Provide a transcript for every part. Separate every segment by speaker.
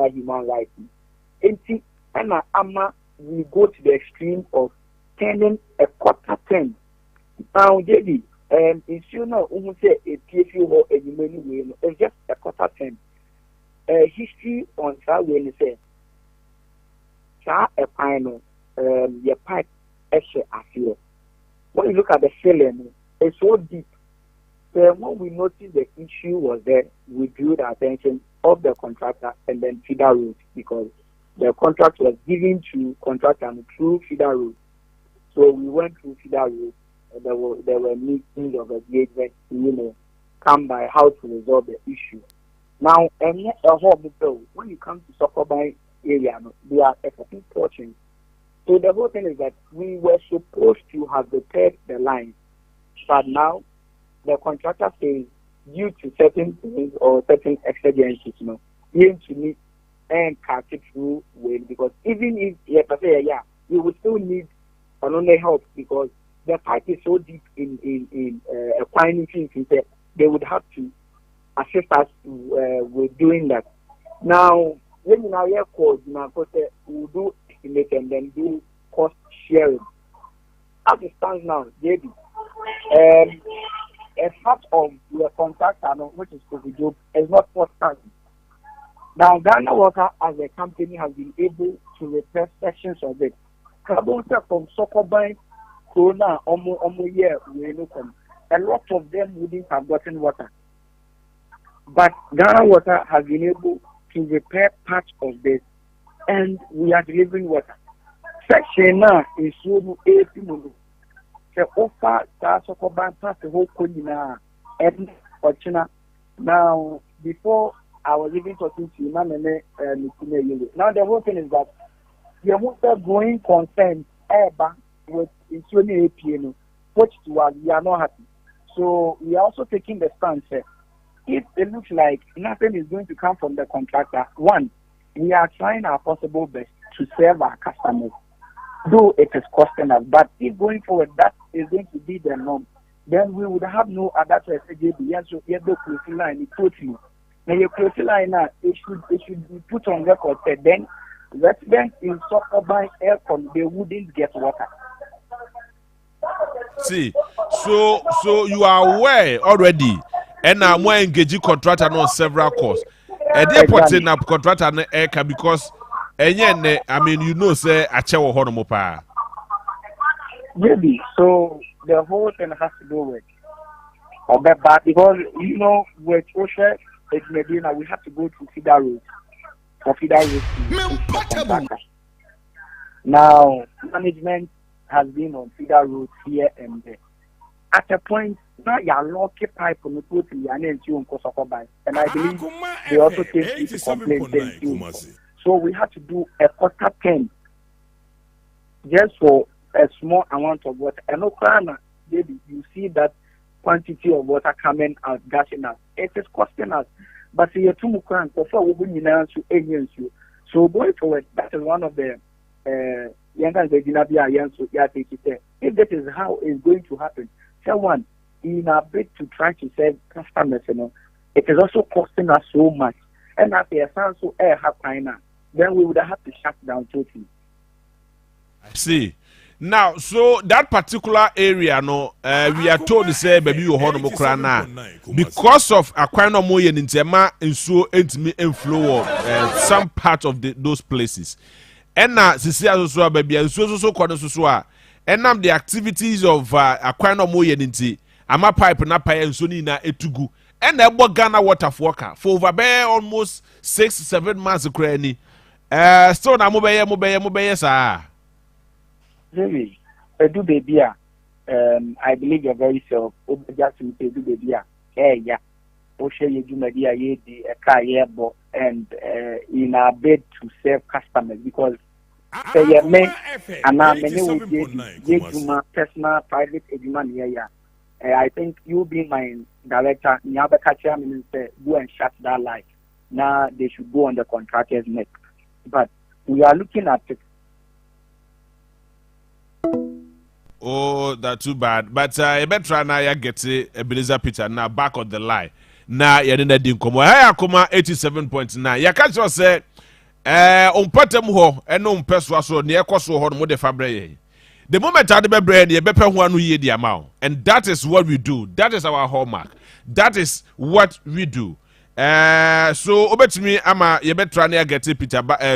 Speaker 1: international human rights. And we go to the extreme of turning a quarter turn. Now, David, if you know, say a PFU or a many way, it's just a quarter turn. History on that way, say, a final, your pipe, extra affair. When you look at the filling, it's so deep. When we noticed the issue was there, we drew the attention of the contractor and then feeder route, because the contract was given to contractor through feeder route. So we went through feeder route, and there were meetings of engagement to come by how to resolve the issue. Now, when you come to Sokobai area, they are accepting portions. So the whole thing is that we were supposed to have repaired the line, but now the contractor says due to certain things or certain exigencies, you need to meet and cut it through way, because even if you would still need another help, because the pipe is so deep in acquiring things, they would have to assist us with doing that. Now, when you now hear calls, we'll do estimate and then do cost sharing. As it stands now, JB, a part of your contractor, which is COVID, is not forthcoming. Now, Ghana Water as a company has been able to repair sections of it. From Sokobai, Corona, year, a lot of them wouldn't have gotten water. But Ghana Water has been able to repair parts of this, and we are delivering water. Section now is so 80 million. The offer starts Sokobai past the whole Kodina and Ochina. Now, before I was even talking to Imam now the whole thing is that the water going concern with insulin APN, which to us we are not happy. So we are also taking the stance. If it looks like nothing is going to come from the contractor, one, we are trying our possible best to serve our customers, though it is costing us. But if going forward that is going to be the norm, then we would have no other choice. So line totally. Now your closing line now it should be put on record that then residents in Sokobai Aircon they wouldn't get water.
Speaker 2: See, so you are aware already, and now more engaging contractor on several course. A dear putting up contractor on airca because I mean say a chair honomopa.
Speaker 1: Maybe so the whole thing has to do with but because with Osha it's Medina we have to go to feeder route for feeder route. Now management has been on feeder route here and there. At a point, now you are lucky pipe on the put in your name to Kosokobai. And I believe they also take to complain. So we have to do a quarter 10 just for a small amount of water. And baby, you see that quantity of water coming out, gushing us. It is costing us. But see, you're too much before we bring you. So going forward, that is one of the if that is how it's going to happen. One, in a bid to try to serve customers, it is also costing us so much. And if the sound so air happening, then we would have to shut down totally.
Speaker 2: I see. Now, so that particular area, we are told to say, baby, you hold because of Akoma moyen in Tema and so intimate inflow of some part of those places. And now, Sisia baby, and so corner and now the activities of Akoma moyen in Ama pipe na pay and sonina etugu. And I bought Ghana water for over there almost 6-7 months. Still, na mobile, sir.
Speaker 1: Really, do baby. I believe you're very self. Just to do baby. Yeah. Osha you do media ye the car and in a bid to serve customers because say men and now many will get personal private education. I think you be my director. Nyabakacha minister go and shut that light. Now they should go on the contractor's neck. But we are looking at it.
Speaker 2: Oh, that's too bad. But I better now you get a Beliza picture now back on the line. Now you're in the Dinkomo. Hey, Akoma 87.9. You can't just say Umpatem ho, and umpeswa so near Koso ho mo de fabre. The moment I be bread, ye bepe one year the amount. And that is what we do. That is our hallmark. That is what we do. So obet me ama ye better try to get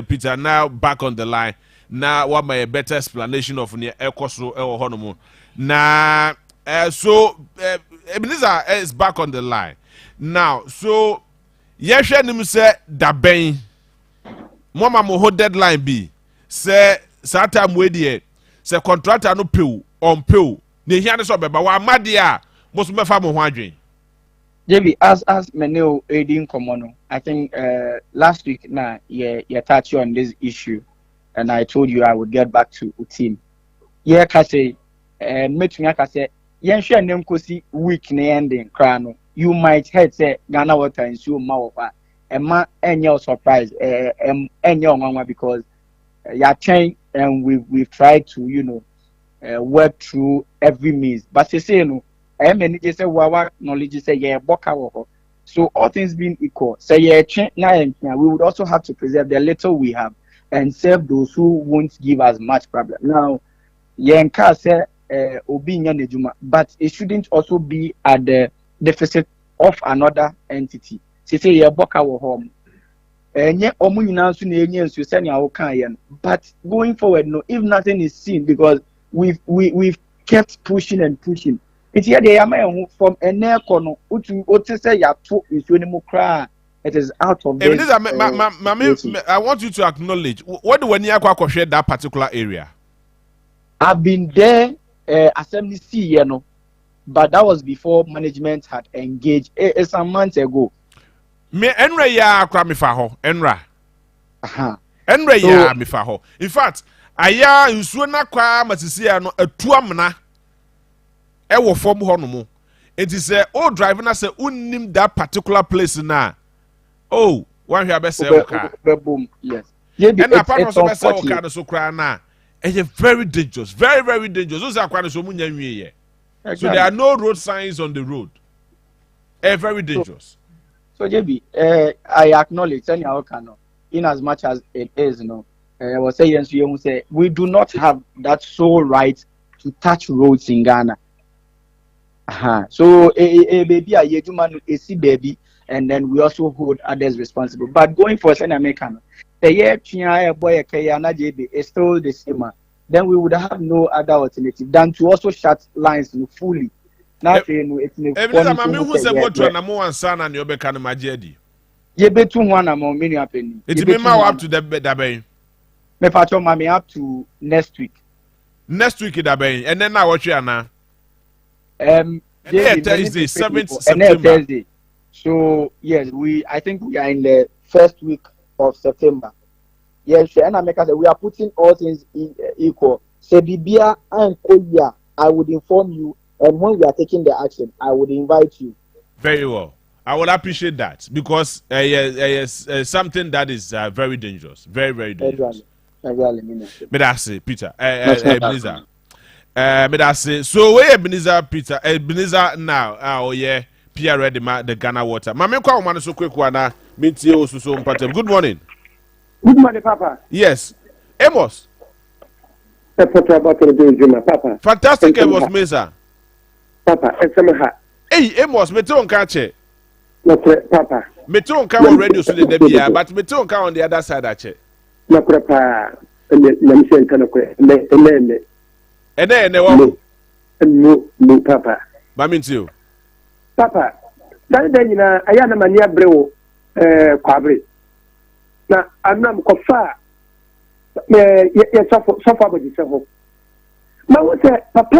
Speaker 2: Peter now back on the line. Now what my better explanation of near Ekoso honomo. Now so Ebenezer is back on the line. Now so yes nim say da ben mama mo ho deadline be say time we dey say contractor no pay on pay ne hia ne so beba wa amade a mo so mefa mo ho adwen.
Speaker 1: JB, as Menel aiding Komono, I think last week now you touched on this issue, and I told you I would get back to Utim. Yeah, Kase, and Metunya Kase, Yansha Nemkosi week ne ending crano. You might head say Ghana water and so Mawa, and ma and your surprise, and your mama because you're chain and we've tried to work through every means, but they say no. Many just say wawa knowledge say yeah boka wo. So all things being equal, say yeah we would also have to preserve the little we have and serve those who won't give us much problem. Now, yeah, say obi nejuma, but it shouldn't also be at the deficit of another entity. Say yeah boka wo home. Nye omu nyina so na enye nso say na wo kan ye. But going forward, no, if nothing is seen because we've kept pushing and pushing. It's here they are from a nekono. Say it is out of this.
Speaker 2: I want you to acknowledge what do when you share that particular area.
Speaker 1: I've been there, assembly C, but that was before management had engaged. It's a month ago.
Speaker 2: Me enra ya kwa mifaho enra. Enra ya mifaho. In fact, aya nsuo na kwa masisi ya no atuamna. Ewo form honomo. It is all driving us unim that particular place na. Oh, one here be say car.
Speaker 1: Yes.
Speaker 2: And apart from say say car so cry na. It's very dangerous. Very, very dangerous. Those are quite so munya nwie. So there are no road signs on the road. Very dangerous.
Speaker 1: So JB, I acknowledge in as much as it is, I was saying you say we do not have that sole right to touch roads in Ghana. So baby a yejuman AC baby, and then we also hold others responsible. But going for Sen American, the year Chia boy Kayana JB is still the same. Then we would have no other alternative than to also shut lines fully. Now it's
Speaker 2: up to the
Speaker 1: up to next week.
Speaker 2: Next week and then now what you are now. Thursday, 7th September.
Speaker 1: Thursday. So yes, I think we are in the first week of September. Yes, and we are putting all things equal. So Bibia and Koya, I would inform you, and when we are taking the action, I would invite you.
Speaker 2: Very well. I will appreciate that because something that is very dangerous, very, very dangerous. But I say, Peter, Ebenezer. But I say, so where Ebenezer, Peter, Ebenezer now, oh yeah, Pierre ready the Ghana water. Mama, call man so quick one, Minty also so important. Good morning.
Speaker 3: Good morning, Papa.
Speaker 2: Yes. Amos.
Speaker 3: Papa.
Speaker 2: Fantastic, Amos Mesa.
Speaker 3: Papa,
Speaker 2: hey, Amos, me too catch it.
Speaker 3: Papa.
Speaker 2: Me too come on radio so the Debia, but me too come on the other side, actually.
Speaker 3: No, Papa. And
Speaker 2: then,
Speaker 3: no, Papa.
Speaker 2: Mammy, too.
Speaker 3: Papa, that day, I am a mania brew, Quabri. Now, I'm not Kofa. Yes, suffer by the several. Now, what's a Papa,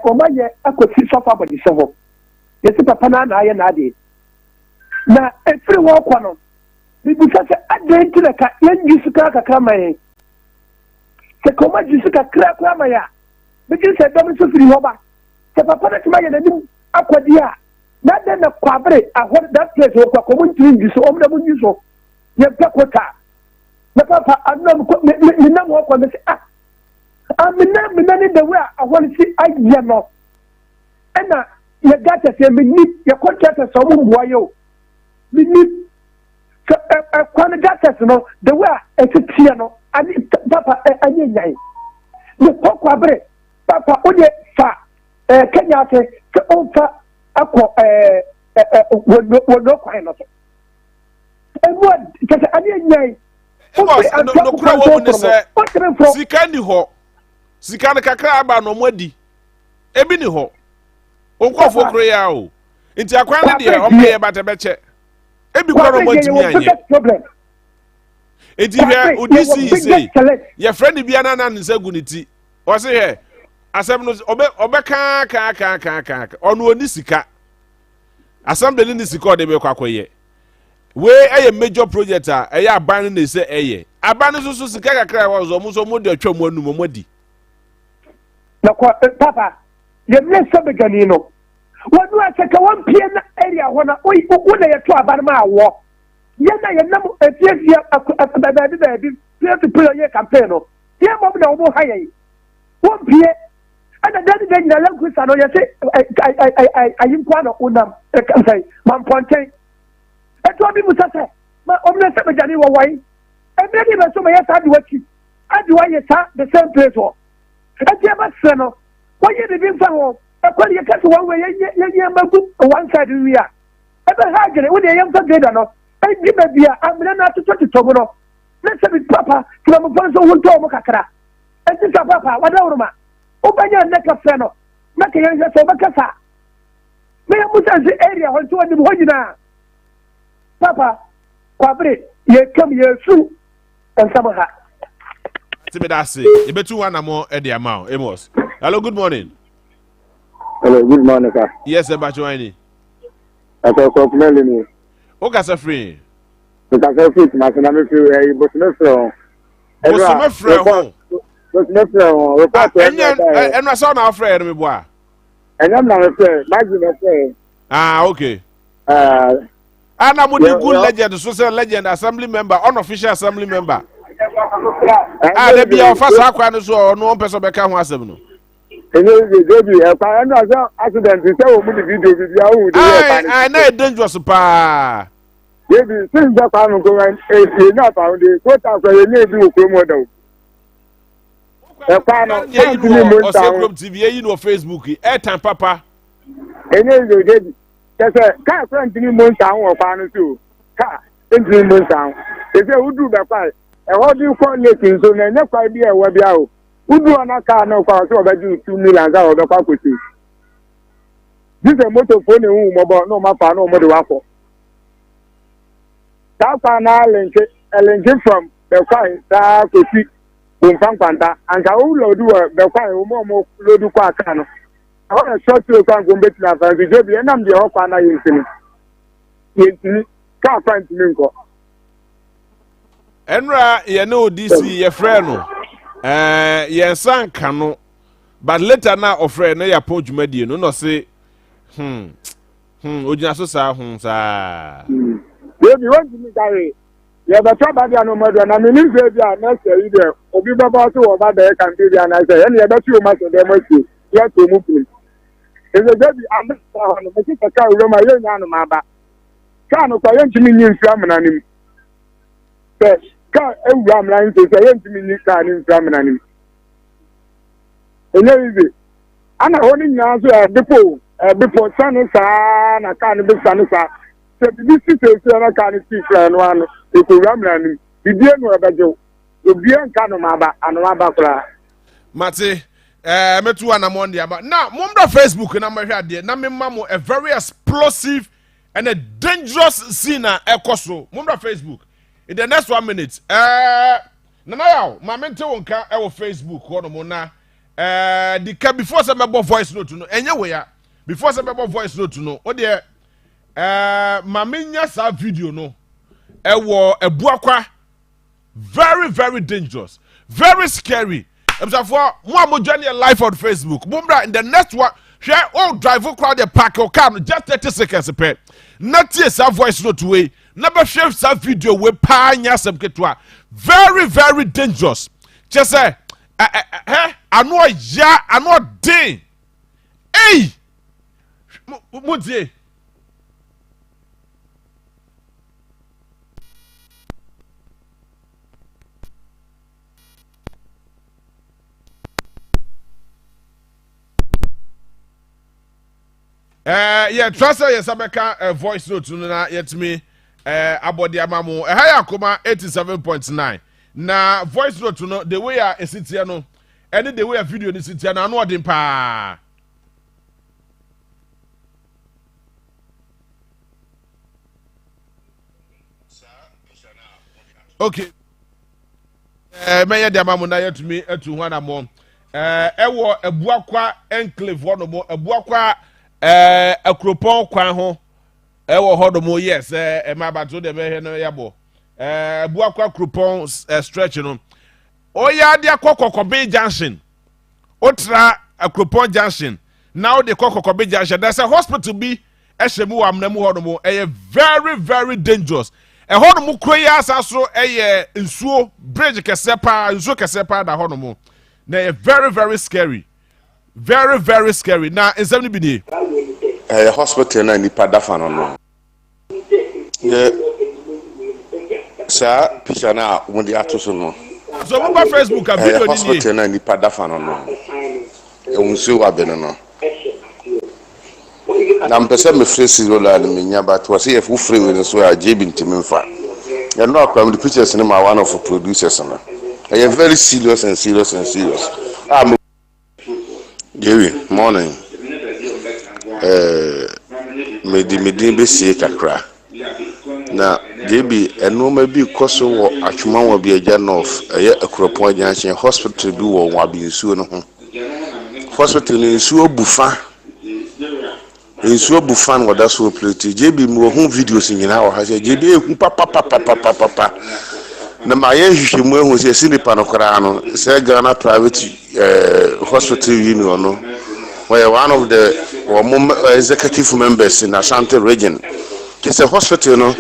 Speaker 3: or my I could see suffer by the several. Yes, Papa, I am Adi. Now, every walk one. Because I didn't to the cat, you to come my. The command you took a crap, Ramaya. Because I don't so free over. The Papa, my name, Aquadia. Not then the Quabre, I want that place or common to you so omnibus you so. You have got the Papa, I'm not walk on the I'm in the way I want to see I know. And you got to say, we need your contract as someone who are you. We need kwan gatas no the way etetie no ani papa anye nyai the kwabre papa onye fa Kenya ate ke onfa akọ wono kwan no so emu kete anye nyai
Speaker 2: no kura wo ne se sika ni ho sika ne kakra aba no modi ebi ni ho onkofo kro ya o nti akwan ne de o meye batebeche ebi kura no modi mi anye edi hwe odisi say your friend bi anana ne sagu ne ti o se he asem no obe ka onu oni sika assembly ni sika o de be kwakoye we eye major project a eye aban ne se eye aban so sika kakra wa zo mo de atwa mo anu mo di
Speaker 3: na papa ye me sabegani no wonu aseka won pie na area hona wo na ye to aban ma awo ye na ye nam efie baabi pie to pie ye campaign no ye mo na wo haye won pie ana dadi de nyala kusa no ye se ayin kwa no unam sai man ponten eto bi musase ma omna sabegani wo wai ebe ni be so ma ye sa di wachi adi wa ye sa the same place wo ati aba se no wo ye de bi fa wo akwai ye kaso one way ye magu one side wi a ebe ha gere wo de ye mfa grade no ai bi ba bia amena na to no na se bi papa kila mo fanso wo to mo kakra ati sa papa wada uruma o banya na ka fe no na ke ye so ba kasa me ya mutanzi area ho to ni ho nyina papa kwabre ye kam yesu ensama ha
Speaker 2: tibe da se e betu wana mo e de amount Amos. Hello, good morning.
Speaker 4: Hello, good morning, sir.
Speaker 2: Yes, sir, but you
Speaker 4: Ako complaining ni.
Speaker 2: O ka se free.
Speaker 4: O ka se free ma se na me free but me free on.
Speaker 2: Bo me free ho.
Speaker 4: But me free on. O ka se
Speaker 2: enu so na free me bo a.
Speaker 4: Enyam na me free, maggi me free.
Speaker 2: Ah, okay. Ana mo di good legend, social legend, assembly member, unofficial assembly member. They be our first akwa so no person be ka ho asem no.
Speaker 4: Baby, I know accident. Say we the video bi
Speaker 2: I know dangerous pa.
Speaker 4: Baby, since that time go and not found the quota for you need to promote.
Speaker 2: O say from TV you know Facebook airtime papa.
Speaker 4: Any baby. Just a car friend ni mo town or pan too. Car into mo town. If you do that fight, how do you call it so na kwa bi e wa bia o. Udu ana car no kwa so obeju 2 million za odo kwa kwesi. This a motor phone hu mo bo no ma pa no mo de wa for. That pa na lenke from the kwai ta kwesi bonfan kwanta and ka u lodu the kwai o mo lodu kwa aka no. I want to short to kwa go bet na fa bi jobi enam de ho kwa na yintini. Yintini ka fa ntini nko.
Speaker 2: Enra ye no DC ye friend no. Ye san kano but later na ofre na ya pon dwumadie no say ojina so sa sa
Speaker 4: baby want me carry ye be try bad no modo na me nim say bia na say you there obi baba so wo ba dey kan bia na say ye be tu o ma so dey ma si ye to mu pin e say baby am sa no me ti ka ro ma ye nya no ma ba ka no kwa ye ntimi nyi mfia mena nim ka ewura amra nse se yentimi ni ka ni mfra mena nim enye ize ana honi nya so before sanu sa na ka ni be sanu sa se bi si se na ka ni si fra no ano e ko wura mena nim bibie no ebejo obie nka no ma ba ano ma ba kura
Speaker 2: mate metu ana monday aba na momda Facebook na mahwe ade na memma mo a very explosive and a dangerous scene ekoso momda Facebook. In the next 1 minute, now, my mentor won't come our Facebook, one more now. The before some voice note to know, anyway, before some voice note to know, oh dear, Maminya sa video no, a buakwa, very, very dangerous, very scary. I'm sorry for one journey live on Facebook. Mumra in the next one, share all driver crowd the park or car just 30 seconds a pair. Not yes, our voice note way. Never share some video with panya some ketwa. Very, very dangerous. Just say, I know ya, I know day. Hey, Mudie. Yeah, trust yes abeka voice note no na yetimi abodi amamu ha Akoma 87.9 na voice note no the way a esitia no any the way a video ni sitia na no odin pa. Okay. Menya de amamu na yetumi etu ho na mo. Ewo ebuakwa enclave ho no mo ebuakwa akropon kwan ho ewo ho no mo yes mabato de be he no yabo ebuakwa akropon stretch no oya de akokokobe junction otra akropon junction now de kokokobe junction there's a hospital bi ehemu wa amnamu ho no mo very very dangerous ho no mo kroya asaso nsuo bridge kesepa nsuo kesepa da ho no mo na very very scary. Very, very scary. Now, in 70 BD.
Speaker 5: Hospital na nipa dafa no. Sir, picture na when the ato so no.
Speaker 2: So, on Facebook and video
Speaker 5: hospital na nipa dafa no. Unsu wa be no. Na mpese me free zero la me nya but was if we free we so a JB ntimi mfa. You know akwa the pictures na ma one of the producers no. Very serious and serious and serious. Jerry, morning. Medin be see kakra. Na JB eno ma bi koso wo atwuma wo bi agya north akropon agya hospital bi wo wabi nsuo no ho. Hospital ni nsuo bufa. Nsuo bufa no da so plate. JB mo ho videos nyina wo ha se JB eku papa. Na ma ye hwehwemu ehu se sinipa no kra no se Ghana private hospital union no where one of the executive members in Ashanti region it's a hospital no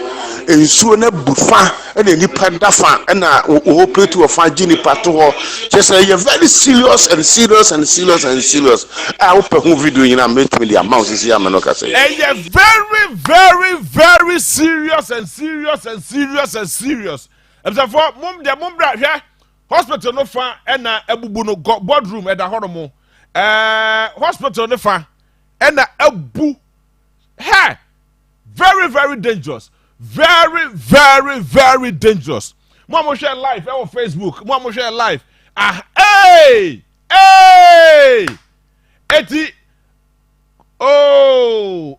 Speaker 5: ensuo na bufa and nipa dafa na o plate of agini pato ho just say very serious and serious and serious and serious I hope who video you na make me the amount is here no ka say
Speaker 2: very very very serious and serious and serious and serious. For mum bra hwe hospital no fa na ebubu no boardroom e da ho no mo hospital no fa na abu he very very dangerous very very very dangerous. Mo share live on Facebook mo share live eti oh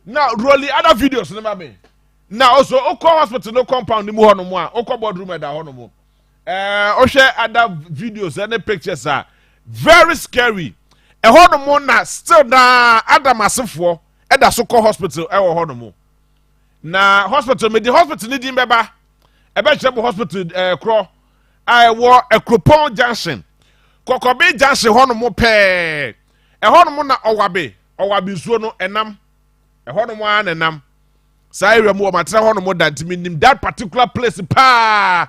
Speaker 2: now rolling other videos never me now also oko hospital no compound ni mu ho no mo a oko boardroom e da ho no mo o share other videos and pictures are very scary e ho no mo na still na adam asefo e da so ko hospital e wo ho no mo na hospital me the hospital ni din beba e be chebo hospital kro I wo Akropon junction kokobe junction ho no mo pe e ho no mo na owabe nsuo no enam no mo anenam sai area mo matra ho no mo that minim that particular place pa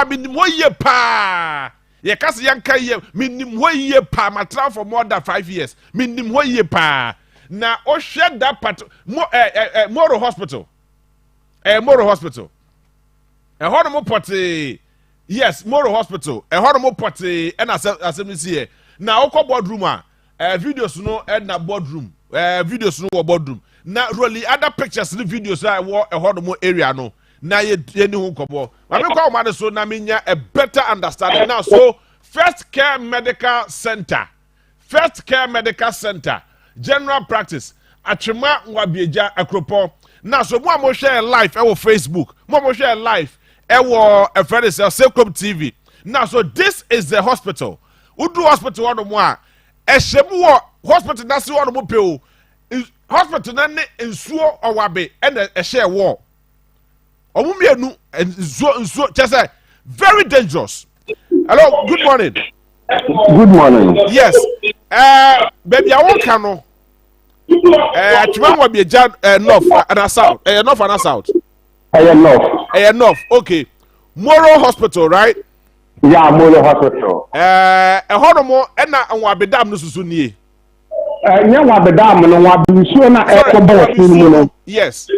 Speaker 2: minim wo ye pa ye kase yanka ye minim wo ye pa matra for more than 5 years minim wo ye pa na o share that part Moro hospital Moro hospital ho no mo pote yes Moro hospital ho no mo pote and assembly here na okọ boardroom videos no na boardroom videos no boardroom na really other pictures and videos I war a horrible area no na ye ni hu kobo ma me kwa ma so na menya a better understanding now so first care medical center general practice atwema nwabieja Akropon na so mo share live e wo Facebook mo share live e wo a friend is Selcom TV now so this is the hospital udu hospital one mo a e shemu wo hospital na se one mo pe o hospital na ne nsuo owabe and a share war omumienu nsuo chese very dangerous. Hello, good morning.
Speaker 3: Good morning.
Speaker 2: Yes baby I won't can atwema be north and south north and south north okay Moro hospital right.
Speaker 3: Yeah, Moro hospital
Speaker 2: honomo na nwabedam no susu nie
Speaker 3: nwabedam no nwabisu na ekobo sinu no
Speaker 2: yes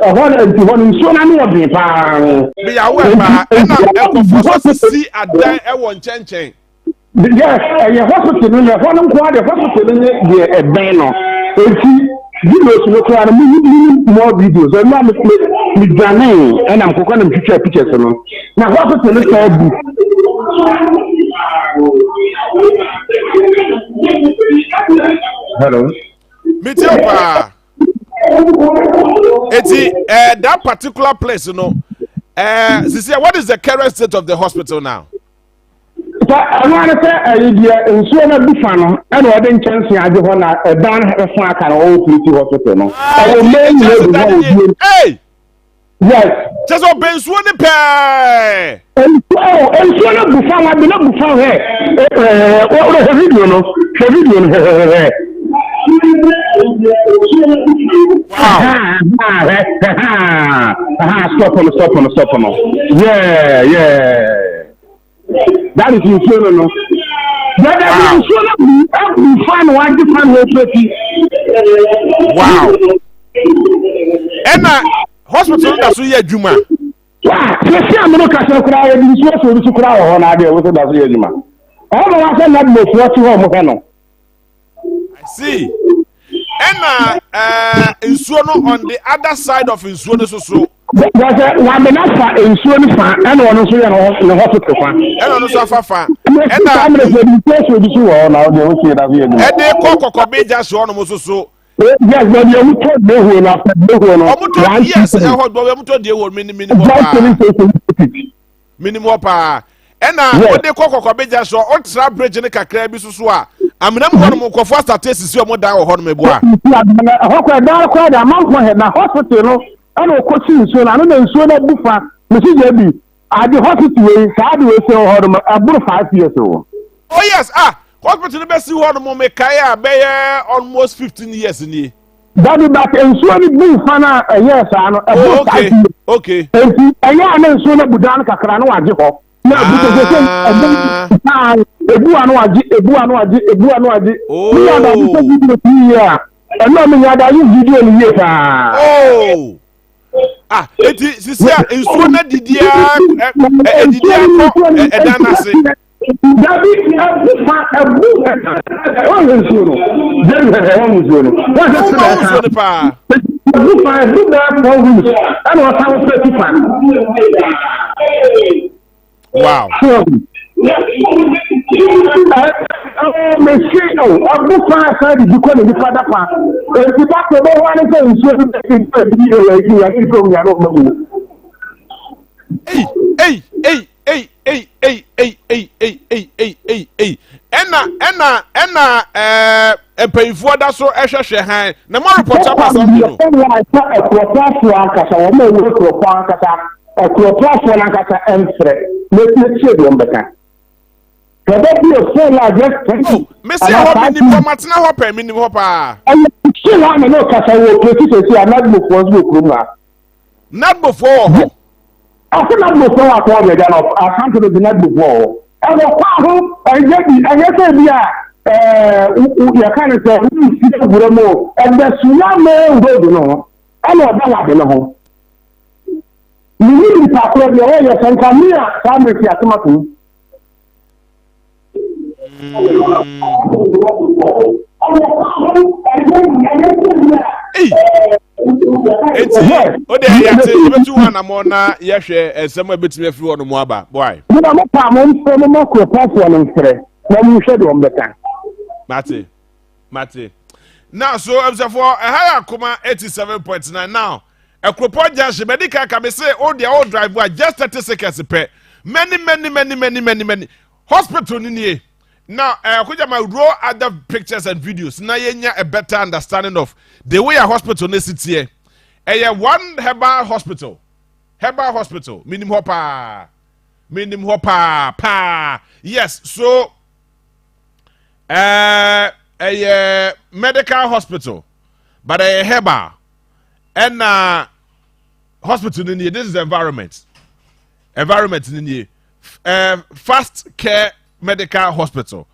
Speaker 3: nsuo na no odin pa
Speaker 2: be ya we pa na ekofo so si adan e won chenchen
Speaker 3: Yes, a hospital in the one quad, the hospital in the banner. Videos look at more videos. I'm not with Ghanaian and I'm going to pictures. Now, hospital is hello.
Speaker 2: Mitiapa. That particular place, Sisia, what is the current state of the hospital now?
Speaker 3: I want to say, in Suena Bufano, and I didn't chance I do want a ban a flag and all pretty hospital.
Speaker 2: Hey!
Speaker 3: Yes.
Speaker 2: Just open Suena Pay!
Speaker 3: And Suena Bufano, I've been up before her. What a video, no? Stop on. Yeah. That is insurance. That is insurance. Every fan one different way.
Speaker 2: Wow. And hospital that's so yeah, Juma.
Speaker 3: Wow. See, I'm not going to cry. I'm just going to cry on idea. What does it Juma? All the ones that know what you want.
Speaker 2: I see. And insurance on the other side of insurance so.
Speaker 3: One enough insurance fan and one also in the hospital fan.
Speaker 2: And also fan.
Speaker 3: And I'm going to show now. They will see that here.
Speaker 2: And they call be just one almost so.
Speaker 3: Yes, but you told me who not the
Speaker 2: yes, I heard but we told you minimum pa. And what they call be just so ultra bridge in the kakra bi so a. Amina mo ko for statistics you mo da ho no mebo a.
Speaker 3: Hokwa da kwa da man ko he na hospital no. And of course, so I don't so that buffer, Mrs. Debbie. I the hospital, Sadi will say, about 5 years old.
Speaker 2: Oh, yes, hospital the best one moment, Kaya, Bayer almost 15 years in the
Speaker 3: Daddy back and so many big fana, yes, I
Speaker 2: okay.
Speaker 3: And I am so that Budan Kakrano, I give up. No,
Speaker 2: oh. Eti sisia ensuo na didia didia ko edana se
Speaker 3: David fa abu o ensuo no
Speaker 2: pa
Speaker 3: abu da for ana wa sawo se fa
Speaker 2: wow
Speaker 3: abu fa sa di ko ni fada pa e ba ko bo wa ni se ensuo
Speaker 2: hey. Ena empayifo da so ehwehwe han na mo report up as no Messi ho minimum matna ho pa minimum ho pa not before
Speaker 3: I feel like most of our colleagues are can't do not before. And the father, I guess, we are kind of saying, we see the Buramo, and the Suame will know. I know that I know. You need to talk about the way and come here, family, Yatomatu.
Speaker 2: O de ya te betu wana mo na ye hwe ensem abetimi afiri wono mo aba boy
Speaker 3: mo na mo pa mo mfo mo ko passport no mfre na mo hwe do mbeka
Speaker 2: mate now so for Akoma 87.9 now ekropo junction medical ka be say all the old drive just 30 seconds per many hospital ni now my raw other pictures and videos na yenya a better understanding of the way a hospital na sit here one herbal hospital minimum pa yes so a medical hospital but a herbal and hospital in here this is environment in here fast care medical hospital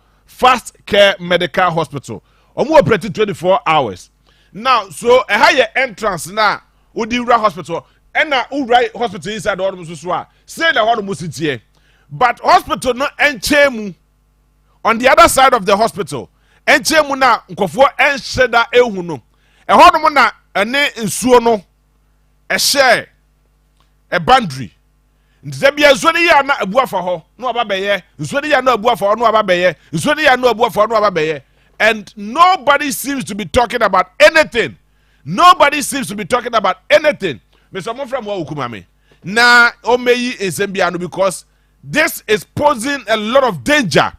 Speaker 2: omo operate 24 hours now so a higher entrance na Udira hospital and na Urai hospital inside the so say the one musitie but hospital no enchemu on the other side of the hospital enche mu na nkofo enhye da ehu no ɛhɔ no na ene nsuo no ɛhye a boundary nze bia nsuo ne ya na abu afa hɔ no aba bɛyɛ nsuo ne ya na abu afa hɔ no aba bɛyɛ nsuo ne ya na abu afa hɔ no aba bɛyɛ and nobody seems to be talking about anything. Nobody seems to be talking about anything. Mr. Mofram wa ukumame. Na omeyi esembiano because this is posing a lot of danger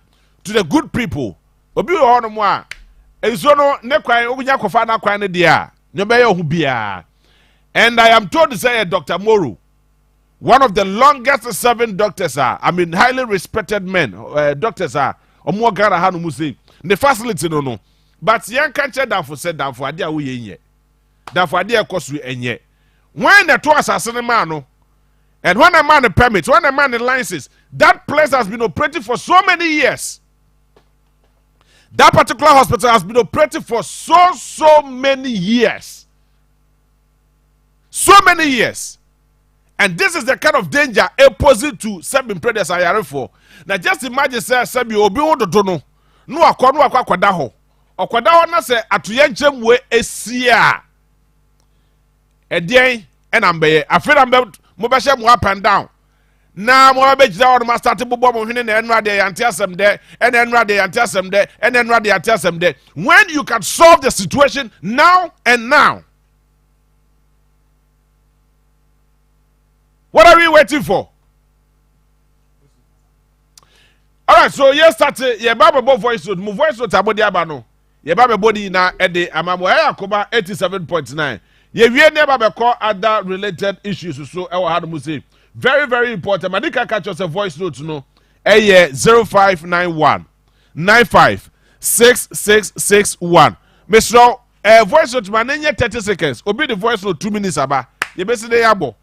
Speaker 2: to the good people. Obi ho no mo a enso no ne kwan obunya kofa na kwan ne dia. Nyobeye ohu bia. And I am told to say Dr. Moru, one of the longest serving doctors highly respected men, doctors omo Ghana ha no mu say the facility no. But yan kan che dan for said dan for ade a wo yenye. Dan for ade e koso enye. When the two assassin man no, and when a man the permits, when a man the licenses, that place has been operating for so many years. That particular hospital has been operating for so many years. So many years. And this is the kind of danger opposite to Sebi Predes Ayare for. Now just imagine say Sebi obi wo dodo no. No akwada ho. Akwada ho na se atoyenchem we esia. Edien enambeye afira mbe mo be hye mo up and down na mo be gida on ma start bobo mo hwene na enu ade yante asem de enu ade yante asem de enu ade yante asem de when you can solve the situation now and now. What are we waiting for? All right, so yes start ye baba voice note mo voice note abodi aba no ye baba body na ede amamo Akoma 87.9. Ye wie never be call other related issues so e wa hadu say very important. Madika catch us a voice note no 0591 95 6661. Mr. Voice note man 30 seconds. Obi the voice note 2 minutes aba. Ye be say dey abo.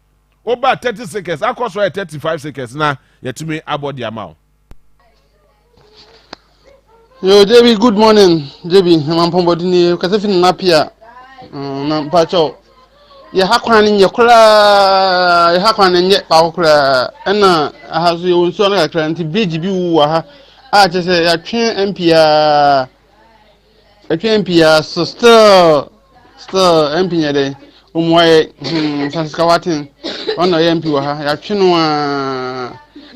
Speaker 2: Oba 30 seconds. Akoso 35 seconds na ye tumi abo the amount.
Speaker 6: Yo, JB, good morning. JB, I'm from Bodini. Kasefin Napia. Na pacho. Ye hakwan nye kula, ye hakwan nye pa kula. Ena ahazu yo nso na kakra nti bridge bi wu ha. A chese ya twen MPA so still MP nya dey. Umwaye Francisca Watin. Ono ye MP wa ha. Ya twen no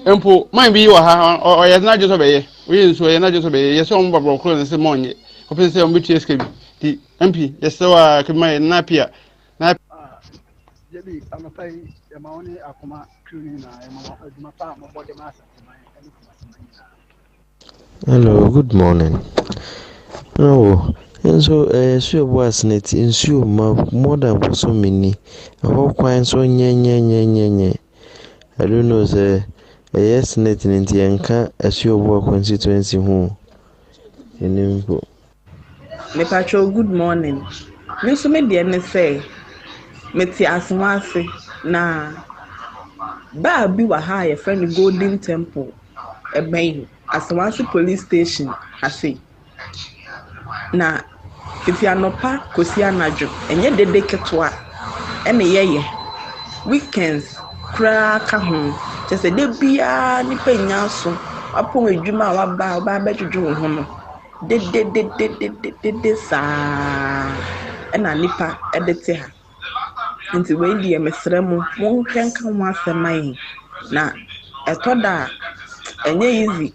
Speaker 6: empo man bi wa ha o ye na jeso beye. We nso ye na jeso beye. Ye so on babro kro nse monye. Open say on bitu escape. Di MP ye so wa kema na pia. Na
Speaker 7: Jebi amafai ya maoni Akoma training na ya mafa mabode masa.
Speaker 8: Hello, good morning. No, and so sure was net in sure more than so many. I hope quite so nye. I don't know the yes net in Tianka as your work constituency home.
Speaker 9: Me patrol, good morning. Me so me dey say me ti asmase na ba bi wa ha ye friend Golden Temple eben asmase police station ase na if you anopa kosi anadwo enye dede ketwa ene yeye weekends kra ka ho just de bia ni penya so apon adwuma wa ba betwedwo ho no de sa ena nipa edete ha nti we ndi emesremu mo nkenka ho asemai na etoda enye easy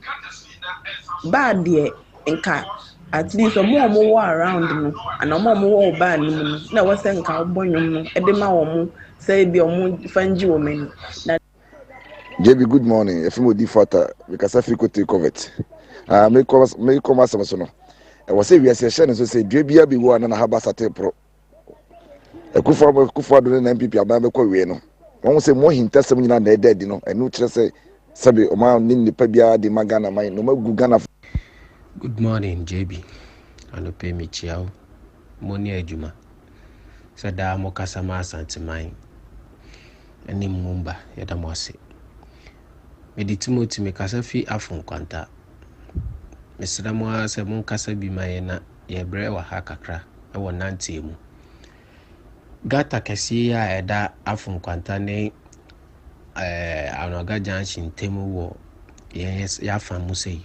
Speaker 9: bad de nka at least omo wo around no and omo wo ba ni mu na we se nka obonwom no ede ma omo say bi omo fanji wo mani na
Speaker 10: JB, good morning. If you do fata, because I feel to covet. Make come as so no. I was say we are saying so say JB be one and a half basate pro. A kufa do na MPP aba ko we no. Won say mo hinta sem nyina na dead no. Enu kire say sabe o ma ni nipa bia de magana man no magu Ghana.
Speaker 11: Good morning, JB. Anope mi chiao. Moni ejuma. Sada mo kasama santiman. Eni mumba yada mo ase. Medi Timothy me kasa fi afun kwanta. Mesra mo ase mon kasa bi maye na ye bre wa ha kakra e wo nante mu. Gata kesi ya eda afun kwanta ne anoga junction temu wo yes ya famu sei.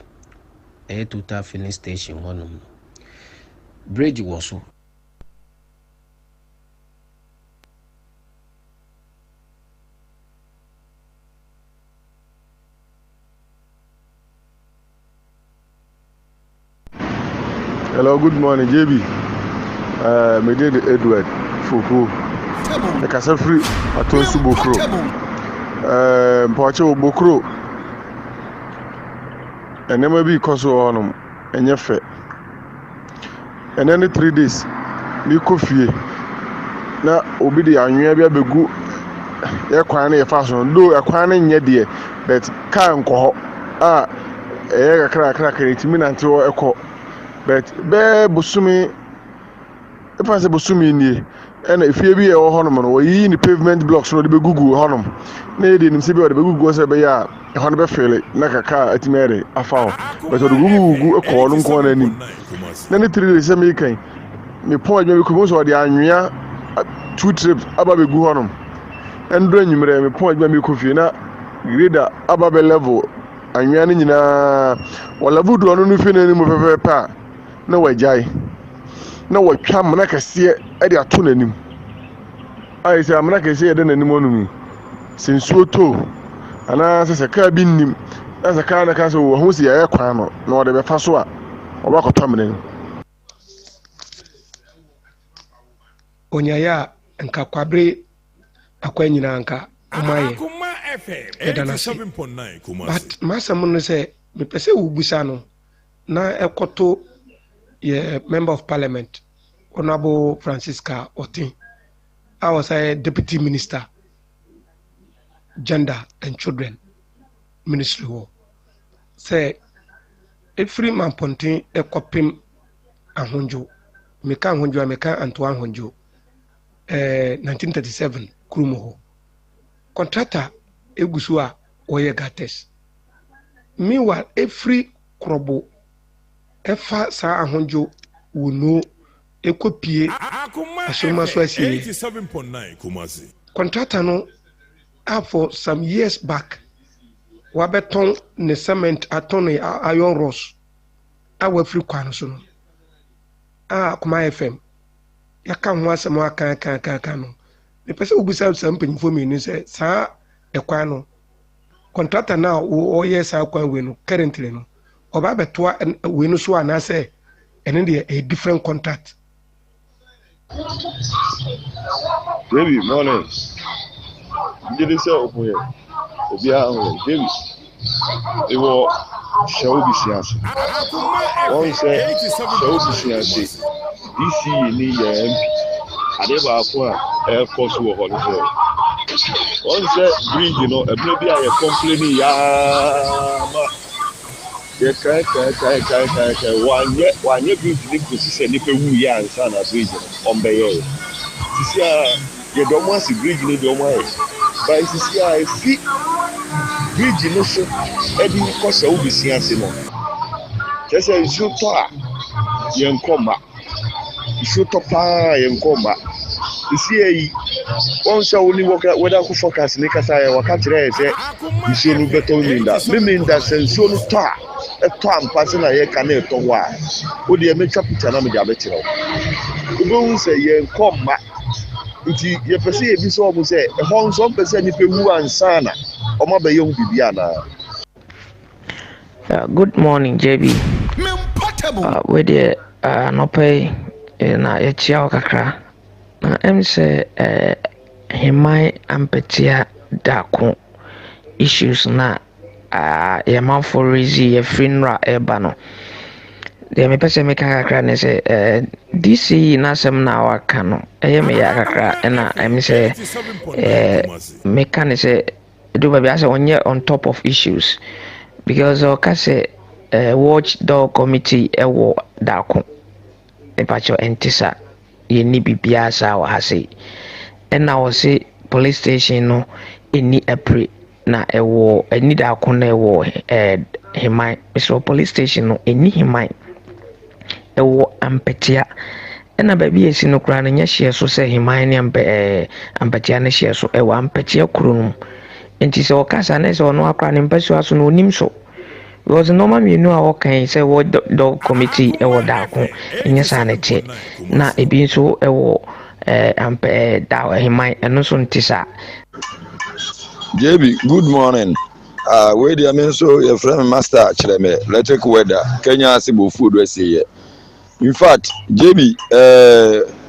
Speaker 11: a total filling station hɔnom bridge wɔ so.
Speaker 12: Hello, good morning, JB. Me did Edward Fuku. The Casa Free, I told you Bokro. Poacho Bokro. And never be Coso on them, and your fat. And then the 3 days, me coffee. Now, Obidi, and you have a good. You're quite a fashion, though a quite in your dear, but can't call. A crack it mean until a call. But be busumi if I say busumi ni and if you be a honor or you in the pavement blocks no the gugu honor na dey nim se be o the gugu say be ya e hono be fele na kaka atimere afa but the gugu e ko no nko na nim na ne 3 days me kan me point me ko so the anwea 2 trips aba be gu honor endro nyimre me point me ko fie na grader aba be level anwea ni nyina wala vudu no no fie na ni mo fefe pa na wajai na watwa amana kase e de ato nanim ai se amana kase e de nanim onumi sensuo to ana se ka bi nim na se ka na ka so wo ho si ya kwan no na wo de be fa so a obakoto amana
Speaker 13: onyaya nka kwabre akwanyina nka omaye Akoma FM 87.9 but masam no se me pese wo busa no na ekoto yeah, Member of Parliament, Honorable Francisca Otin. I was a Deputy Minister, Gender and Children Ministry. Say, a free man pontin a copim and honjo, Meka honjo, Meka Antoine honjo, 1937, Krumoho. Contractor, Egusua, Oye Gates. Meanwhile, a free krobo. Efa sa ahonjo wono ekopie asoma so asie 87.9 Kumasi contractor no for some years back wabeton ne cement aton iron rods awa free kwan so no Akoma FM yaka ho asem aka no me pese obusa sam panyimfo me ni se sa ekwan no contractor now o yes sa kwan we no currently no oba betoa we no so ana say and then a different contact.
Speaker 12: Baby, morning. Did say open here? Obi a baby. It was show business. One say show business. This ni MP. Adeba akwa air force wo ho so. One say bridge you know, e be a complaining ya the one year bridge link to see nipa wu ya ansa na bridge on be here. Sisi ye do mo si bridge ni do mo here. But sisi fi bridge no so e di ko se wo bisi ase no. Kese isu to a ye nkoma. Isu to pa ye nkoma. Sisi yi won sha woni whether ku focus ni kasa ya waka kire se isu no beto ni nda senso no to a eto ampase na ye ka na eto wa o de me twa picture na me ja be kire o bo se ye nkoma nti ye pese ye bi so o se e ho nso pese ni pe wu ansa na o ma be ye hu bibia na.
Speaker 14: Good morning, JB. We dey no pay na ye chia kakra na em say himai ampetia dako issues na ye man for reason ye finra eba no de me pese me kakra ne say DC na sem na waka no eye me ya kakra na em say me kan say do baby as onye on top of issues because o say watchdog committee ewo dako e pacho entisa ye ni bibia sa wa hase na wo say police station no eni apre na ewo eni dako na ewo himai so police station no eni himai ewo ampetia na baby esi no kra na nya hye so say himai ne ampetia na hye so ewo ampetia kuro no enti se o kasa na se ono akra ne mpasu aso no onim so because normal mmienu a wɔkan sɛ wɔ dog committee ɛwɔ daako ɛnyɛ saa ne kyɛ na ebi nso ɛwɔ ampɛ da ɛheman ɛno nso nte saa.
Speaker 10: JB, good morning. Where the mean so your friend master Chreme, electric weather, Kenya say bo food we say. In fact, JB,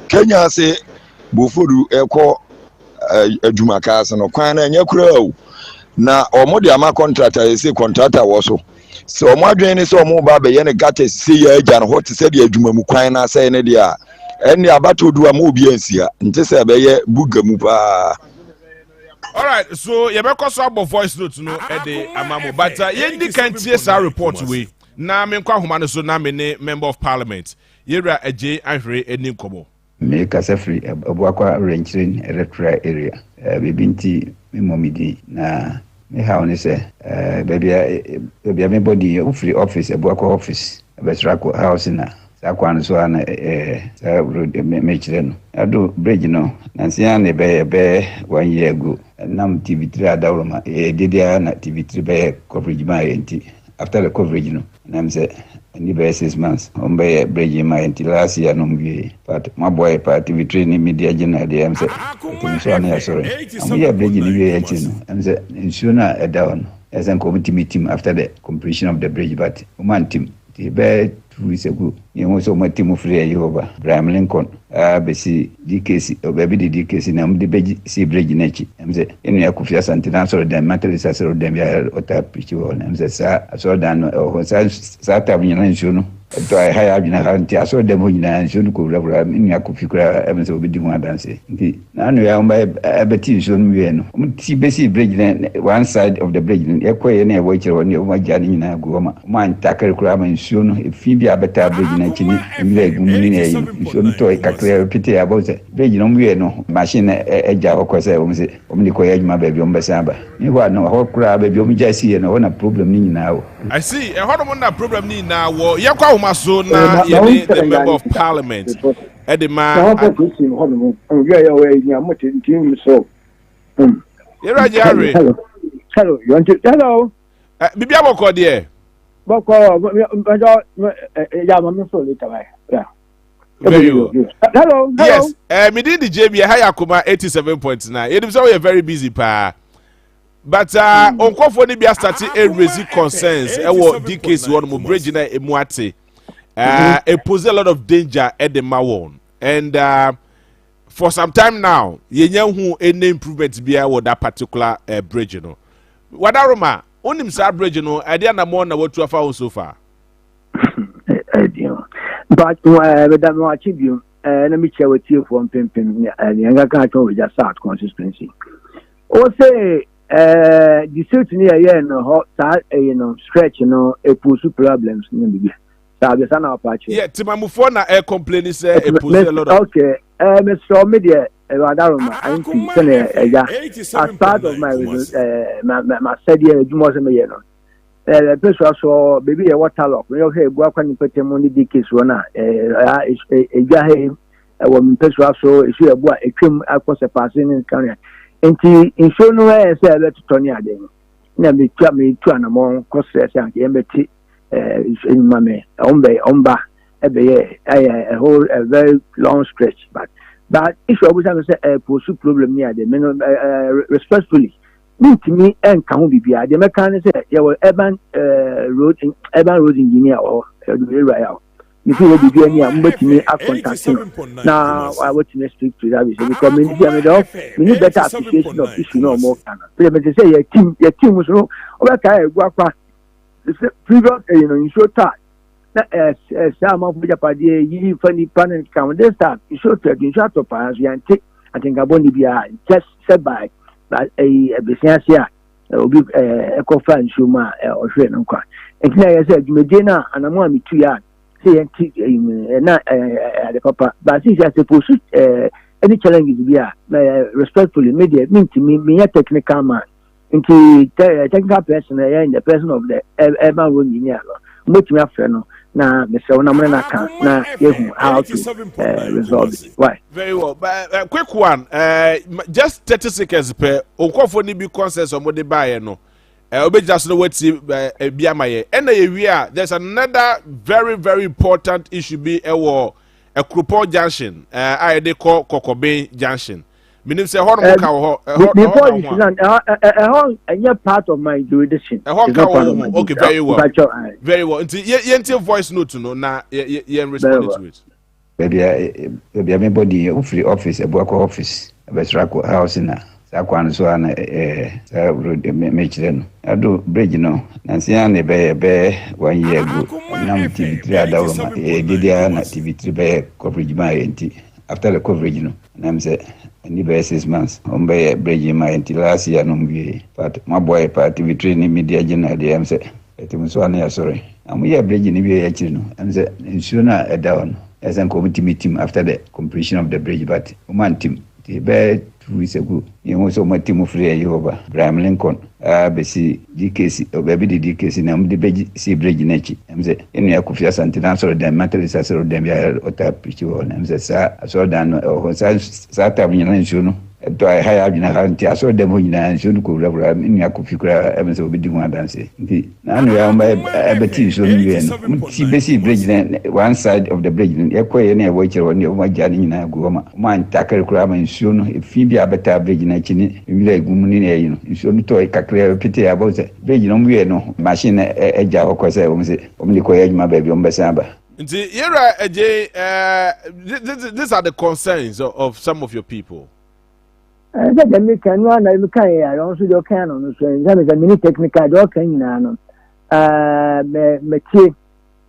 Speaker 10: Kenya say bo food e ko adwuma ka so no kwan na nya kura o. Na omo de ama contractor say contractor wo so. So omo adwen ni say omo ba be ye ne gata say ya agya no hot say de adwuma mu kwan na say ne de a. Ene abato du ama obi ansia. Nte say be ye buga mu pa.
Speaker 2: All right, so you better call about voice note no ede amamo but yendi kan tie sa report we na me kwa homa no so na me ne member of parliament yera aje ahwe eni nkomo
Speaker 15: me kasa free abuakwa ranching electoral area bibinti me momidi na me ha oni se baby me body free office abuakwa office abetrako house na akwan so ana sa road me chire no ado bridge no na sia ne be 1 year ago nam TV3 adawroma dedia na TV3 be coverage ma enti after the coverage no nam say ni be 6 months on be bridge ma enti last year no mwie but my boy pa TV3 ni media general dey am say so ana sorry am ye bridge ni we enti no am say insuna e down as an committee meeting after the completion of the bridge but woman team the be 2 weeks ago you know so my team free Yoba Brian Lincoln besi DKC obabi di DKC na mde beji si bridge nechi mze enu ya kufia santina so dem materials so dem ya ota pichi wona mze sa so dan sa tabunya na nsuno to ai haya bina hanti aso dem ho nyina nsuno ko wura enu ya kufikura mze obidi ho adanse nti na anu ya mba abeti nsuno wie no mti besi bridge one side of the bridge ekwe na ewo kire woni o majani nyina go ma ntakare kura ma nsuno efi bi abeta bridge na chini mle gumuni na yi nsuno to repeat about it. Bridge no we no machine eja okose omse omni ko yajuma baby ombasamba. Ni wa no ho kura baby omjasi no na problem ni na wo.
Speaker 2: I see e ho na problem ni na wo ye kwa homa so na ye the member of parliament edema
Speaker 1: na ho ko si ho no we ya we nya mo tin so.
Speaker 2: Yera jare.
Speaker 1: Hello, you want to hello?
Speaker 2: Bibia boko de.
Speaker 1: Boko ya mama so later bye. Yeah.
Speaker 2: Very well.
Speaker 1: Hello.
Speaker 2: Yes. Me did the JB Akoma 87.9. It is always very busy pa. But on for ni bia start a raise concerns. E wo DKC one mo bridge na emuate. It poses a lot of danger at the Mawon. And for some time now, ye hu any improvement bia wo that particular bridge no. Wadaroma, onim sa bridge no, I dey na more na what you fa so far.
Speaker 1: But madam no achieve you let me share with you from pimpin yanga kan to we just start consistency o say the suit near here no stretch no e pursue problems ni bibi sa be sana apache
Speaker 2: yeah timamufo na air complain say e pursue a lot of
Speaker 1: okay Mr. Media Wadaroma I think as part of my my study edumo say me no person so baby a water lock we okay go akwa ni pete mo ni dikes wona eja he wo mi person so issue ebu a etwem akose passing in kan enti insho no e say let to ni ade na me tu na mo kose say anke embeti mame omba ebe ye a whole a very long stretch but issue obu say pursue problem ni ade me respectfully me and can be bia the mechanic say you urban road engineer or right if you will be doing here me a contact now I want to speak to that because we need better application of issue no more can say your team was no okay go previous you show that some of the party you funny panel come this time you show to you shut up as you take I think aboni bia just said by but a business here will be a coffin shuma or shred and quite. And I said, Medina and I'm going to 2 years. Say, not the papa, but since I suppose any challenges we are respectfully media mean to me a technical man into technical person in the person of the urban road engineer. Much me after no. Na Mr. Onamana can na how to resolve it. Why?
Speaker 2: Very well. But quick one. Just 30 seconds per. Onkofo ni bi consensus on what they buy no. just know what's BMI. And there's another very, very important issue be a Krupo Junction. I they call Kokobe Junction. Meaning say
Speaker 16: before you land, part of my jurisdiction.
Speaker 2: Okay, very well. Very well. Until voice note to know now respond to it.
Speaker 15: Baby, everybody free office, a work office, a best house in a Sakwan so an make them. I do bridge no, Nancy Anne Bay 1 year ago. Now TV3 Didiana TV3 Bay coverage my NT. After the coverage, no, and I'm say, and the 6 months, on Bay bridge my NT last year, no, but my boy part TV3 media general, the M say, it was 1 year, sorry. And we are bridging the actually, and the sooner a down. As a committee meeting after the completion of the bridge, but one team, the bed 2 weeks ago, you also my team of free over Graham Lincoln, BC, DKC, or baby DKC, and the bridge, see bridge nature. And the any Akufia Santina, so the matter is as or them, or tap picture, and the Sir, so done, or Saturday, do I hire in a hunter? I saw them when I should go over in Yakufika, Evans will be doing one dance. Now I am by Betty, so see Bessie Bridge, one side of the bridge, Equa and a waiter on your journey in Agoma. Mine tackle crab and soon, if Phoebe Abata Bridge in a chinny, you like Gumunina, you should toy clear pity about the bridge, no machine, a jar of course, only quiet my baby on Besamba.
Speaker 2: These are the concerns of some of your people.
Speaker 16: I can run. I also do canon. So, that is a mini technical doc.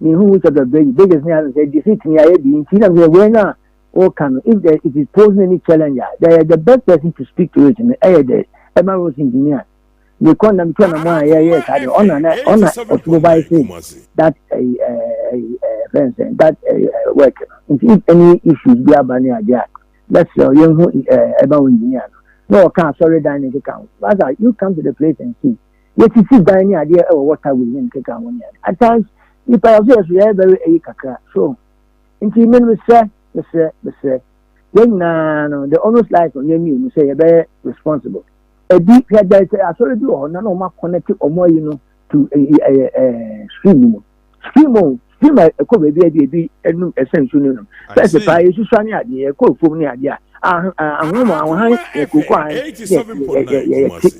Speaker 16: Me who is the biggest near the defeat near being seen as a winner or can if it is posing any challenge. They are the best person to speak to it in the air. Emma was engineer. You call them to yes, I honor of that that work. If any issues be about near that's your young about engineer. No, can't sorry dining account. Rather, you come to the place and see. Yet you see dining idea of what I will in account. At times, if I was we are very a crack. So, in men we say, then the honest life on your you say a very responsible. A deep head that I sorry do or none of my connected or more, to a stream. Stream a cover be essential. That's the price you sunny idea, call for me idea. I'm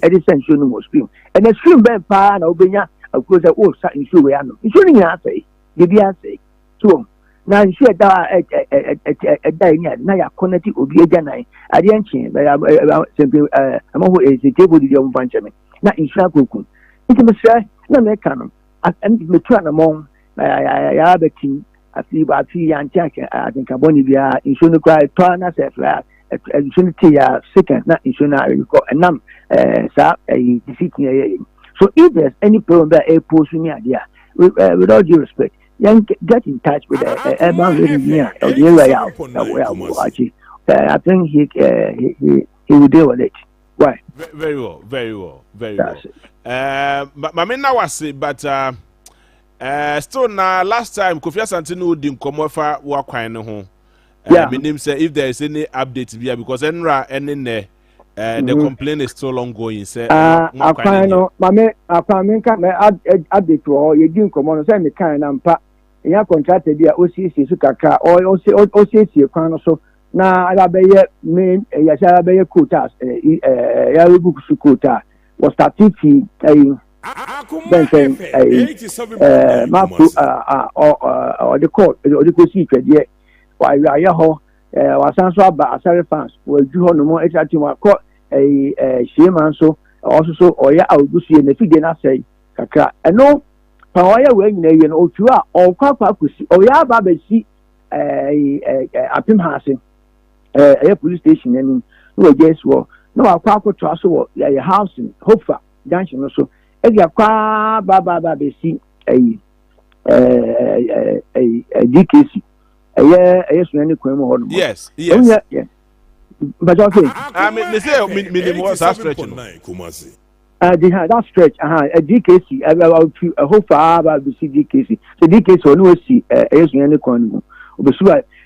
Speaker 16: essential no stream. And the stream bed pan over of course, I will start in Suriano. Ensuring I say, give you say. So now, ensure that a day, now you're connected with the Janai. I didn't change, but I'm simply among who is the table to your Benjamin. Not in Shakuku. It must say, no, make canon. And the turn among I have a king. I see about 3 young jack. I think I'm going to be in Sunuka, Tana, Infinity, second, not insurance, and none, a defeating. So if there's any problem that a person idea, with all due respect, then get in touch with Emma Virginia or the area. I think he will deal with it. Why?
Speaker 2: Very well. But I mean, now I say, but still now, last time, Kofi Asante didn't come over work home. My name say if there is any update here because Enra and in there, the complaint is still ongoing. Say,
Speaker 16: Akano, Mame, update to all you didn't come on. Say me kind and pa. Ya contracted there OCC Sukaka or OCC Kano so. Now I be main Yasha be quotas. Yarubu Sukuta was starting to Benson Mapu or the court or the secret yet. Why Yaho was answered by Asari fans will do no more extra team court a shaman so also so or ya I will see in the feed and I say Kaka and no power when you know you are or Papa or ya Babesi a Pim Hassing a police station and no guess what no our Papa trust or a house in Hofa Junction also if you are Babesi a DKC. Yes, but okay.
Speaker 2: I mean, they say minimum was that stretch.
Speaker 16: That stretch, a DKC, a whole far about the DKC. So DKC or no see, yes, any corner.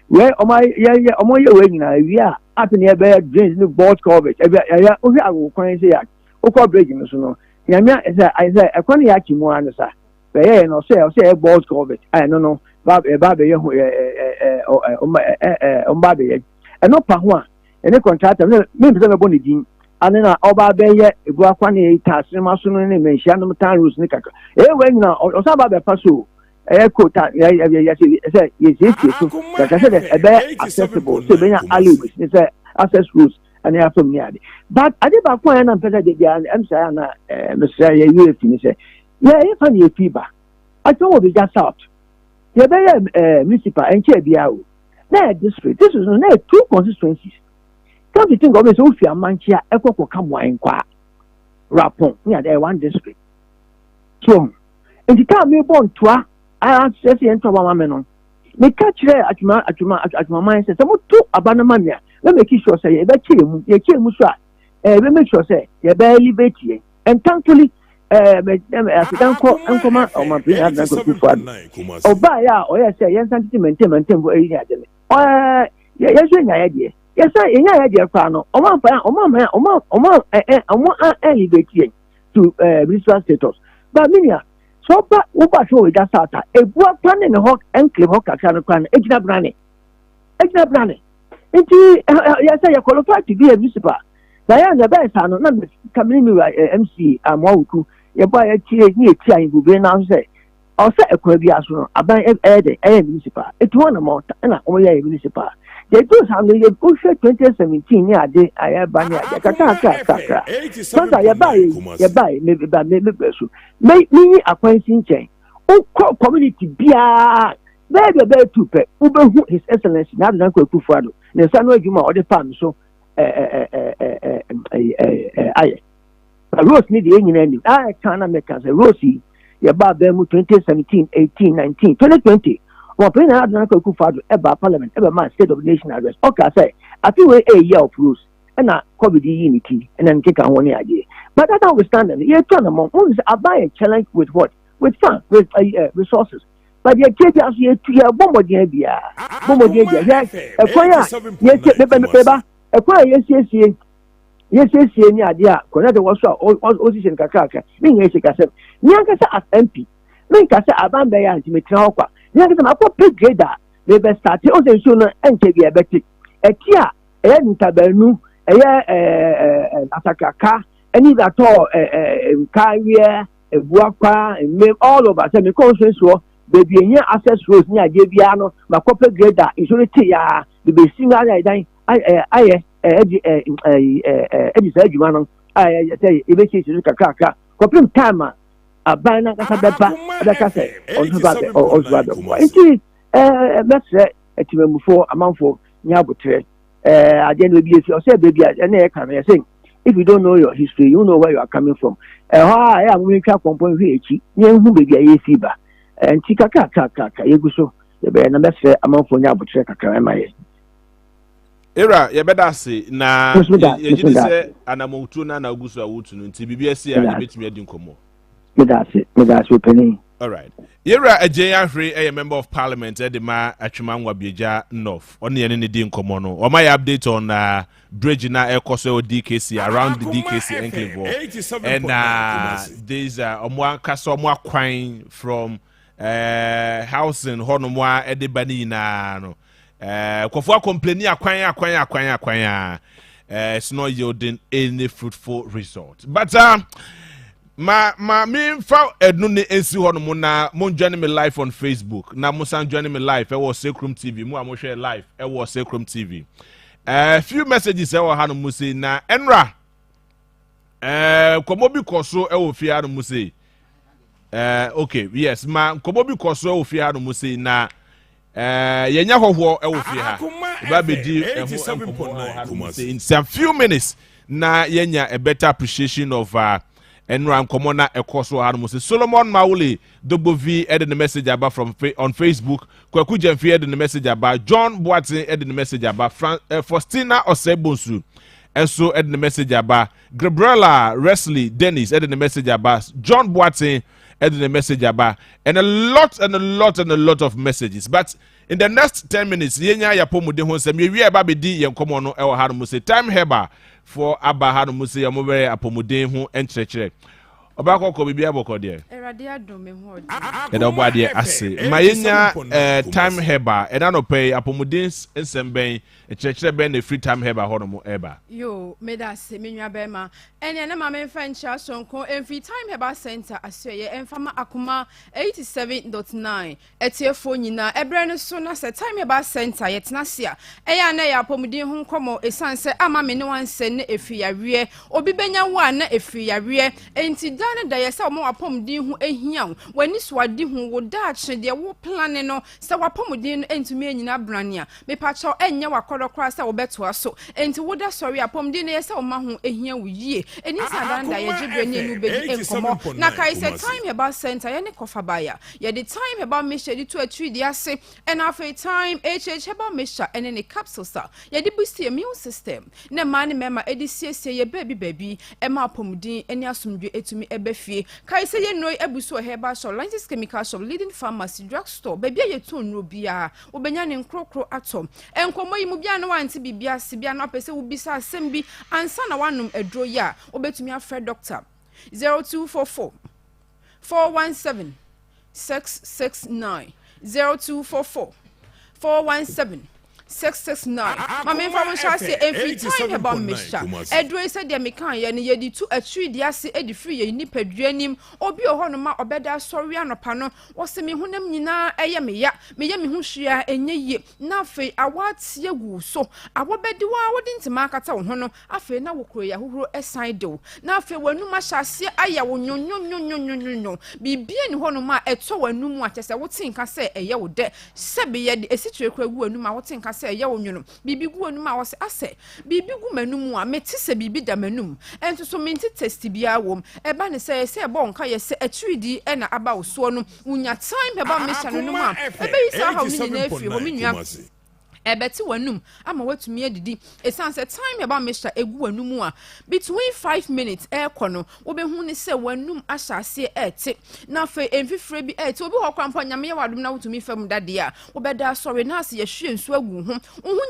Speaker 16: Where am I? Yeah, am I waiting? Yeah, up in the bed, drains the board coverage. I will find say, okay, breaking, so no. Yamia is a quantity yachimu answer. But no say balls COVID. I don't know. Baby Umbabe. And no Pahua. And the contractor, maybe the Bonnie. And then Oba Baye, Guaquani, Tasmasun, and Shannon Tarus Nicaka. When now, or Sababe Pasu. Quote, yes, like I said, a bear accessible, so many alleyways, it's access routes, and they are from near. But I did about point and better than Mr. You finish. Yeah, if I need fever, I told you just out. The bear municipal and Chebiao. Now, district, this is no two constituencies. Come to think of it, Sophia Manchia, Echo come wine qua Rapon, near there one district. So, and you can't be born to I say enter one man. Me catch there at my mind says, I'm two abandonmania. Let me make sure say, you kill Musa. Let me make sure say, you barely bet ye. And thankfully, as a danko, Ankoma, or my brother, that's good for oh, by ya, or yes, yes, sentiment, for a year. Yes, idea. Yes, I in idea, Pano, or one elevate ye to visual status. But Minia. So, but Uba show we just out a book plan in the hawk and clip hawk at Shannon, Egna Branny. Yes, I qualified to be a municipal. Diana Bess, I don't know, coming MC, and Moku, you buy a tea near Tian who be now say, or say a Quabias, I buy a municipal. It's one amount, and I only a municipal. They do something a push 2017 year day. I have Banya Yakaka. Santa Yabai, maybe by maybe person. Make me acquainting chain. Oh, community beer. Maybe a bear to pay. Uber His Excellency, not an uncle to Fado. The son of Juma or the farm, so I. Rose need the engine. I can't make us a Rosie. Yabba Bemu 2017, 18, 19, 2020. Well, when I had an uncle father about Parliament, ever my State of Nation address. Okay, I say, I feel a year of rules and I cover the unity and then take on one idea. But I don't understand them. You're trying to I buy a challenge with what? With fun, with resources. But you're taking us here to your bomb yes, a choir, a choir, yes, idea, connected was all in Kakaka, being a cassette. Yankasa as MP, make us a bambay and Mitrauka. Yankasa, I put grader, they best start also sooner and take a betty. A tia, a tabernum, a Ataka, any that all a carrier, a buaka, and make all of us, and the conscience war, baby, near access roads near Gabiano, my corporate grader, is only tia, the best singer I Eddie said, "You I say, eventually, Kaka, Copim Tama, a banner, like I say, or indeed, let's say, a team before a month for Nyabutre. I didn't be if you say, baby, and I can say, if you don't know your history, you know where you are coming from. I am going to come from VH, near whom be a fever, and Tikaka, Yaguso, the bear, and let's say, a month for Nyabutre, Kaka,
Speaker 2: Era ye beda se na ye gidi se anamotu na na ogusu awutu no nti bibia ya betimi adi nkomo.
Speaker 16: Me da se penny.
Speaker 2: All right. Era Ajay Ahre a member of parliament e de ma atwemanwa bieja north. Oni ye ne di nkomo no. O ma ya update on bridge na ekoso DKC around the DKC enclave. And these omwa kaso omwa kwan from housing honomwa e de bani na no. Kofua complaining akwan it's not yielding any fruitful result. But my me fa ednu ne ensi hono na mon join me live on Facebook. Na mo san join me live. It was Sacrum TV. Mo am share live. It was Sacrum TV. Few messages e wo ha no mo say na enra komo bi koso e wo fia no mo say okay, yes, ma komo bi koso e wo fia no mo say na yenya hoho e wo fie ha ba bedi in some few minutes na yenya a better appreciation of enran komona ekoso ha no say Solomon Mauli W ed the message about from on Facebook, Kwaku Jemfi ed the message about John Boatin ed the message about Faustina Osebonsu so ed the message about Gabriela Wesley Dennis ed the message about John Boatin ed the message about and a lot of messages. But in the next 10 minutes yenya yapomude ho nsem ye aba bedi yen komo no e ha no say time heba for aba ha no say yamobere apomude ho enkyerkyere. Obako ko bibia boko de.
Speaker 17: Erade adom me ho.
Speaker 2: Eda obade ase. Mayenya time heba. Eda no pay apomuden nsembɛn ekyerɛkyerɛ bɛn na free time heba hɔ no mo eba.
Speaker 17: Yo, me da se me nwa bɛma. Ene na ma me fa ncha sonko free time heba center asɔye emfama Akoma 87.9. Etiefo nyina ebre no so na se time heba center yetena se a. Eya na ya apomuden ho nkɔmɔ esanse ama me ne wanse ne efi yawe. Obi benya wa na efi yawe. Enti da ne da yesa o mo apomuden ho ehia wani swadi ho wo da akye de wo plan no se wapomuden no entumi anyina brania. Me pa cho enye wakodokora se wo beto aso. Enti wo da sorry apomuden no yesa o ma ho ehia wo yie. Eni sadanda ye gyebre ne nu bedi enkomo. Na kai se time heba center ye ne kofa baya. Ye the time heba mesha di to atri di ase. And after time heba mesha ene ne capsule sa. Ye di boost immune system. Ne mani mema edi siesie ye baby ema apomuden eni asomdwe etumi ebefie. Kai se ye no ebuso heba shop Lantis chemical shop leading pharmacy drugstore baby ye to nro bia obenya ne nkrokro atom. Enkomo yi mu bia na wanti bibia se bia na pese wo bisa asem bi ansa na wanom edro ya obetumi afre doctor 0244 417 669 0244 417 669 mama information say every time about Misha edro say de mekan ye ne yedi tu atri di ase edi free ye ni paduanim obi oho no ma obeda sorry anopa no wo se me honam nyina eye me ya me hu hwia enye ye na afi awatie gu so awobedi wa wodi ntima akata wo ho no afi na wo kro ya hohoro esan de wo na afi wanum ahyase aya wo nyonyonyonyonyonyo bibie ni ho no ma eto wanum akyese wo tinka se eye wo de sebe ye de esitire kro gu wanum a wo tinka se ye wonwunu bibi gu anum a wose ase bibi gu manum a meti se bibi da manum ento so menti test bia wom eba ne se ebo nka ye se atridi e na aba wo so no unya time eba mesha no ma ebe yi sa ha oni na afiri ho menua ebeti wanum ama watumi adidi esanse time eba mesha egu wanum a between 5 minutes kono obehu ne se wanum ahyase ete na fe emfifre bi ete obi ho kwampo nyame ye wadum na wotumi fam dade a obeda sorry na ase ye hwe nsu agu ho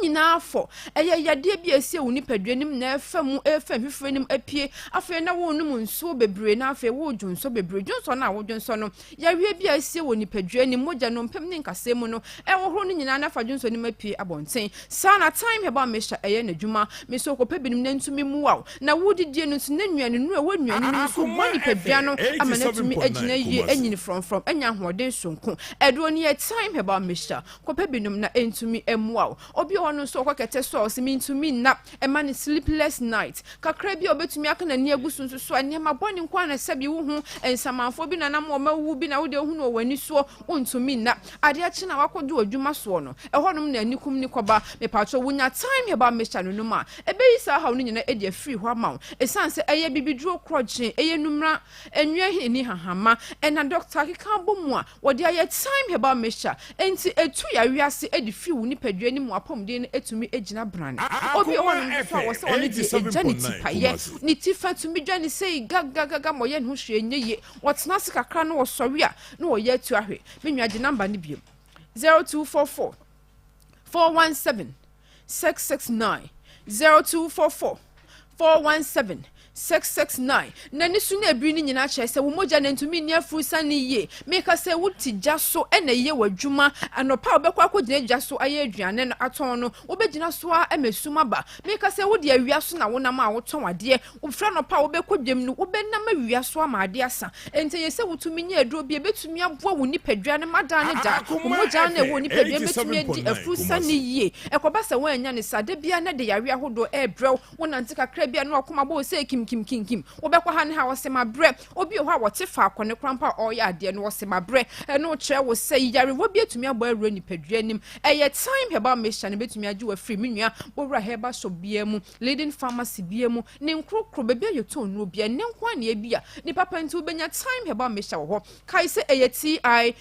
Speaker 17: nyina afo eye yade bi ese woni paduanim na efam efifre nim apie afe na wonum nsu bebre na afe wo dwonso bebre dwonso na wo dwonso no yawe bi ese woni paduanim mogya no mpem ne nkasemu no ewo no nyina na fa dwonso nim apie abonten sana time heba mesha eye na dwuma me so ko pebinim na ntumi muwa na wodidie no nso na nnuane no awannuane no so boni padua no amana tumi agina yie anyini from anya hoden sonko edo ne time heba mesha ko pebinim na entumi emuwa obi ono so ko kete so se ntumi na ema ne sleepless night kakra bi obetumi aka na ne agusu nso so anya maboni nkwa na sabi wo hu ensamanfo bi na nam o mawu bi na wode hu no wani so ontumi na ade achi na wakodo adwuma so no ehonom na anikum ni koba me pacho wunya time heba mesha no numa ebe yisa ha no nyina e de free ho amaw esanse eye bibiduro kroje eye numra enwe hini hahama ena doctor keka bomu a wode aye time heba mesha enti etu ya wiase e de free woni padua ni mu apomde no etumi egina brand obi ono so wo se ono di ejanity paye ni tifa tumi dwane sei gaga moye no hwe nyeye wotena se kakra no wo sori a no wo ye tu ahwe menwa di number ni biem 0244 417 669 0244 417 669 na ni su na ebiri ni nyina kye se wo moja na ntumi ni afusa ni ye meka se wuti jaso ena ye wadwuma anopa obekwa akogina jaso aye aduane no aton no obegina so a emesuma ba meka se wodi awia so na wonam a woton ade ofra no pa obekodwem no obenam awia so ama ade asa ente ye se wutumi nya aduro bi ebetumi aboa wo nipadua ne madan ne da wo moja na wo nipadua ebetumi di afusa ni ye ekoba se wo anya ne sade bia na de yare ahodo ebrew wonante kakra bia no akoma bo se kim obekwa ha ne ha wose mabre obi ho a wote fa akone krampa oya ade no wose mabre no kire wo se yare wo bi etumi abo awura nipadua nim eye time heba mesha ne betumi age wa free menua owura heba so bia mu leading pharmacy bia mu ne nkrokro bebia yeto no bia ne nkwa ne bia ni papa nti obenya time heba mesha wo kai se eye time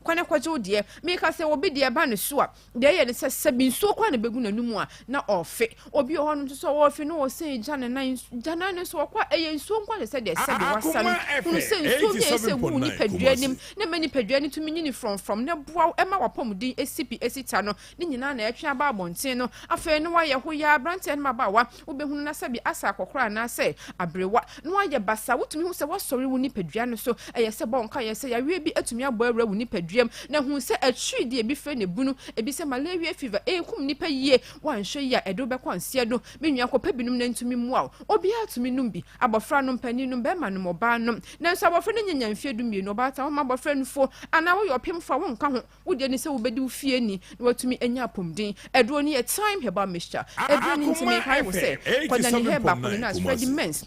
Speaker 17: kwane kwaje odie me ka se obi de ba ne so a de ye ne se sebi nso kwa ne begu nanum a na ofe obi ho no so wo ofe no wo se jane nan na no so kwa nsuo nkwa se de se de wasa no hunu se nsuo bi ese wu ni padua nim na mani padua ni tumi nyini from na boa ema wapomudin esipi esita no ni nyina na etwe aba abonten no afa no waye ho ya brante no mabawa ubehunu na se bi asa akokora na se abrewa no waye basa wutumi hu se wasori wu ni padua no so eye se bonka ye se ya wie bi atumi abo awura wu ni paduam na hu se atwi de ebi fe ne bunu ebi se malaria fever kum nipa yie wanhwe ya edo be kwanse do menua kopa binum na ntumi muaw obi atumi num bi abofra no mpani num be ma no moba no na nso abofra no nyanya mfie du mie no ba ta ma abofra no fo ana wo yopem fa wo nka ho wo de ni se wo bedi wo fie ni na watumi anya apomdin edo ni a time heba mixture edo ni ntimi kai wo se kwada ni heba ko na spread mens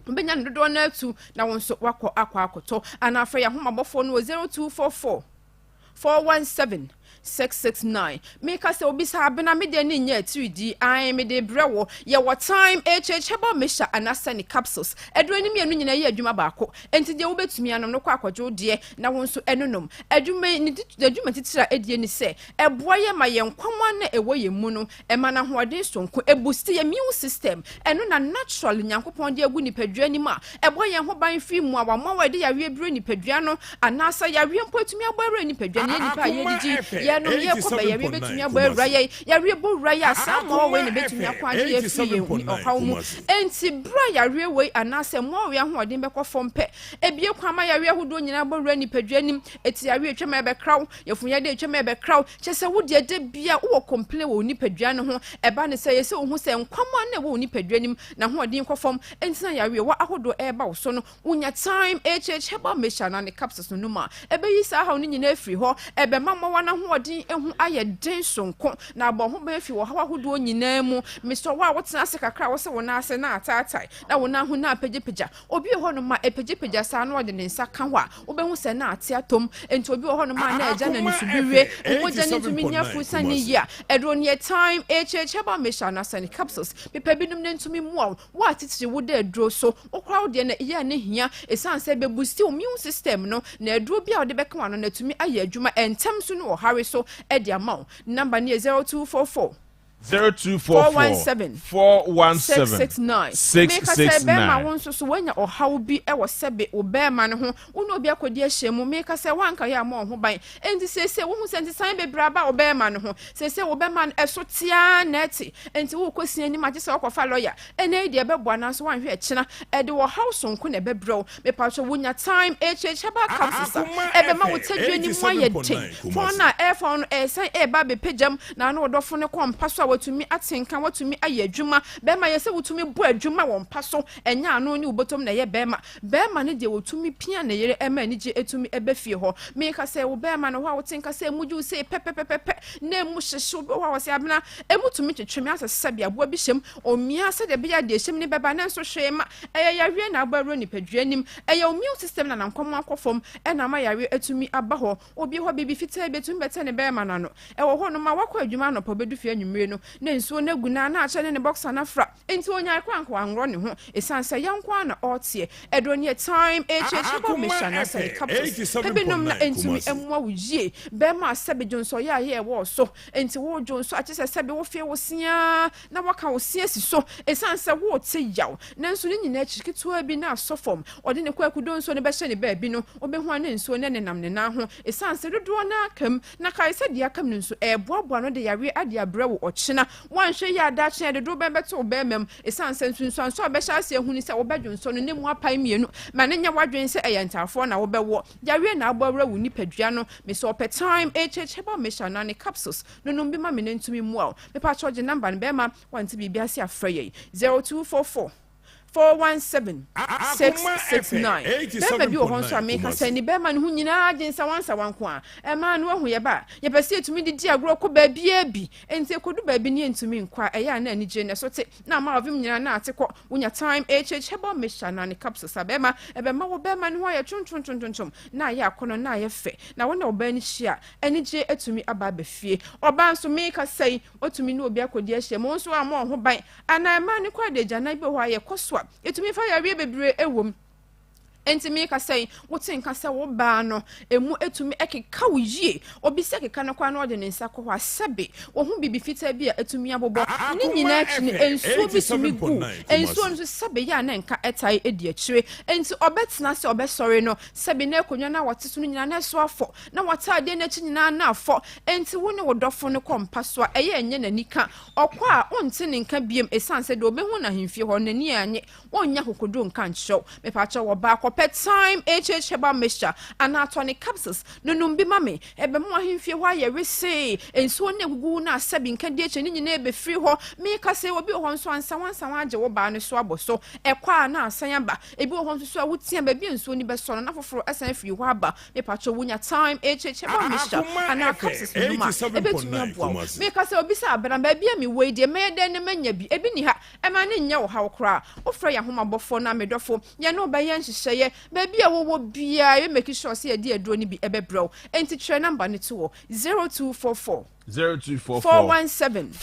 Speaker 17: mbenya ndodo na atu na won so wakọ akoto ana afra ya homa bofo no 0244 417 669 make us obi sa abena me de nya 3D I me de brewo ye what time heba mesha anasani capsules edro ni mienu nyina ye adwuma baako enti de wo betumi anom no kwa akwajo de na won so enonom adwuma ni adwuma titira edie ni se eboa ye ma ye nkwamwa na ewo ye mu no e ma na hoɔden sonko e boost ye immune system eno na natural nyankopɔn de agu ni padua ni ma eboa ye ho ban fi mu awamwa we de ya wie bre ni padua no anasa ya wie mpo atumi abɔre ni padua ni nipa ye digi no ye ko be ye betumi abo awura ye we bo wura ye asamo we ne betumi akwa de ye fi ye okaw mu enti bra ya we we anase mo we ahoɔden be kɔ fom pɛ ebie kwama ya we ahodo nyina bo wura ni padua nim eti ya we twema be kraw ye funya de twema be kraw kyese wo de de bia wo complain wo ni padua no ho eba ne se ye se wo hu se nkwama na wo ni padua nim na ahoɔden kɔ fom enti na ya we wa ahodo eba wo so no unya time heba mesha na ne capsules no ma ebe yi sa ha no nyina afiri ho ebe mama wa na ho ehu aye den sonko na abo ho ba fi wo hawa hodo nyina mu Mr. wa wotena ase kakra wo se wo na ase na atatai na wo na hu na apagyepaja obi ho no ma epagyepaja sa na ode ne nsa ka ho a wo be hu se na ate atom enti obi ho no ma na eja na nsubiwe wo je ne tumi nya frusa ni ya edro ne time heba mesha na sani capsules pepa binum ne ntumi mu a wo atitiri wo da edro so okra wo de na iya ne hia esanse be boost immune system no na edro bia wo de beka wano na tumi aye adwuma entem so no hare so edi amount number near 0244
Speaker 2: 0244 417 669
Speaker 17: ma won so wanya ohaw bi e wo sebe obema ne ho wonu obi akodi ahyemu meka se wanka ya ma ho ban enti sese wo hu senti san bebraba obema ne ho sese obema eso tia neti enti wo kosi ani ma gese okofa lawyer ene de beboa na so wanhwe ekina e de wo house nko ne bebrew me pa so wonya time heba capsules ebe ma wo tadwe ni mo ayede phone na iPhone san e ba be pejam na na odofo ne kompa so watumi atenka watumi aye adwuma bema yese wotumi bo adwuma won paso enya ano ni ubotom na ye bema ne de wotumi pia na yere ema ni je etumi ebefie ho me ka se wo bema no ho wotenka se muju se pepepepe na mu hyehye wo wa se abena emutumi twetwemi asese bia bo bi hyem omia se de bia de hyem ne beba na nso hwema ya wie na abaro ni padua nim immune system na nankom akofom na ma ya wie etumi aba ho obi ho bibi fita betumi bete ne bema na no wo ho no ma wakọ adwuma no pobedu fie anwumre no na nsuo na guna na ache ne boxer na fra enti onya kwankwa anro ne ho esanse yankwa na otie edro ne time heba mesha na say capsules ebinom na entumi emwa wujie be ma sebe jonso ya ye wo so enti wo jonso ache sebe wo fie wo sia na waka wo sia si so esanse wo te yaw na nso ne nyina chikitoa bi na asofom ode ne kwakudo nso ne be hye ne ba bi no obehu na nsuo ne nenam ne na ho esanse dodo na akam na kai se dia akam nso eboaboa no de yare ade abrewo ochina wanhwe ya dache de do bebeto obemem esanse nsunso so obehya ase ehuni se obedwonso no nemu apai mienu ma ne nya wadwen se eyentafo na wobewo yare na abawra wu nipadua no me so pe time heba mesha na ne capsules no no bi ma me ntumi mu a me pa charge number no be ma wanti bibia se afreye 0244 417 669 bema bi wo honso ameka se ni bema ne hu nyina agensa wansa wanko a ema no hu ye ba ye pese etumi didi agro ko ba bia bi enti kodu ba bi ne entumi nkwa eya na ani je ne so te na ma ovim nyina na atekọ wonya time heba mesha na ne capsules abema ebema wo bema ne ho ya twontwontwontwom na ya akono na ya fe na wona oba ni hia ani je etumi aba ba fie oba nso meka sei otumi ne obi akodi ahia mo nso ama ho ban ana ema ne kwa de jana bi ho ya koso etumi fa ya wie bebre ewom enti me ka say wote nka say wo ba no emu etumi ekeka wo yie obi se keka no kwa no de ne nsa kɔ hɔ asebe wo hu bibi fita bi a etumi abobɔ ne nyina akyi ne ensuo bi tumi gu ensuo no sebe ya na nka etai edi akyire enti obetena se obesɔre no sebe na ekonwa na wote so no nyina na so afɔ na wata ade na akyi nyina na afɔ enti wo ne wo dɔfo no kɔmpa so a ɛyɛ enye nanika ɔkɔ a onte ne nka biem esan se de obehu na hemfie hɔ na ni anye wonya kokodo nka nkyɛw me pa kyɛw ba akɔpɛ time heba mixture ana tonic capsules no numbi mame ebe mo ahemfie hɔ ayɛ rese ensuo ne gugu na asabi nka de akyi ne nyina ebe free hɔ me ka se obi hɔ nso ansa agye wo ba ne so abɔso ɛkɔ a na asan aba ebi hɔ nso so a wotia ba bi ensuo ni bɛsɔ no na foforo asan free hɔ aba me pa kyɛw wonya time heba mixture ana capsules no ma ebe tumi aboa me ka se obi sa abana ba bi a me wei de me de ne manya bi ebi ni ha ema ne nya wo ha wo kra wo fra ya homa bɔfo na me dɔfo ye no ba ye nhyehyɛ ba bi a wo bia you make sure say e aduro ni bi ebe brew enti try number ne to 0244 417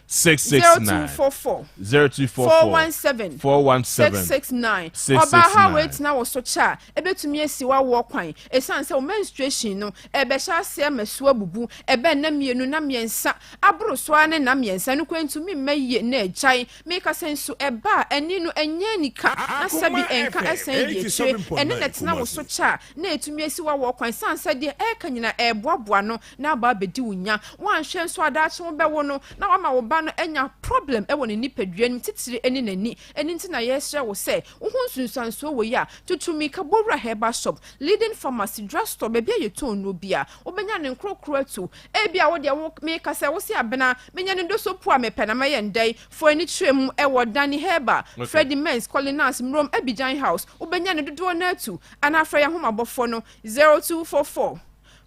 Speaker 17: 669 Oba ha wait na wo so cha ebetumi asiwa wo kwan esan se o menstruation no ebe sha se masu abubu ebe na mienu na miensa abro so ane na miensa no kwantumi maye na agyan make sense eba eni no enye nika na sabi enka esen die tire ene netena wo so cha na etumi asiwa wo kwan san se de kanyina eboaboa no na ba bedi wunya wan hwe so adache wo bewo no na wa ma wo ba no enya problem e woni nipadua nim titire eni nani eni ntina yesre wo se wo hunsunsanso wo ya tutumi ka bowra heba shop leading pharmacy drugstore be bia yeton no bia obenya ne nkrokro atu e bia wo de wo me ka se wo se abena menya ne doso pu a mepɛ na maye ndai fo ani trem e wo dani heba Freddy Mens Colinas Mrom Abidjan House obenya ne dodo na atu ana afra ya homabofo no 0244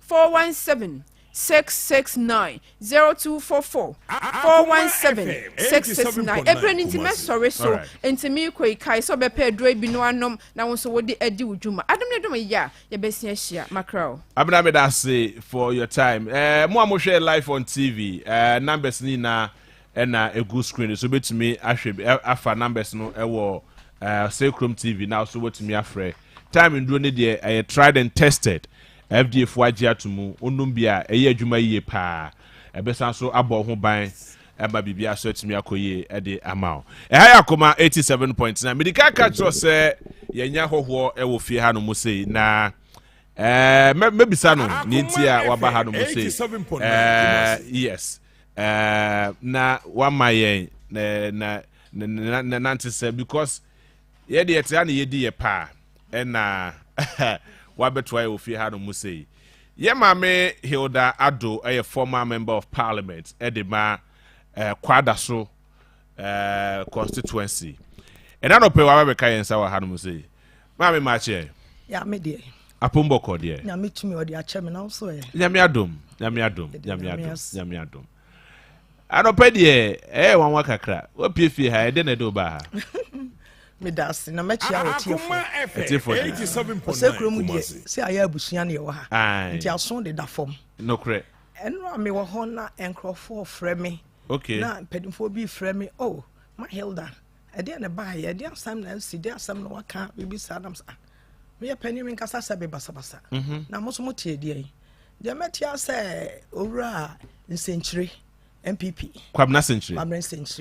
Speaker 17: 417 669 0244 417 669 Ebren inti me sorry so inti mi koi kai so be pe dro bi no anom na won so wodi adi wudwuma adom ne dom ya ye besia hia makrao
Speaker 2: abna me da say for your time mo amohwe live on TV numbers ni na na a good screen so betumi ahwe afa numbers no ewo say Chrome TV now so betumi afre time nduro ne de tried and tested FDA fuaji atumu onum bia eye adwuma yie pa ebesan so abɔ ho ban eba bibia so atumi akoye de amao ehaya Akoma 87.9 medical catch say yenya hoho e wo fie ha no musei na mebisa no ni ntia waba ha no musei yes na wamaye na nanti say because ye de etia na ye di ye pa na wabetwa wo fie ha no musei ye mame Hilda Ado a former member of parliament edema kwada so constituency and anope wa be kai nsa wa ha no musei mame mache
Speaker 18: ya me de
Speaker 2: apombo ko de
Speaker 18: na metumi odi ache me na so ye
Speaker 2: nyame adom anope de wanwa kakra opie fie ha ede na do ba ha
Speaker 18: Midas na mechia wo
Speaker 2: tiefo
Speaker 18: 87.9 se kromu die se aya abusua na ye wo ha nti aso de da fom
Speaker 2: no kre
Speaker 18: enra me wo ho na enkrofo frɛ me
Speaker 2: okay
Speaker 18: na pedimfo bi frɛ me oh my Hilda ade na ba ye ade asam na si de asam na waka bibi sadam sa me ye pani me nkasa sabe basabasa na mo so mo tie die de metia se owura nsenchire MPP
Speaker 2: Kwabena Century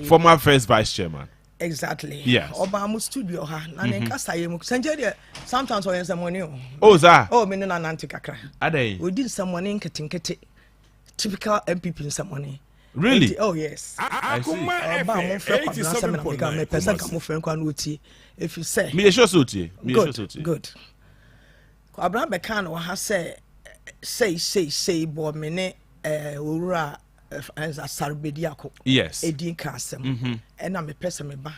Speaker 2: former first vice chairman.
Speaker 18: Exactly.
Speaker 2: Yes.
Speaker 18: Oba mu studio ha na nkasa ye mu senje sometimes o yense money o.
Speaker 2: Oh za.
Speaker 18: Oh me na nanti kakra.
Speaker 2: Adai.
Speaker 18: We did some money nketinketi. Typical MPP some money.
Speaker 2: Really?
Speaker 18: Oh yes.
Speaker 2: I see.
Speaker 18: Oba mo frɛ Kwabena some na me person ka mo frɛ kwa no tie. If you say.
Speaker 2: Me sure so tie.
Speaker 18: Good. Kwabena be kan o ha say bo me ne owura as a Sarbediako.
Speaker 2: Yes.
Speaker 18: Edin Kasem. And I'm a person me ba.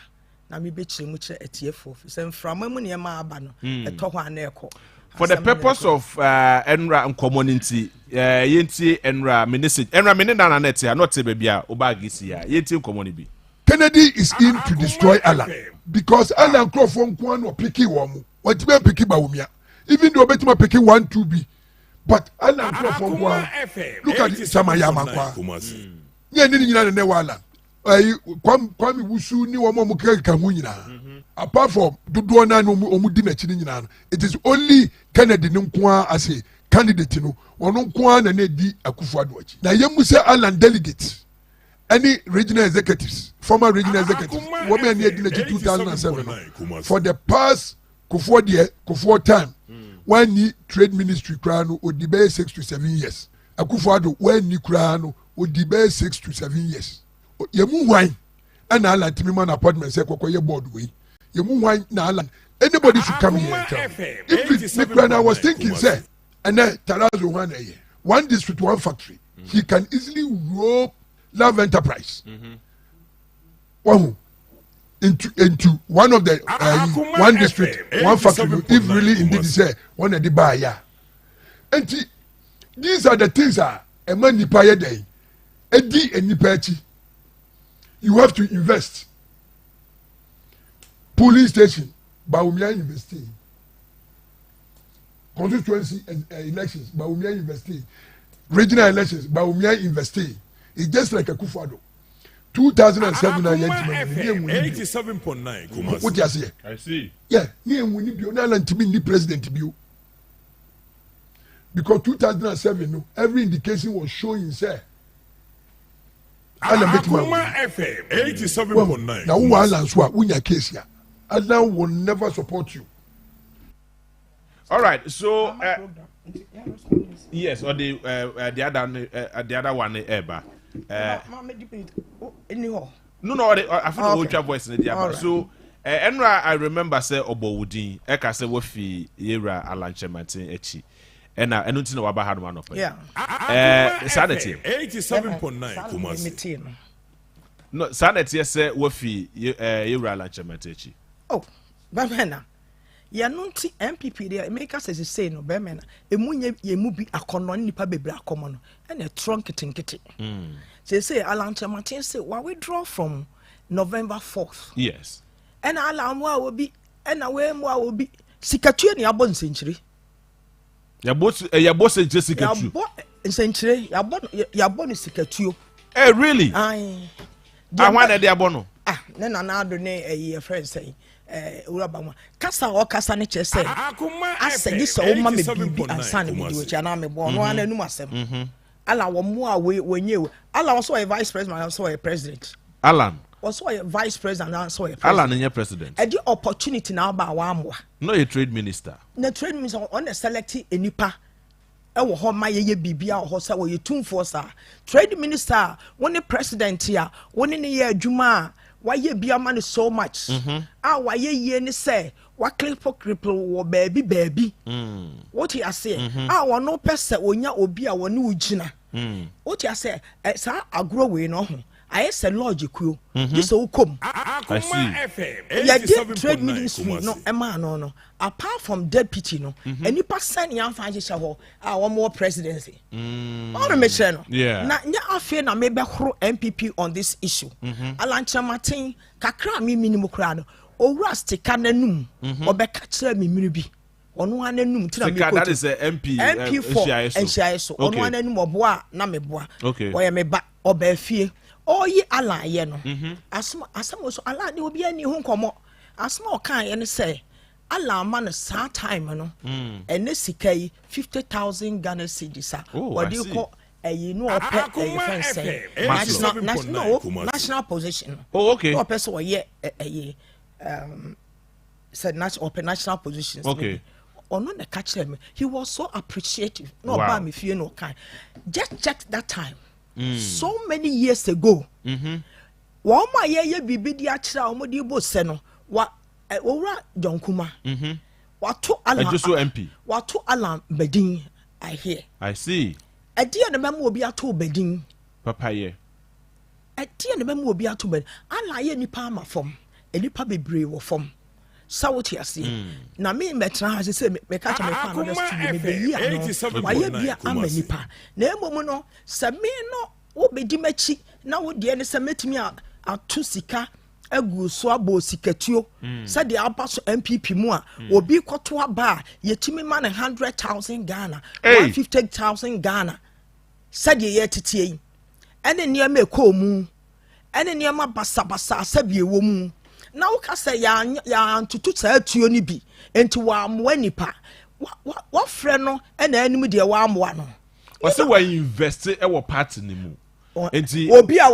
Speaker 18: Na me be chile much etiefo. Say from me money ma aba no. Etoho aneko.
Speaker 2: For the purpose of enra and community, yenti enra ministry. Enra mini na net here, not bebia obagisi ya. Yenti community.
Speaker 19: Kennedy is in to destroy Alan because Alan Crawford kwan or picky woman. What be picky ba umia. Even though betima picky 1-2B. But Alan Crawford kwan. Look at Samayama kwa. Yeah, nini nyina ne wala. kwame wusu ni wɔn a wɔn keka ho nyinaa apart from dodoɔ naa na wɔn di n'akyi ne nyinaa no it is only Kennedy ne nko as a candidate no wɔn nko na na di Akufo-Addo akyi na yɛn mu sɛ Alan delegate any regional executives former regional executives wɔn a na di n'akyi 2007 for the past Kufuor time wɔn ni trade ministry koraa no odi bɛyɛ 6 to 7 years Akufo-Addo wɔn ni koraa no odi bɛyɛ 6 to 7 years. Yemu wine and Alan Timiman appointment say Kokoye board way. Yemu wine na Alan. Anybody should come here and tell me. If I was thinking, say, and then Tarazo one district, one factory, he can easily rope Love Enterprise. Into one of the one district, one factory, if really indeed say one of the buyer. And these are the things that a man nipa day. Edi and nipachi. You have to invest. Police station, Baumia investing. Constituency elections, Baumia investing. Regional elections, Baumia investing. It's just like Akufo-Addo. 2007
Speaker 2: 87.9.
Speaker 19: What do you say?
Speaker 2: I see.
Speaker 19: Yeah, near we need to be president. Because 2007, no, every indication was showing, say.
Speaker 2: Akoma FM 87.9.
Speaker 19: Now, who answer when your case here? Alan will never support you.
Speaker 2: All right, so yes, or the other one, Eba. No, I feel the ultra voice in the other. So, Enra, I remember say Obo Woodin, Eka say Wofi Yera Alanche Martin Echi. And I don't know about how one of it.
Speaker 17: Yeah.
Speaker 2: Sanity
Speaker 18: 87.9 Kumasi.
Speaker 2: No, Sanity say Wofi Yera Alanche Martin.
Speaker 18: Oh, Bamena. Ya nunti MPP there make us as say no Bamena. Emunye ye mubi akono nipa bebre Akoma no. And a trunk kiti. Say Alanche Martin say why withdraw from November 4th.
Speaker 2: Yes.
Speaker 18: And Alamwa will be and away more will be Sikatu ni abon century.
Speaker 2: Ya boss is just Sikatu.
Speaker 18: Century, ya bon is Sikatu.
Speaker 2: Eh, really?
Speaker 18: I
Speaker 2: want a diabono.
Speaker 18: Then another name a friend say, Urabama. Cassa or Cassaniche say, I say this old mammy be and son which I am born one and numasem. Allow more away when you allow also a vice president, also a president.
Speaker 2: Alan.
Speaker 18: Also a vice president, also a president.
Speaker 2: Alan and your president.
Speaker 18: A the opportunity now by one more.
Speaker 2: No, a trade minister.
Speaker 18: The trade minister on a selected a nipa. Ewo ho ma ye bibia ho sa wo yetumfo sa trade minister woni president here woni ne ye adwuma wa ye bia ma so much wa ye ye ne say wa cripple wo baabi what you say wo no pese onya obi a woni ugina what you say sa agro we no ho I say logical. This will come.
Speaker 2: I see.
Speaker 18: Yeah, did trade ministry no Emma no. Apart from deputy no, any person young financial hall, our more presidency. All the mission.
Speaker 2: Yeah.
Speaker 18: Na affair na maybe MPP on this issue. Alancha Martin kakra mi minimum crowd. O rusty cananum or back me minibi. On one enum
Speaker 2: that is a MP
Speaker 18: for NCIS. On one enum or bois na me bois.
Speaker 2: Okay.
Speaker 18: Or me back or bear fear. Oh, ye Allah, ye no. Asam was Allah, there will be any home come up. A small kind and say, Allah man a sad time, no. And this CK 50,000 Ghana cedis. What do you call a pet say? National position.
Speaker 2: Oh, okay.
Speaker 18: No person or yet said national positions.
Speaker 2: Okay.
Speaker 18: Or not the catch him. He was so appreciative. No, by me fear no kind. Just check that time. So many years ago, one my ye bibi di achira omodi bo se no wa owura John Kuma wa to Alan
Speaker 2: MP
Speaker 18: wa to Alan Bedin I hear
Speaker 2: I see
Speaker 18: e dia na memo obi ato Bedin
Speaker 2: papa ye
Speaker 18: e dia na memo obi ato Bedin Alan ye nipa ama fom e nipa bebre wo fom sawoti ase na me metra ha se me ka cha me fa no studio me be yi ano wa ye bia ama nipa na emom no se me no wo bedi machi na wo de ne se metimi a to sika agu so abo sikatuo se de aba so MPP mu a obi kwoto aba yetimi ma na 100,000 Ghana 150,000 Ghana se de ye tete yi ene ne me ko mu ene nneɛma basa asɛbi ewo mu na wo ka sɛ ya ntutu saa tuo ni bi enti wa amoa nipa wa frɛ no ena anim de wa amoa no
Speaker 2: wɔsɛ wa invest ɛwɔ party ni mu enti
Speaker 18: obi a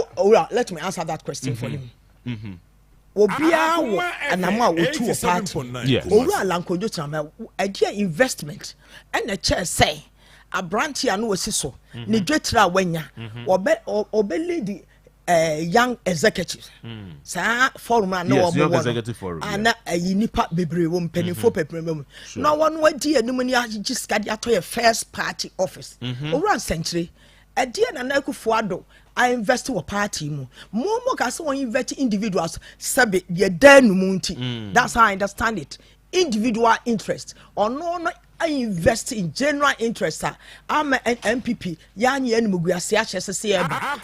Speaker 18: let me answer that question for him obi a wo anamo a wotu wɔ party owura lankojo tama ɛde investment ena kyɛ sɛ abranti a no wasi so ne dwetira wanya obe lady young executives saa forum na wo mo ana ayi nipa bebre wo mpanifo peprem na wono adi anim ni agye skade atoye first party office owura nsenkyere ade na akufo ado I invest wo party mu mo ka se won invest individuals sabe ye danu mu nti that's how I understand it individual interest or no I invest in general interest. I'm an MPP. Yani eni muguasi HSC eba.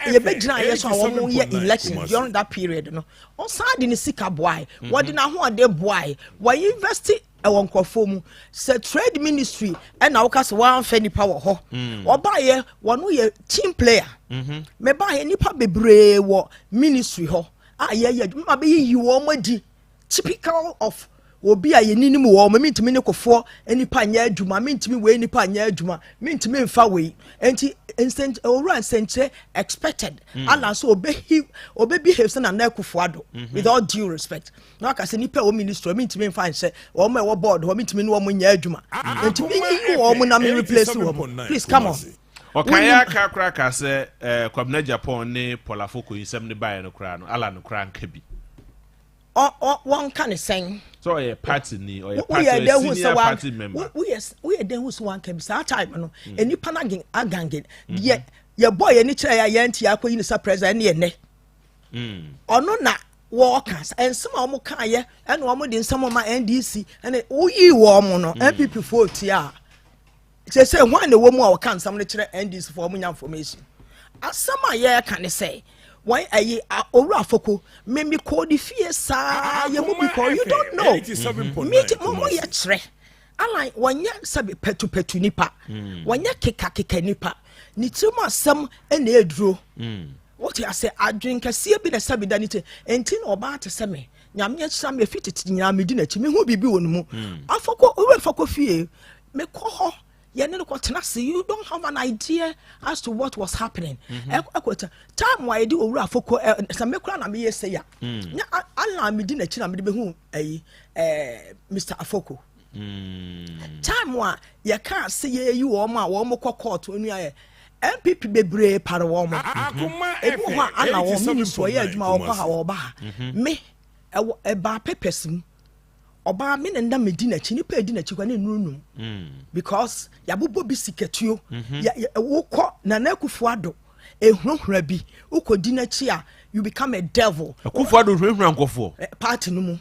Speaker 18: Ye be jina yeso awomo ye election during that period no. On side ni sika boy. What na ho ade boy. Why invest e won kwafo mu. Se trade ministry e na wokase wan fa nipa wo ho. Oba ye wono ye team player. Me ba ye nipa bebre wo ministry ho. Ye ma be yi wo madi. Typical of obi a yenini mu wo mintimi ne kofo enipa nya adwuma mintimi we enipa nya adwuma mintimi mfa we enti instant owura senche expected ala so obe behave na na kofo ado with all due respect na aka se nipa o minister mintimi mfa nse wo ma wo board wo mintimi ne wo nya adwuma enti bi wo mu na me replace wo please come on
Speaker 2: okaya ka kra ka se kwabna Japan ne polafoko yisem ne bae no kra no ala no kra nka bi
Speaker 18: one kind of saying
Speaker 2: so a party ni or a senior party member
Speaker 18: we are then who's one can be that time no and you panaging agangin ye boy any chair ya anti akwa ni president ne ono na workers and some of them can and one more some of my NDC and we wo no MPP 40 ya say one the woman or can some NDC for information as some ya can say why aye owura foko me call the fear sa ye mo because you don't know meet mo ye kire alan wanya sabe petu nipa wanya keka nipa ni timu asem na eduro what you say adwen kase bi na sabe da nite enti na oba te se me nyame akira me fititi nyame me di na chi me hu bibi wonu mu afoko owura foko fie me ko ho you don't have an idea as to what was happening. Time why do owura foko some mekura na me say ya. Nya ala me di na chi na me be hu Mr. Afoko. Time why you can't say you o ma wo mo court onu ya MPP bebre para wo mo. Ebu ho ala wo minister ye adwuma wo ko ha wo ba. Me e ba pepesim oba me nda medina chi ni pa edina chi kwa na nunum because ya bobo bi siketuo ya wokọ na nakufu ado ehunhura bi ukodi na chi a you become a devil
Speaker 2: akufu ado hurahura nkofo
Speaker 18: party no mu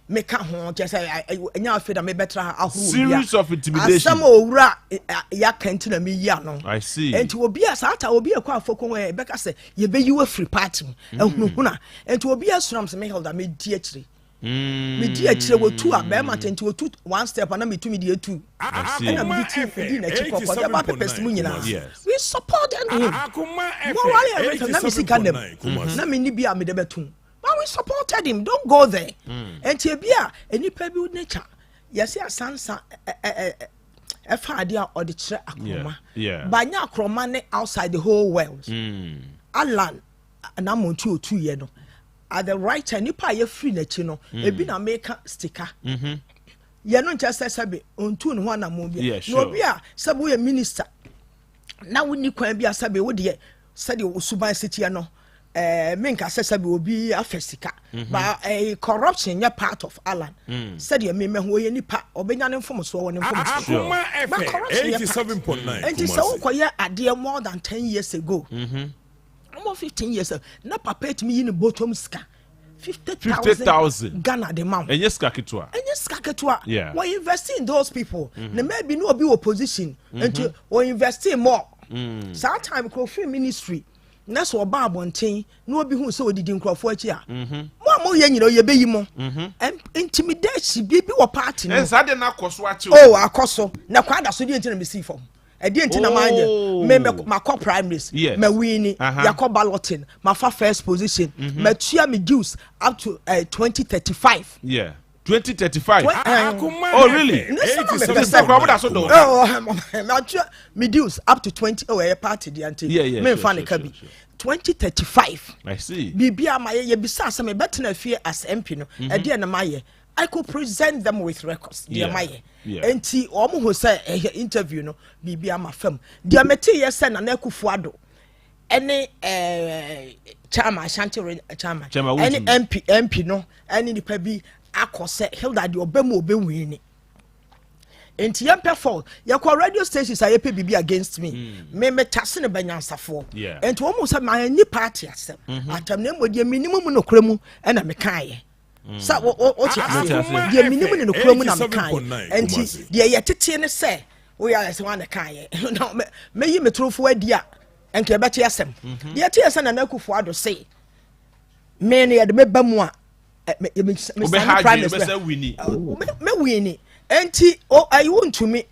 Speaker 18: me ka ho je say enya afeda me betra ahuru
Speaker 2: series of intimidation
Speaker 18: asama owura ya kanti na me yi ano
Speaker 2: I see
Speaker 18: enti obi asata obi akwa afoko we beka say ye be you free party ehunhuna enti obi asram se me helda me di akire me di akire wo tu a be matenti wo tu one step na me tu me di etu na me ti di na chi kokko ya ba pepes mu nyina we support him morally everything na me sika dem na me ni bia me de betum but we supported him don't go there enti bia enipa bi nature yes asansa efa ade a ode kire Akoma banya Akoma ne outside the whole world Alan na montu otu ye no at the right time nipa ye free na chi no ebi na make sticker ye no ncha sebe ontu no ho na mo bia no obi a sebe we minister na woni kwan bia sebe wo de sede osuban setia no menka sebe obi afesika but corruption ya part of Alan sede me ho ye nipa obenya ne mfom so wo ne mfom so
Speaker 20: 87.9
Speaker 18: and this okoye ade more than 10 years ago almost 15 years na papa to me in bottom ska 50,000 Ghana the amount
Speaker 2: enye ska ketwa
Speaker 18: we invest in those people na maybe no be opposition and we invest in more sometime crofree ministry na so ba abonten na obi hu se odidi nkrofo achi a mo ye nyiro ye beyi mo intimidation bi wo party no
Speaker 2: sade na akoso achi
Speaker 18: akoso na kwada so di entina me see form ɛdeɛ nti na maanyɛ me makɔ primaries ma wini yakɔ balloting mafa first position matua me dues up to 2035
Speaker 2: yeah 2035 oh really
Speaker 18: matua me dues up to 20 party the anti me fan kabi 2035
Speaker 2: I see
Speaker 18: bibia ma ye bisa asem betena fie as MP no ɛdeɛ na maye I could present them with records. Dear Maye. And T. Almost say interview no Bibi ama fam. Dear Meti yes and Aneku Fuado. Any Chama Shanti Chama. Any MP no. Any the Pebi Akko said Hilda your Bemo be winning. And Tiampa fall. Your radio stations are Bibi against me. Me tassin a banyansa for.
Speaker 2: Yeah.
Speaker 18: And to almost have my any party as at a name with your minimum no cremu and a mekai. Sa what you minimum no kromu na mekan enti de ye tete ne se we are se wan kan no me yi metrofo adia enke beti asem de ye te asem na nakufo ado se me ne ye de meba mu a me prime minister me wini enti I want to me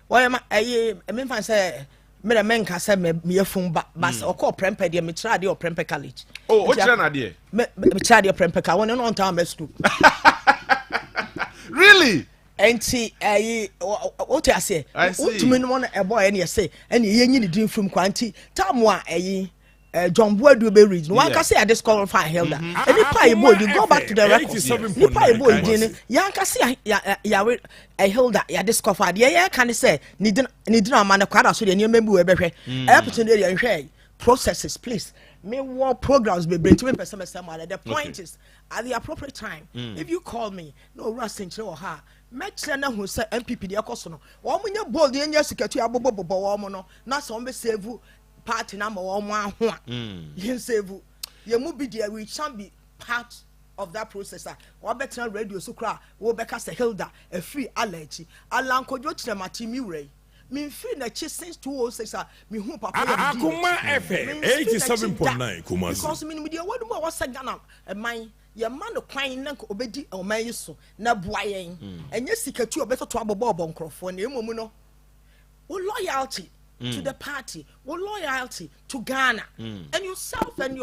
Speaker 18: why am I me fan say me na men ka say me yefun ba bas okọ prempe de me try de o prempe college
Speaker 2: oh o try na de
Speaker 18: me try de prempe ka won no on time school
Speaker 2: really
Speaker 18: enti what you say what me no e boy na say and ye nyi ni dream from kwanti time a John Boadu be read one can say I disqualify Hilda any pie boy you go back to the record ni pie boy din ya can say ya Hilda ya disqualified ya can say ni din ama na kwada so de ni member we behwe opportunity ya hwe processes please me war programs be bring to me person the point is at the appropriate time if you call me no rush centre or her metre na hu say MPP de ekoso no wo munye bold ye nya sikatu abobobo wo mo no na so be save party na mo ho a yen save ye mu bi there we can be part of that process or better radio so kra wo beka se Hilda a free allergy alankojo tiramati mi wure me free na chi since 2006 me hu papa
Speaker 20: Akoma FM 87.9 Kumasi
Speaker 18: because me media what mo was Ghana man ye man kwan na obedi o man yi so na boa yen enye sikatu obeto to abobo nkrofo na emomu no wo loyalty to the party, or loyalty to Ghana and yourself and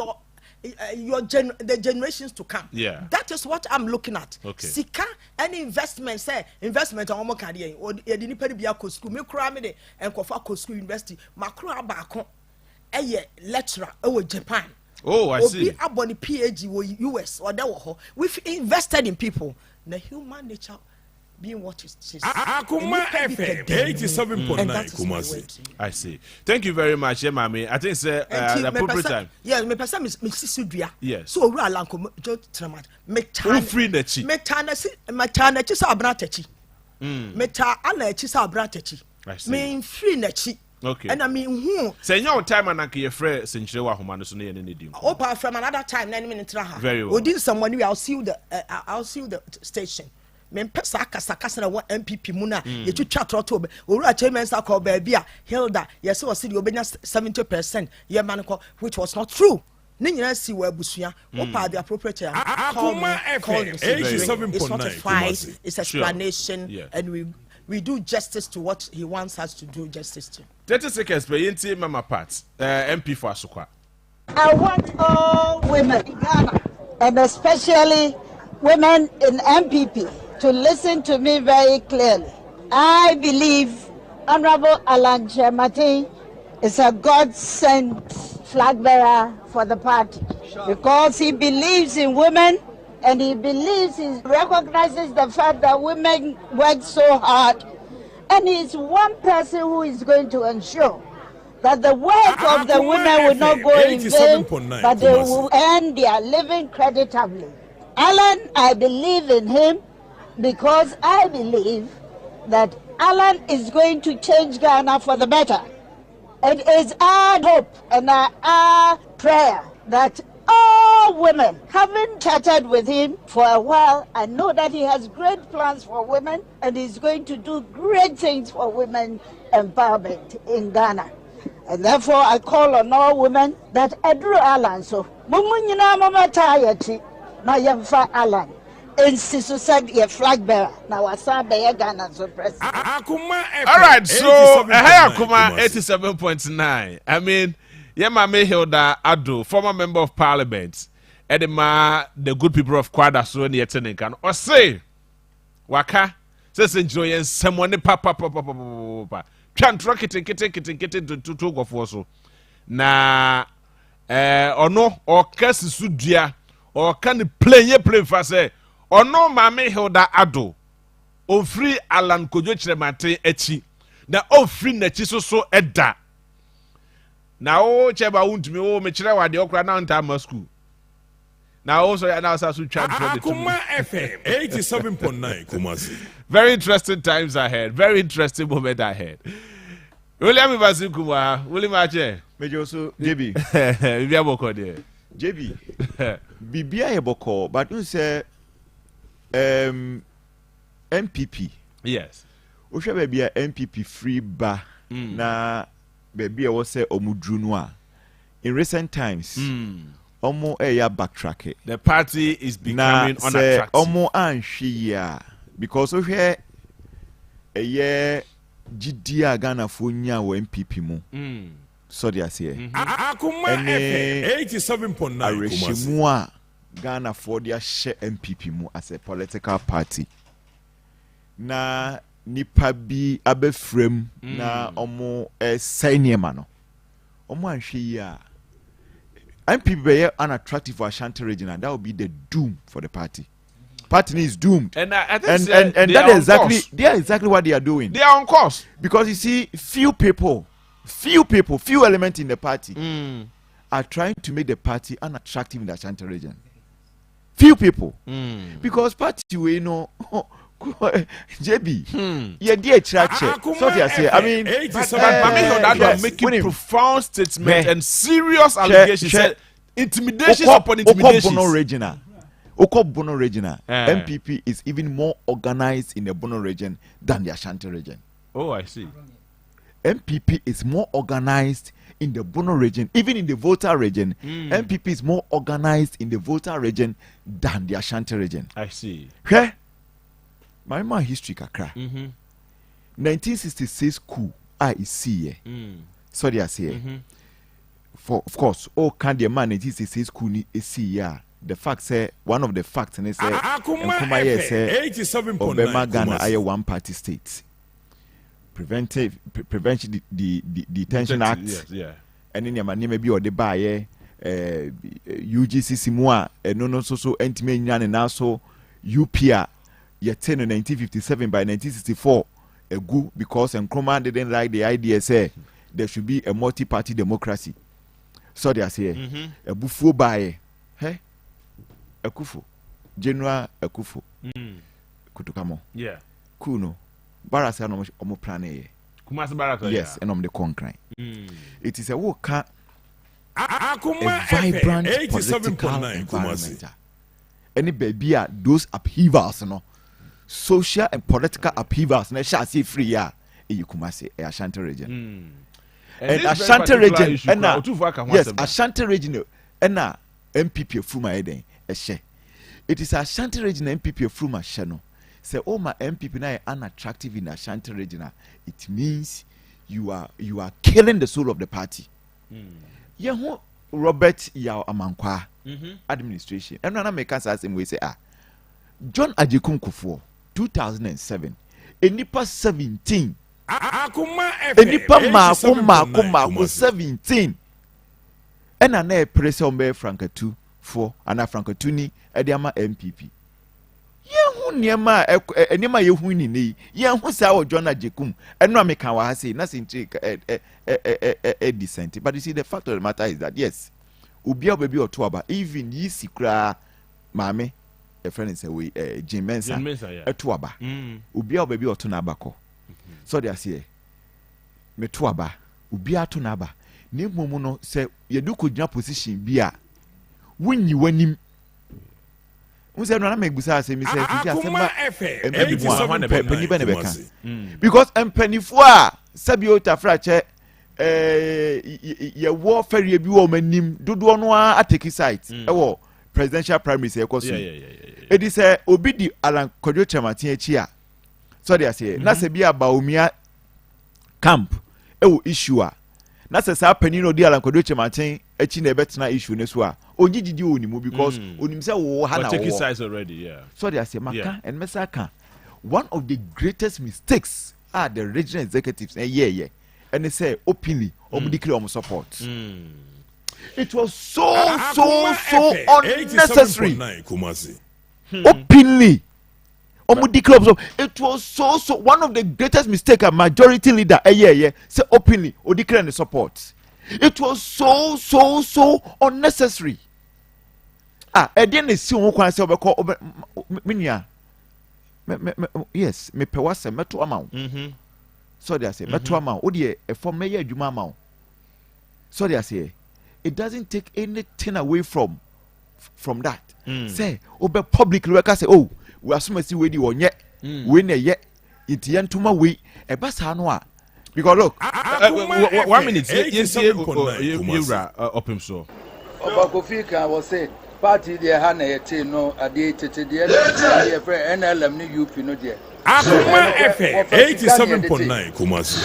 Speaker 18: the generations to come.
Speaker 2: Yeah,
Speaker 18: that is what I'm looking at.
Speaker 2: Okay.
Speaker 18: Sika any investment say investment on career or the Nippedia school, me crammed and Kofa school university, Macro Bacon, a lecturer over Japan.
Speaker 2: Oh, I see.
Speaker 18: We up on the PhD or US or that we've invested in people. The human nature being what is
Speaker 20: Akoma FM 87.9 Kumasi.
Speaker 2: I see. Thank you very much, yeah, mommy. I think the appropriate time.
Speaker 18: Yeah, me person is Sisudria.
Speaker 2: Yes.
Speaker 18: So we are lanko jo tramat. Me
Speaker 2: tan. Free the chi.
Speaker 18: Me tan chi sa abratechi. Me ta ana chi sa abratechi.
Speaker 2: I see.
Speaker 18: Me free na chi.
Speaker 2: Okay.
Speaker 18: And I mean who?
Speaker 2: Say your time and I can friend Century wa homa no so na ne dim.
Speaker 18: Opa from another time 9 minutes ra.
Speaker 2: Very well.
Speaker 18: Odin someone I'll see the station. Me pesa kasa na one MPP mu na ye twitwa trotto be owura chairman sa call baby a Hilda yes was see obenya 70% ye man ko which was not true ne nyina si wa abusua opa the appropriate time call me
Speaker 20: 87.9
Speaker 18: it's explanation and we do justice to what he wants us to do justice to
Speaker 2: 30 seconds per yenti mama part MP for Asukwa.
Speaker 21: I want all women in Ghana and especially women in MPP to listen to me very clearly. I believe Honorable Alan Martin is a God-sent flag bearer for the party because he believes in women and he recognizes the fact that women work so hard, and he's one person who is going to ensure that the work of the women will not go in vain, but they will earn their living creditably. Alan, I believe in him because I believe that Alan is going to change Ghana for the better. It is our hope and our prayer that all women, having chatted with him for a while, I know that he has great plans for women and he's going to do great things for women empowerment in Ghana. And therefore I call on all women that Edru Alan so. Mumunyina mama tayachi na yemfa Alan. nsi so said your flag bearer. Now wasa be your Ghana so president.
Speaker 2: All right, so Akoma 87.9. I mean, Mame Hilda Ado, former member of parliament, Edema, the good people of Kwada, so near Tenekan, or say, Waka, says enjoying someone, papa, can't rock it and get it to talk of also. Na, or no, or Cassie Sudia, or can play fast, or no, Mame Hilda Ado. O free Alan Kojo Chemate echi na o free na chi so eda na o cheba wuntumi o me kire wade okra na nta school na o so ya na so twa
Speaker 20: Akoma FM 87.9 Kumasi.
Speaker 2: Very interesting times ahead, very interesting moment ahead. William Basikuma, William Ache
Speaker 4: Mejo so JB
Speaker 2: bibia boko there
Speaker 4: JB bibia ye boko but you say MPP.
Speaker 2: Yes.
Speaker 4: Ohwe baby a MPP free ba na baby a was say omudru no a. In recent times, omo eya backtrack.
Speaker 2: The party is becoming unattractive.
Speaker 4: Omo anhwe ya because ohwe eye GDA Ghana fo nya wo MPP mu. So they say.
Speaker 20: Akoma FM 87.9
Speaker 4: Kumasi. Ghana for their share MPP mu as a political party. Na nipa bi abefrem na omo senior no omo anhwe yi a MPP be unattractive for Ashanti region, and that will be the doom for the party. Party is doomed, and
Speaker 2: I think
Speaker 4: and that is exactly what they are doing.
Speaker 2: They are on course
Speaker 4: because you see, few elements in the party are trying to make the party unattractive in the Ashanti region. Few people, because party we know. JB, yeah, dear church. So they say, I mean,
Speaker 2: but making profound statements and serious allegations, intimidation upon intimidation.
Speaker 4: Bono regional, MPP is even more organized in the Bono region than the Ashanti region.
Speaker 2: Oh, I see.
Speaker 4: MPP is more organized in the Bono region, even in the Volta region. MPP is more organized in the Volta region than the Ashanti region.
Speaker 2: I see.
Speaker 4: Okay? My history kakra. 1966 coup I see. So they are saying. For of course, all kind of man 1966 coup ni see the fact say one of the facts and say Akoma say
Speaker 20: 87.9
Speaker 4: Obama Ghana are one party state. Prevention the Detention Act.
Speaker 2: Yes, yeah.
Speaker 4: And then your name be or the buy UGC Simua and no so intimate and also UPA. Yet in 1957 by 1964 a good because Nkrumah didn't like the idea say there should be a multi-party democracy. So they are saying a buffo by a kufu General Akufu Kutukamo.
Speaker 2: Yeah.
Speaker 4: Kuno Barasa no omo plan
Speaker 2: Kumasi Baraka.
Speaker 4: Yes, and the concrete. It is a work a
Speaker 20: vibrant
Speaker 4: political environment. Any baby those upheavals no social and political upheavals na shall see free ya in Kumasi Ashanti region. And Ashanti region yes Ashanti region and MPP Fuma Eden it is Ashanti region MPP Fuma Shano say oh my MPP na unattractive in Ashanti region it means you are killing the soul of the party. Yehu Robert Yao Amankwa administration and na make us same way say John Ajekum Kufuor 2007 enipa 17 enipa mako 17 ena na press on be franka 2 4 ana franka 2 ni e de ama MPP yehu niema enema yehu ni nei yehu sa o John Ajekum eno ameka wa ha say na sinti decent but you see the fact of the matter is that yes ubia baby otoaba even yi sikra mame a friend is away Jim Mensa a tuaba ubia baby or tunabako so they are say me tuaba ubia tunaba ne momu no say ye do kujina position bia wunyi wanim unse no na megbusa say me say
Speaker 20: Akoma FM
Speaker 4: because empanifo a sabio tafrache ye war ferry bi wo manim dodo no a ateki site e wo presidential primaries ɛkɔ so edi sɛ obi di Alan Kwadwo Kyerematen akyi a so they say na sɛ bi aba omia camp ɛwɔ issue a na sɛ saa panyin no di Alan Kwadwo Kyerematen akyi na ɛbɛtena issue ne so a onyigidi onimu because onim sɛ wo ha na
Speaker 2: taking sides already, yeah.
Speaker 4: So they say maka and mesaka one of the greatest mistakes are the regional executives and they say openly declare support. It was so unnecessary. Openly it was so one of the greatest mistakes a majority leader say openly or declare the support. It was so unnecessary. Yes, me pe wase meto ama wo. So they say meto ama wo de e form me ya adwuma ama wo. So they say it doesn't take anything away from that. Say obe publicly we ka say oh we assume see we di wonye we na ye iti ntoma we e ba sa no a because look
Speaker 2: 1 minute yes you opim so
Speaker 5: Oba Kofi kan was say party there ha na yete no ade tete there na friend NLM ni UP no there
Speaker 20: Akoma FM 87.9 Kumasi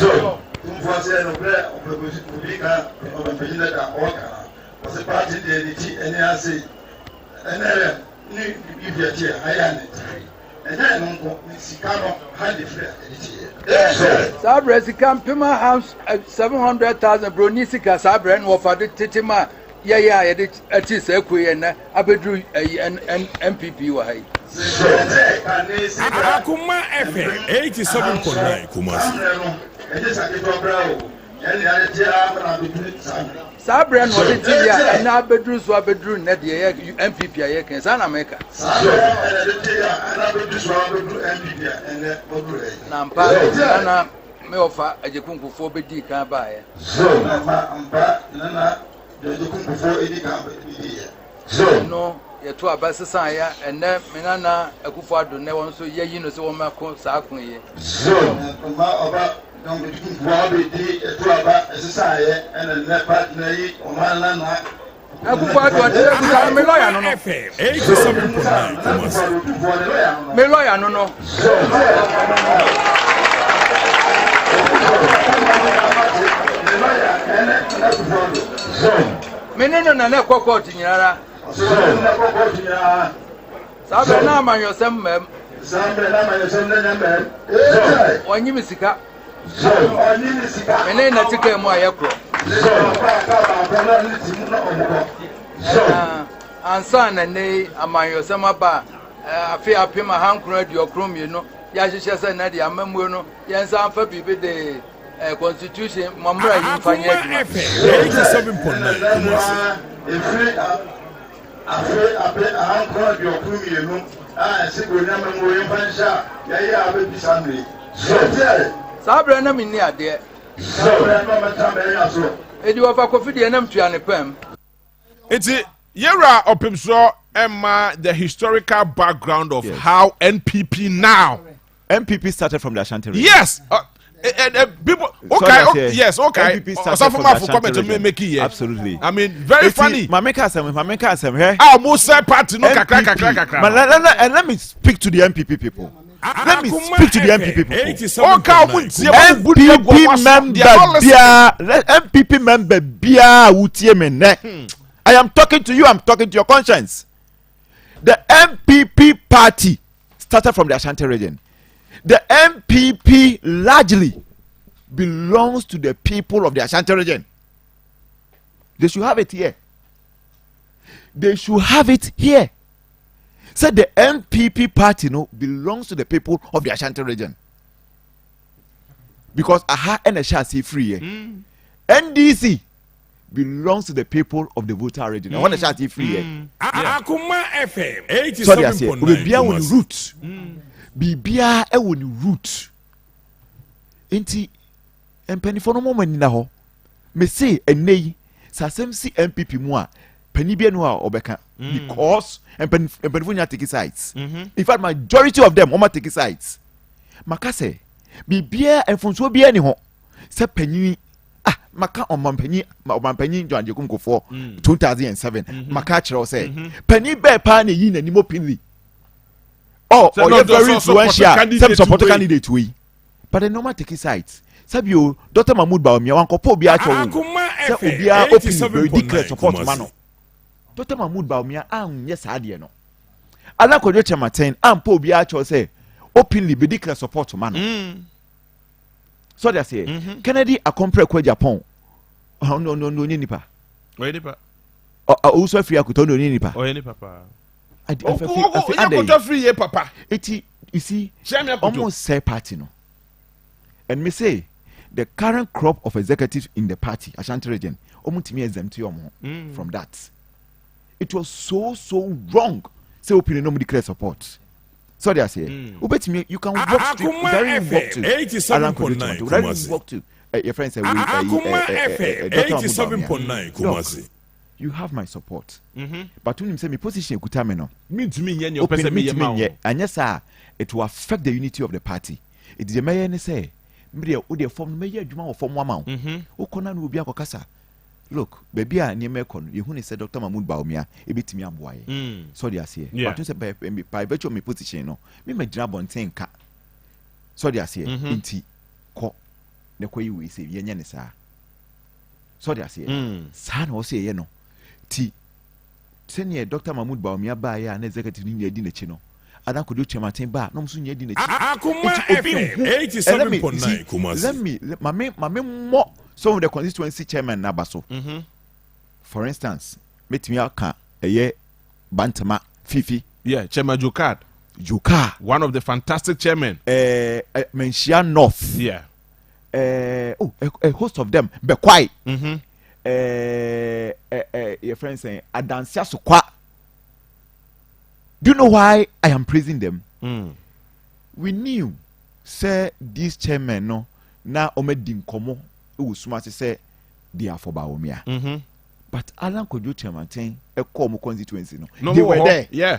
Speaker 5: Sabre sika pema house 700,000 bro ni sika sabre no for the titima yeah ati say kuye na abedru MPP wa hai
Speaker 20: Akoma FM 87.9 Kumasi
Speaker 5: Sabre no the tia na abedru so abedru na de MPP aye kan sa na meka na mpa na me ofa ajekunkufu obedi kan ba ye no yeto abasesa ya ene menana akufo ado ne won so yeyi no se won mako sa akun ye ma oba don be tuku wa be di yeto aba esesa ye ene ne pa na yi o ma na na akufo ado de kuta me lawyer no no
Speaker 20: 87.9
Speaker 5: me lawyer no no menene na na kokoti nyara sabe na amanyosem mem sabe na amanyosem na nyamem onyi misika menene na tika mu ayekro ansa na ne amanyosem aba afi apima hankro adiokro mienu ya hyehyɛ sɛ na de amamuo no yɛnsa amfa bibi de constitution mamra yi mfanye adwuma
Speaker 20: 87.9
Speaker 5: afi hankro adiokro mienu sigo na mamuo yi mfansha ya ya abebisa mre sabre na minni ade sabre na matambe ya so edi wafa kofi de na mtua ne pam
Speaker 2: enti yera opim so emma the historical background of how NPP now
Speaker 4: MPP started from the Ashanti region.
Speaker 2: Yes. People, okay, yes, okay.
Speaker 4: MPP started from the Ashanti region. Absolutely.
Speaker 2: I mean, very funny.
Speaker 4: Mameka Asem, hey?
Speaker 2: Ah, Musa party no kakra.
Speaker 4: And let me speak to the MPP people. Let me speak to the MPP people. MPP member bia utie me ne. I am talking to you, I'm talking to your conscience. The MPP party started from the Ashanti region. The MPP largely belongs to the people of the Ashanti region. They should have it here. They should have it here. So the MPP party belongs to the people of the Ashanti region. Because aha and a shall see free. NDC belongs to the people of the voter region. I want to shout it free.
Speaker 20: Akoma FM 87.9
Speaker 4: root. Bibia e woni root. Enti empani for no moment na ho. Me say enei sasem si MPP mu a pani bia no a obeka because empani for nya take sides. In fact majority of them oma take sides. Maka say bibia enfonso bia ni ho. Se pani maka omampanyi John Jekunko for 2007 maka kyerɛ say pani be pa na yi n'anim openly oh you very influential some support candidate we but the normal take sides sabio Dr. Mahmoud Bawumia wankopo obi a kyerɛ say obi a openly declare support man Dr. Mahmoud Bawumia anyɛ saa de no ana kodwo chamaten ampo obi a kyerɛ say openly be declare support man so they say Kennedy akompre kwa Japan no nipa also free akuto no nipa
Speaker 2: papa
Speaker 4: I free papa eti you see almost say party no and me say the current crop of executives in the party Ashanti region omutimi exempt from that. It was so wrong say opinion no declare support. So they say, you can walk to your friend say, Dr. 87.9 you have my support. But when you say me position kutameno,
Speaker 2: mean to me, and yes, sir, it will affect the unity of the party. It is a mayor say, Media form mayor Juma from one mount. Okona will be a cocasa. Look, baby, I near Mekon, you who said Dr. Mahmoud Bawumia, a bit me am boy. So they are here. But you say by virtue of my position, no, me my job on 10 cat. So they are here. Inti, co, the way we say, Yenisa. So they are here. San or say, no. T. Senior Dr. Mahmoud Bawumia by an executive in your dinner chino. And I could do Chamatin bar, no sooner dinner.
Speaker 20: Akoma FM 87.9 Kumasi.
Speaker 4: Let me, my more. Some of the constituency chairman Nabaso. For instance, meet me out a year Bantama Fifi.
Speaker 2: Yeah, Chairman Jukad. One of the fantastic chairmen.
Speaker 4: Menchia North.
Speaker 2: Yeah.
Speaker 4: A host of them. Bekwai. Your friend saying Adansia Sukwa. Do you know why I am praising them? We knew, say this chairman no na omedim komo. Usumasi say they are for Bawumia. But Alan Kojo Chamatin, a Komo constituency, no, they were there.
Speaker 2: Yeah,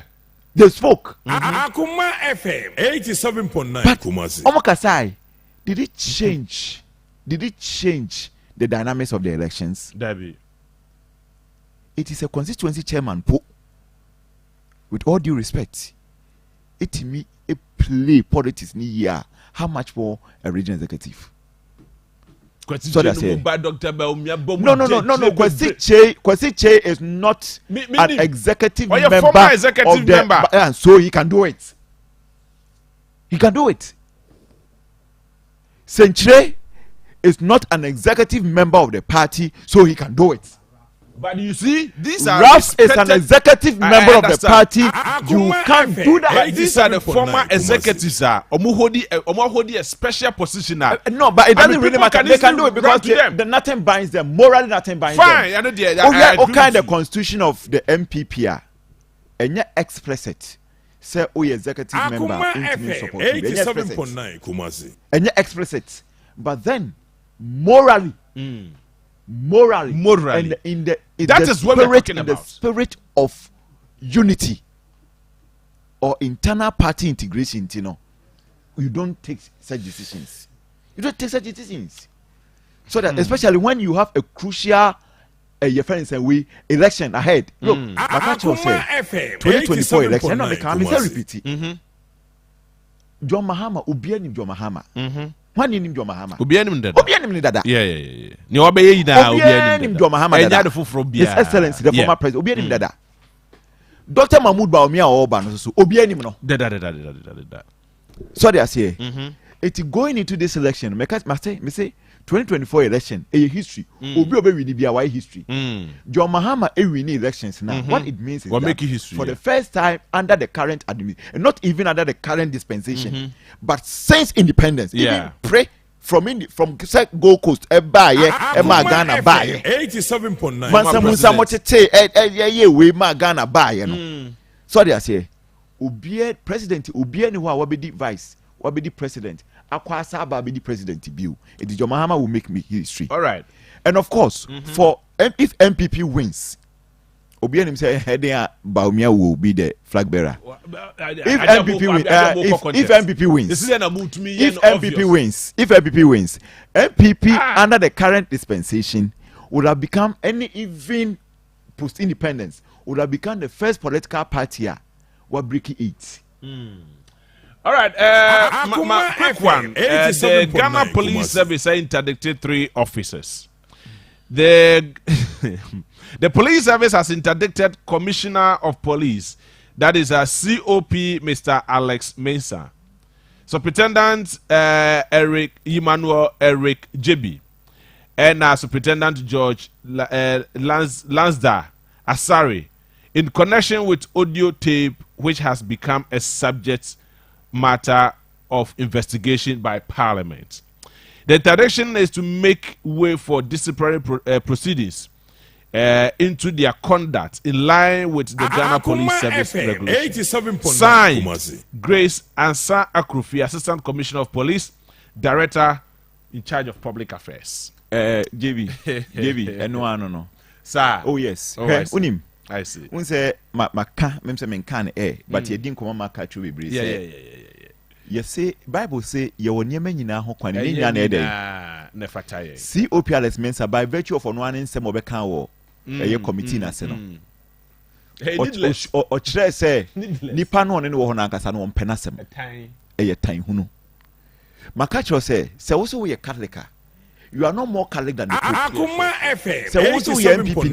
Speaker 4: they spoke.
Speaker 20: Akoma FM 87.9 Kumasi.
Speaker 4: Omakasai, did it change? Did it change the dynamics of the elections?
Speaker 2: Debbie,
Speaker 4: it is a constituency chairman. With all due respect, it me a play politics ni year. How much more a regional executive?
Speaker 2: So that's it. No.
Speaker 4: Kwesi Che is not an executive member.
Speaker 2: Former executive member.
Speaker 4: And so he can do it. He can do it. Senchire is not an executive member of the party, so he can do it.
Speaker 2: But you see, these are
Speaker 4: Ralph is an executive member of the party. You can't do that.
Speaker 2: But these are the former executives. Omo a special position.
Speaker 4: No, but it doesn't really matter. They can do it because the nothing binds them. Morally, nothing binds them.
Speaker 2: Fine, I know
Speaker 4: the constitution of the MPP and yet explicit. Say, executive member.
Speaker 20: 87.9 Kumasi.
Speaker 4: And yet explicit. But then, morally. And in the spirit of unity or internal party integration, you don't take such decisions. So that especially when you have a crucial election ahead. Look, Makacho said 2024 election. No, I repeat it. John Mahama, Ubiani John Mahama. When you name John Mahama,
Speaker 2: Ubianim
Speaker 4: dada.
Speaker 2: Yeah. Ni obeye na
Speaker 4: Ubianim John Mahama dada. His Excellency, the former president, Ubianim dada. Dr. Mahmoud Bawumia Oba no so Ubianim no.
Speaker 2: Dada.
Speaker 4: So they are saying, it's going into this election. Me say 2024 election a history. Obi win be a history. John Mahama win elections now. What it means is that
Speaker 2: history,
Speaker 4: for the first time under the current administration, not even under the current dispensation, but since independence, even pray from Gold Coast, Ghana,
Speaker 20: 87.9.
Speaker 4: Ghana, so they are saying, President Ubiani who be vice, who be president. Akwasa be the president view. It is John Mahama will make me history.
Speaker 2: All right.
Speaker 4: And of course, for if MPP wins, obi anim say heading Baumia will be the flag bearer. If MPP wins, if MPP wins, MPP under the current dispensation would have become any even post independence would have become the first political party what breaking it.
Speaker 2: All right, quick one. The Ghana Police Service interdicted 3 officers. The police service has interdicted Commissioner of Police, that is a COP, Mr. Alex Mensah, Superintendent Emmanuel Eric Jebi, and Superintendent George Lansda Asari, in connection with audio tape which has become a subject matter of investigation by Parliament. The interdiction is to make way for disciplinary proceedings into their conduct in line with the Ghana Police Service regulation. Signed, Grace Ansa Akrufi, Assistant Commissioner of Police, Director in charge of Public Affairs.
Speaker 4: JB, no.
Speaker 2: Sir.
Speaker 4: Oh yes.
Speaker 2: Oh,
Speaker 4: Unim.
Speaker 2: I see.
Speaker 4: Un say maka memse menkan but ye din koma maka tru bebre say. You say Bible say ye won nyema nyina ho kwan ni nya na e dey.
Speaker 2: Na fata ye.
Speaker 4: COP Alex Mensah by virtue of ono an nsem obekan wo ye committee na se no. O kire say nipa no ne wo ho na nkasa no mpena sem. Ye tan hunu. Maka kire say wo so we Catholic. You are not more Catholic than the
Speaker 20: Akoma FM.
Speaker 4: So also you MPP ni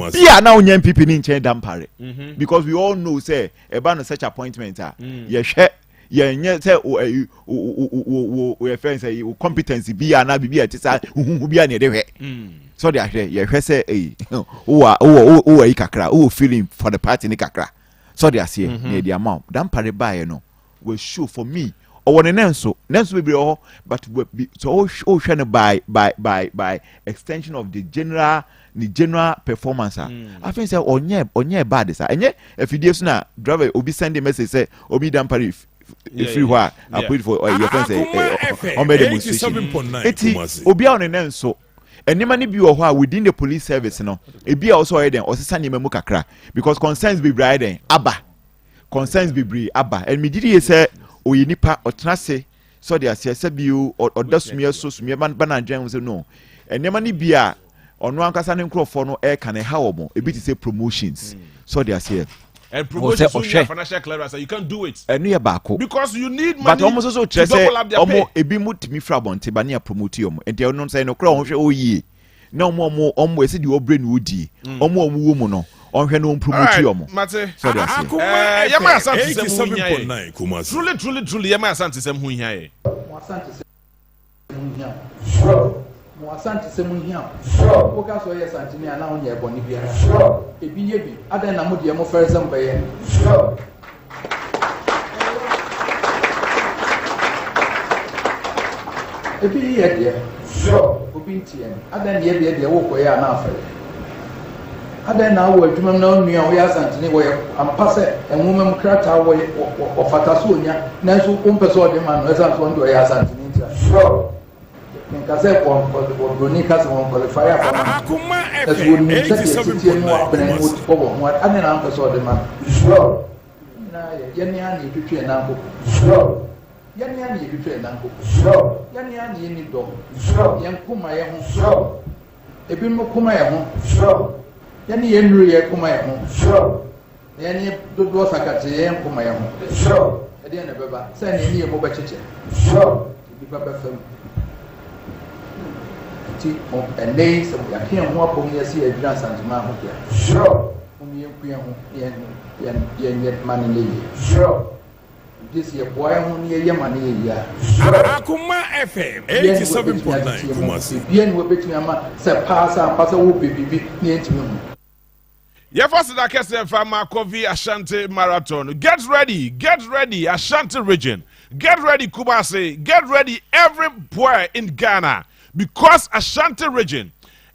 Speaker 4: bia na onye MPP ni nchen dampare. Because we all know say eba no such appointment ye hwe ye nye say we friends say competency bia na bia ti sa bia na de hwe. So they ahwe ye hwe say o yi kakra o feeling for the party ni kakra. So they say near the amount dampare buy no will show for me. Or nenso be but so by extension of the general performance. I think say onye bad sir. Enye if you na driver obi send a message say obi dampare if you were I put for your friends on the demonstration. Obi on nenso enema ni bi wo ho within the police service no e bi also eden osesa nyema mu kakra because concerns be bride aba concerns be bri aba and me did say oyi nipa otrase so they say bi o dasumia so sumia bana dwan say no enema ni bia ono ankasa ne nkrofo no e kan ha wo mo e bi ti say promotions so they say
Speaker 2: and promotions so you financial clearance you can't do it
Speaker 4: enu ye baako
Speaker 2: because you need money
Speaker 4: but almost so to say omo e bi mutimi fra bonte ba na promote omo enti ono say no kra ohwe oyi na omo e se di obre no odi omo wo mu no onhwe no promote omo so they say
Speaker 2: yema asante sem hu hia truly yema asante sem hu hia ye
Speaker 5: mo asante sem hu hia o ka so ye sante ni ana onye ebo ni biara ebi ye bi adan na mo de mo fere sem be ye ebi ye de obi ntie adan ye de wo koye ana afere adan na wo adwuma na onua wo ya santene wo ampase enwoma mu krata wo fataso onya nanso wo mpese ode ma no esan so ndo ya santene ntia nka se ko doni ka se won qualify apa
Speaker 20: Akoma FM 87.9
Speaker 5: wo adan na mpese ode ma na ye ni ani twetwe na nko yani ani twetwe na nko yani ani ni do yan kuma ye ho ebi mo kuma ye ho yani yenru ye kuma ye ho yani dodo sakate ye kuma ye ho ede na beba say na ni ye mo ba cheche bi baba fam ti o ene se ya ke ho apom ye se adwira santuma ho dia mo ye kuya ho ye man le this year boy ho ni ye man ye ya
Speaker 20: Akoma FM 87.9 Kumasi
Speaker 5: bien we betimi ama se pasa wo bebibi ni entimi ho.
Speaker 2: Yeah, first that kese fama Kovi Ashanti Marathon. Get ready, Ashanti region. Get ready, Kumasi. Get ready, everywhere in Ghana. Because Ashanti region,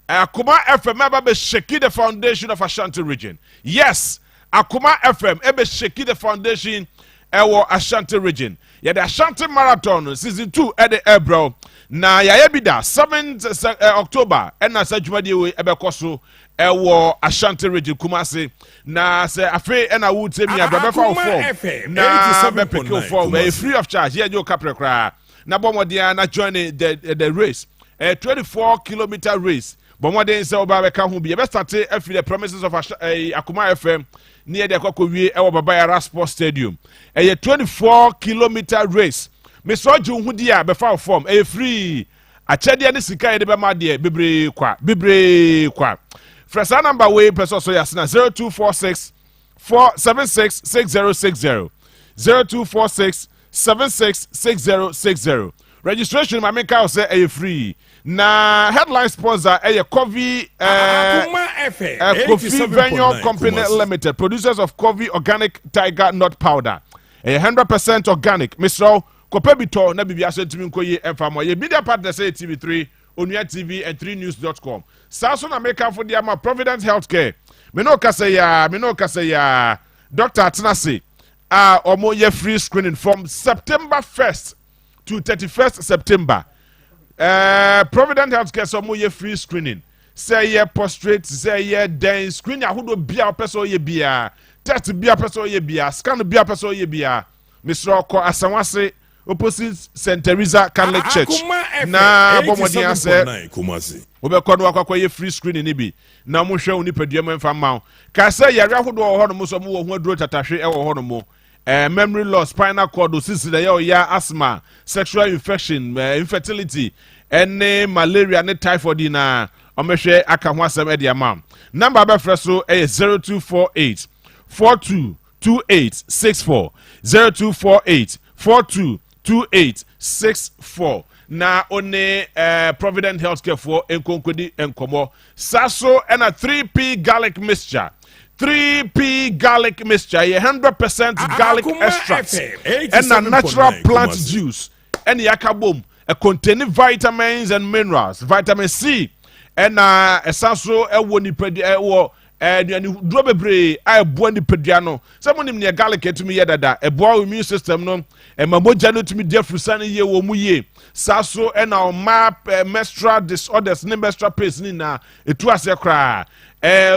Speaker 2: Akoma FM ebe shake the foundation of Ashanti region. Yes, Akoma FM ebe shake the foundation of Ashanti region. yɛde Ashanti Marathon season 2 ɛde ɛbrɛw na yɛayɛ bi da 7th October ɛna sɛ dwumadie wei ɛbɛkɔ so ɛwɔ Ashanti region Kumasi na sɛ afei ɛna wotie mi abɛbɛfa wo form na bɛpeke wo form ɛyɛ free of charge yɛgye wo kapre koraa na bɔmmɔden na join the race 24-kilometer race bɔmmɔden sɛ woba bɛka ho bi yɛbɛstate afiri the premises of Akoma FM near the Kokowie ɛwɔ Babayara Sports Stadium ɛyɛ 24-kilometer race Mr. Oju hu dia bɛfa wo form ɛyɛ free akyɛdeɛ ne sika yɛde bɛma deɛ bebree kwa fresa number way person so yasna 0246 476 6060 0246 766060 registration my make out say a free na headline sponsor Kofi Kofi Venue Company Limited, producers of Kofi organic tiger nut powder 100% organic Mr. Kopebito na bibia so timi nkoye emfamo ye media partner say TV3 Onuya TV and 3news.com. Saso na make for the ama Providence Healthcare. Me no kasa ya Dr. Atinase omo ye free screening from September 1st to 31st September. Providence Healthcare so mo ye free screening. Say ye prostrate, say ye den screen ya hudo bia person ye bia. Test bia person ye bia, scan bia person ye bia. Mr. Oko Asanwase opposite St. Teresa Catholic Church na bomodi ase obekọ no akwa ye free screening ni bi na mo hwe oni padua memfa ma ka se yare ahodo ho no mo so mo wo ho aduro tatahwe e wo ho no mo memory loss, spinal cord disease da ya asthma, sexual infection, infertility ene malaria ne typhoid na omehwe aka ho asem e dia ma number be freso e 0248 422864 0248 422864 na one Provident Healthcare for enkonkodi enkomo saso and a 3P garlic mixture 3P garlic mixture 100% garlic extract and a natural plant juice and yakabom a containing vitamins and minerals vitamin C and a saso e woni pedi e duro bebre ay bo ni pediano someone in the garlic to me yedada e bo immune system no e mamoja no to me defrusa ne ye wo mu ye saso e na map menstrual disorders ne menstrual pains ni na etu ase kra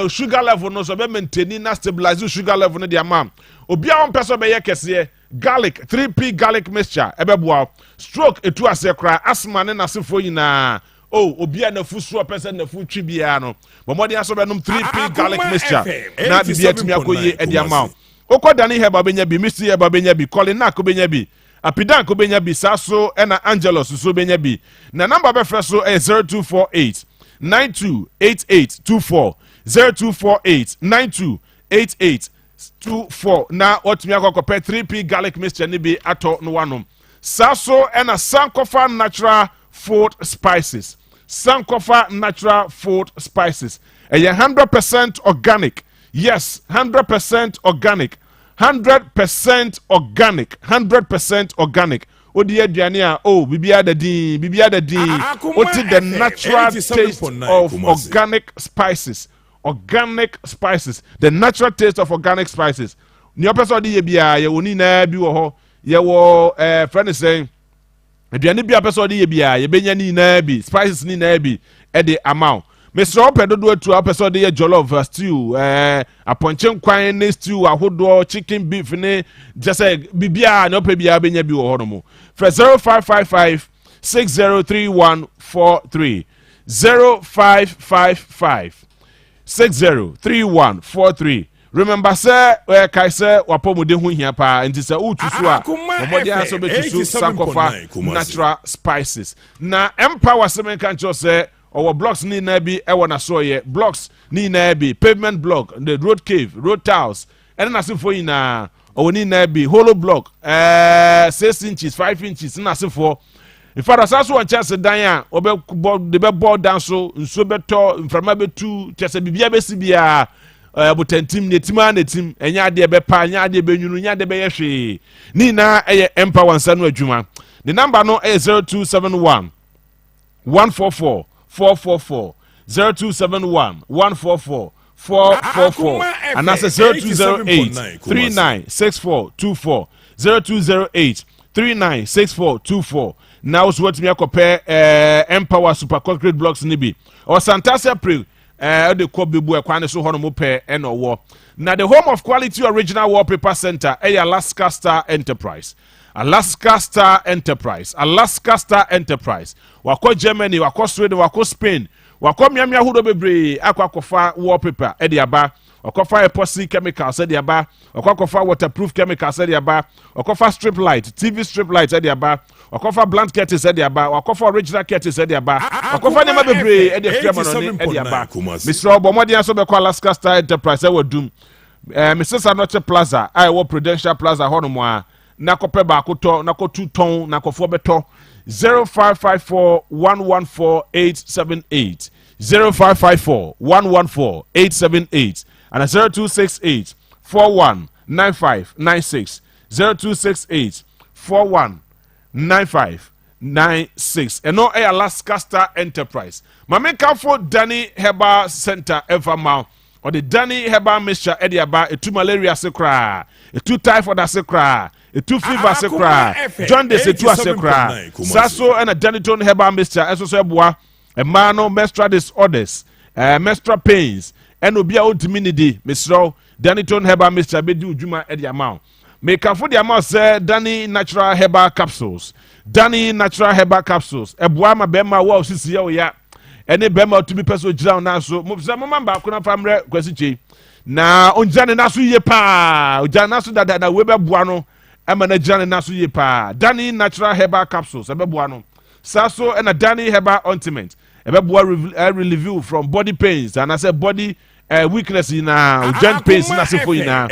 Speaker 2: sugar level no so be maintain na stabilize sugar level no dia mam obi a won person be ye kese garlic 3P garlic mixture e be boa stroke etu ase kra asthma ne na sefo yina obia na fusu person na fu twi bia no bomodi aso be nom 3P garlic mixture na bibia tumi akoye e dia ma okodani heba benya bi misi heba benya bi colina ko benya bi apidan ko benya bi saso na angelos so benya bi na number be freso 0248 928824 0248 928824 na otumi akokopɛ 3P garlic mixture ni bi ato no wanom saso na sankofa natural food spices. Sankofa natural food spices. 100% organic. Yes, 100% organic. 100% organic. 100% organic. Odi aduane bibia da din oti the natural taste of organic spices. Organic spices. The natural taste of organic spices. Ni opeso di ye bia ye woni na bi wo ho ye wo friend is saying aduane bia person de ye bia ye benya ni na bi spices ni na bi e de amount Mr. Opedodo atu person de ye jollof stew aponche nkwan ne stew ahodo chicken beef ne just bibia na ope bia benya bi wo ho no mo for 0555 603143 0555 603143 remember say kai say wapomude hu hia pa nti say utusu a omode aso betusu sankofa natural spices na empower semen kan cho say our blocks ni na bi e wona so ye blocks ni na bi pavement block the road cave road tiles and na sefo ina oni na bi hollow block 6 inches 5 inches na sefo in fact asaso on chance dan a obe de be board down so nso beto mframa betu chese bibia besi bia butentim netima netim enya ade be pa enya ade be nyunu enya ade be yehwe ni na eye empower nsa no adwuma the number no is 0271 144 444 0271 144 444 and that's 0208 396424 0208 396424. Now so what me compare Empower Super Concrete Blocks nibi. Or Santas April the ko bebu ekwane so hono mo pe eno wo. Na the home of quality original wallpaper center Alaska Star Enterprise. Alaska Star Enterprise. Alaska Star Enterprise. Wako Germany, wako Sweden, wako Spain. Wako miamia hudo bebre akwakofa wallpaper aba. Wakofa epoxy chemicals aba. Wakofa waterproof chemicals aba. Wakofa strip light, TV strip light aba. Wakofa blunt curtains aba. Wakofa original curtains aba. Wakofa nyama bebre aba. Mr. Obomodi aso be Alaska Star Enterprise Dum. Mr. Sanoche Plaza, I wo Prudential Plaza hono mo a na kope ba koto na ko 2 ton na kofo beto 0554114878 0554114878 and 0268419596 0268419596 and no Alaska Star Enterprise. Mame Kafo Danny Herbal Center Evermount or the Danny Herbal Mixture Ediaba, a 2 malaria secra, a 2 typhoid secra, a 2 fever secra, John de Setua secra, Sasso and a Danitone Herbal Mixture, Esoeboa, a mano menstrual disorders, menstrual pains, and Obia Ultiminity, Mr. Danitone Herbal Mixture, Bedu Juma Ediamount. Make up for the amount, say Danny Natural Herbal Capsules, Danny Natural Herbal Capsules, a Buama Bema Wow Sisia ya. Any bema to be person down now so mamba kuna famre kwesiche na onjane naso ye pa onjane naso da we be boa no e ma na jane naso ye pa Danny Natural Herbal Capsules e be boa no saso and a Danny Herbal Ointment e be boa relieve from body pains and I say body weakness in joint pains na se for ina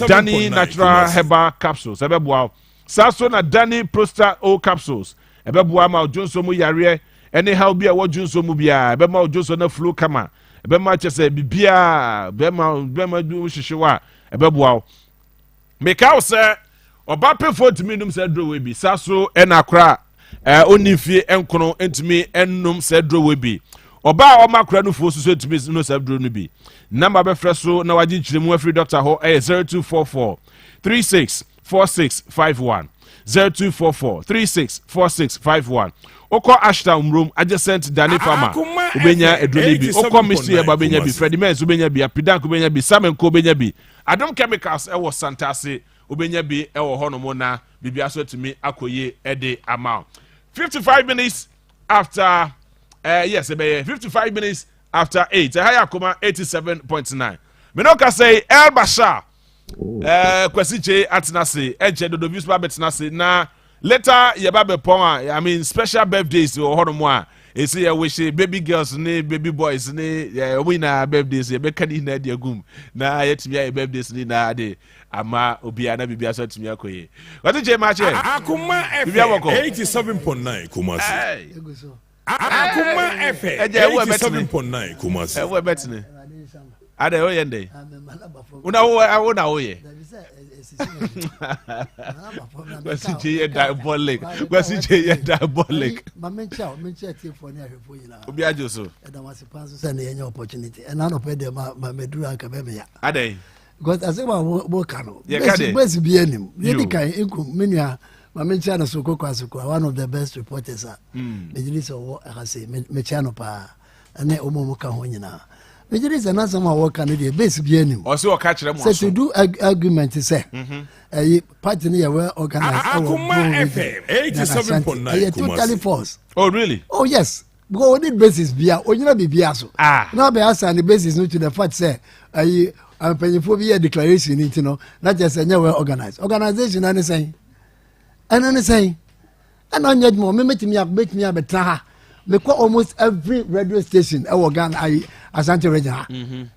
Speaker 2: Danny Natural Herbal Capsules e be boa saso na Danny Prostate O Capsules e be boa ma ojonso mu yare anyhow be a what Junso Mubia, Bema Johnson no flu kama, Bema chese bibia, Bema do shishiwa, a bebuao. Make out, sir, or Bappy 40 minutes said Drew will be Sasso and Accra, only fear and Kono and me and Num said Drew will be. Or Ba or Macranu forces to me no said Drew be. Number Befresso, no I did the free Dr. Ho 0244 364651 0244 364651. Oko Ashtown room adjacent Danny Farmer ubenya edunibi oko Mr. Eba benya bi Freddy Menz ubenya bi Apidank ubenya bi Samen ko ubenya bi Adom Chemicals ewo Santase ubenya bi ewo hono mo na bibia so timi akoye ede amount 55 minutes after 55 minutes after 8 higher Akoma 87.9 Menoka say El Bashar kwesiche atinase eje dodo vispa betinase na later yeba pon I mean special birthdays or hono a esi ya wish baby girls ne baby boys ne winner birthdays be kan na dia gum na yetimi ya birthdays ni na de ama obia na bibia so timi akoye what je ma che
Speaker 20: Akoma FM 87.9 Kumasi Akoma FM 87.9 Kumasi
Speaker 2: we betne ade o yende una oye Kwesi diabolic.
Speaker 3: Mencha for near for you.
Speaker 2: Obia Joso.
Speaker 3: And I was supposed to send any opportunity. And I don't pay them my Medura Academia.
Speaker 2: Ade.
Speaker 3: Because I say, well, Bocano.
Speaker 2: Yes,
Speaker 3: best be any. Really, Minia, Menchana Soko, one of the best reporters. Majority of what I say, Mechano Pa, and then Omoka Honina. There is another work can be base bien.
Speaker 2: Also, catch them.
Speaker 3: So to do argument to say, a party near well organized.
Speaker 20: Akoma FM 87.9.
Speaker 3: Totally false.
Speaker 2: Oh, really?
Speaker 3: Oh, yes. Go on the basis, Bia, or you know, be Biaso. Now, be asked on the basis, not to the fact, say, I'm paying for a declaration, you know, not just a well organized organization, and saying, and saying, and on yet more, make me up a traha. Make almost every radio station, our gun, Asante Regional.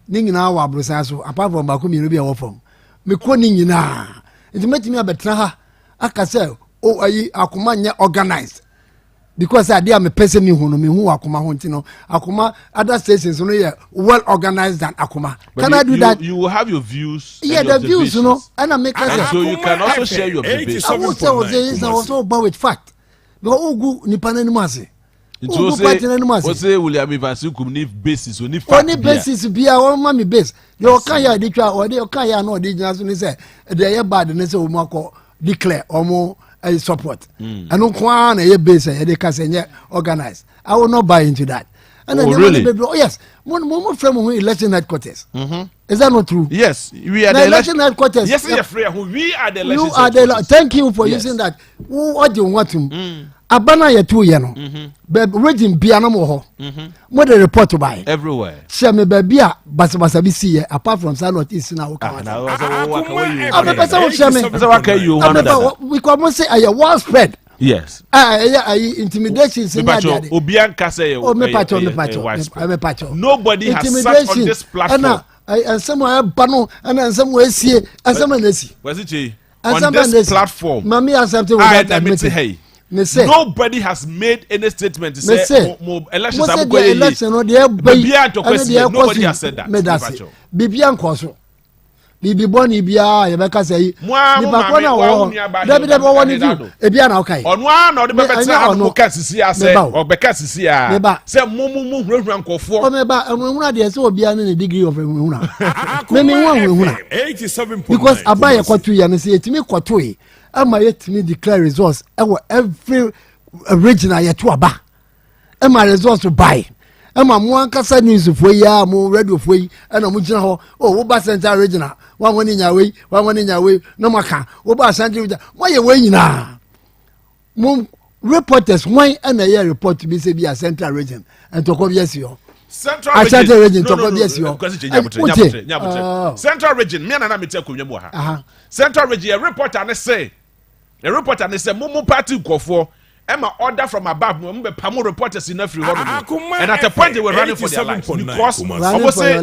Speaker 3: Ningina wa brusaso apart from Bakumi no be a from. Me ko ningina. It make me abetra aka say o ayi Akoma nya organized. Because I dey am person me hu Akoma ho ntino. Akoma other stations no yeah well organized than Akoma.
Speaker 2: But
Speaker 3: can I do that?
Speaker 2: You will have your views.
Speaker 3: Yeah, the views, you know, and I make us.
Speaker 2: So you can also share your observations.
Speaker 3: I will say also about with fact. Because ogu ni panenimase.
Speaker 2: Say William Evans ni basis oni fact.
Speaker 3: Only basis bia o ma me base. You can ya dey twa or dey kan ya no dey jina so ni say dey bad ni say o mo declare o mo support and no kwan na ye base e dey case nye organize. I will not buy into that. And then
Speaker 2: really?
Speaker 3: Yes, one from election headquarters. Is that not true?
Speaker 2: Yes, we are the election
Speaker 3: headquarters.
Speaker 2: Yes, we are the election.
Speaker 3: You are the. Thank you for using that. What do you want to? Abana ya tu ya no. Region biana mo ho. Mo the report to buy
Speaker 2: everywhere.
Speaker 3: She me baby a basa bi see apart from South North East na wo ka. We come say a wall spread.
Speaker 2: Yes.
Speaker 3: Intimidation.
Speaker 2: Nobody has sat on this platform.
Speaker 3: And someone bano and someone see and someone see.
Speaker 2: Was it on this platform?
Speaker 3: Mami has something with that.
Speaker 2: Nobody has made any statement to say elections are going
Speaker 3: election. Nobody has said that. Bibian Koso. Bibi boni bia ye beka say ni ba na wo David wo ni view e bia na okay
Speaker 2: onu an no de be betra no ka sisi ase o be ka sisi a say mu hurahura nkofo
Speaker 3: o me ba enwuna de say obi an ni degree of enwuna me enwuna
Speaker 20: 87.9
Speaker 3: because abaye kwatu ya no say etimi kwato e ama yetimi declare results e wo every regional ye to aba e ma results buy ama mo ankasa news fo ya mo radio fo yi na mo gina ho wo ba center regional wa woni nyawe no maka wo ba center regional mo ye we nyina mo reporters why na ye report bi se bi a central region and to ko bi esi ho
Speaker 2: central
Speaker 3: region to ko bi esi ho
Speaker 2: central region me na me take konwa mo ha central region reporter ne say mo party nkofo Emma order from above. Pamo reporters in every one. And at the point they were running for their lives because almost say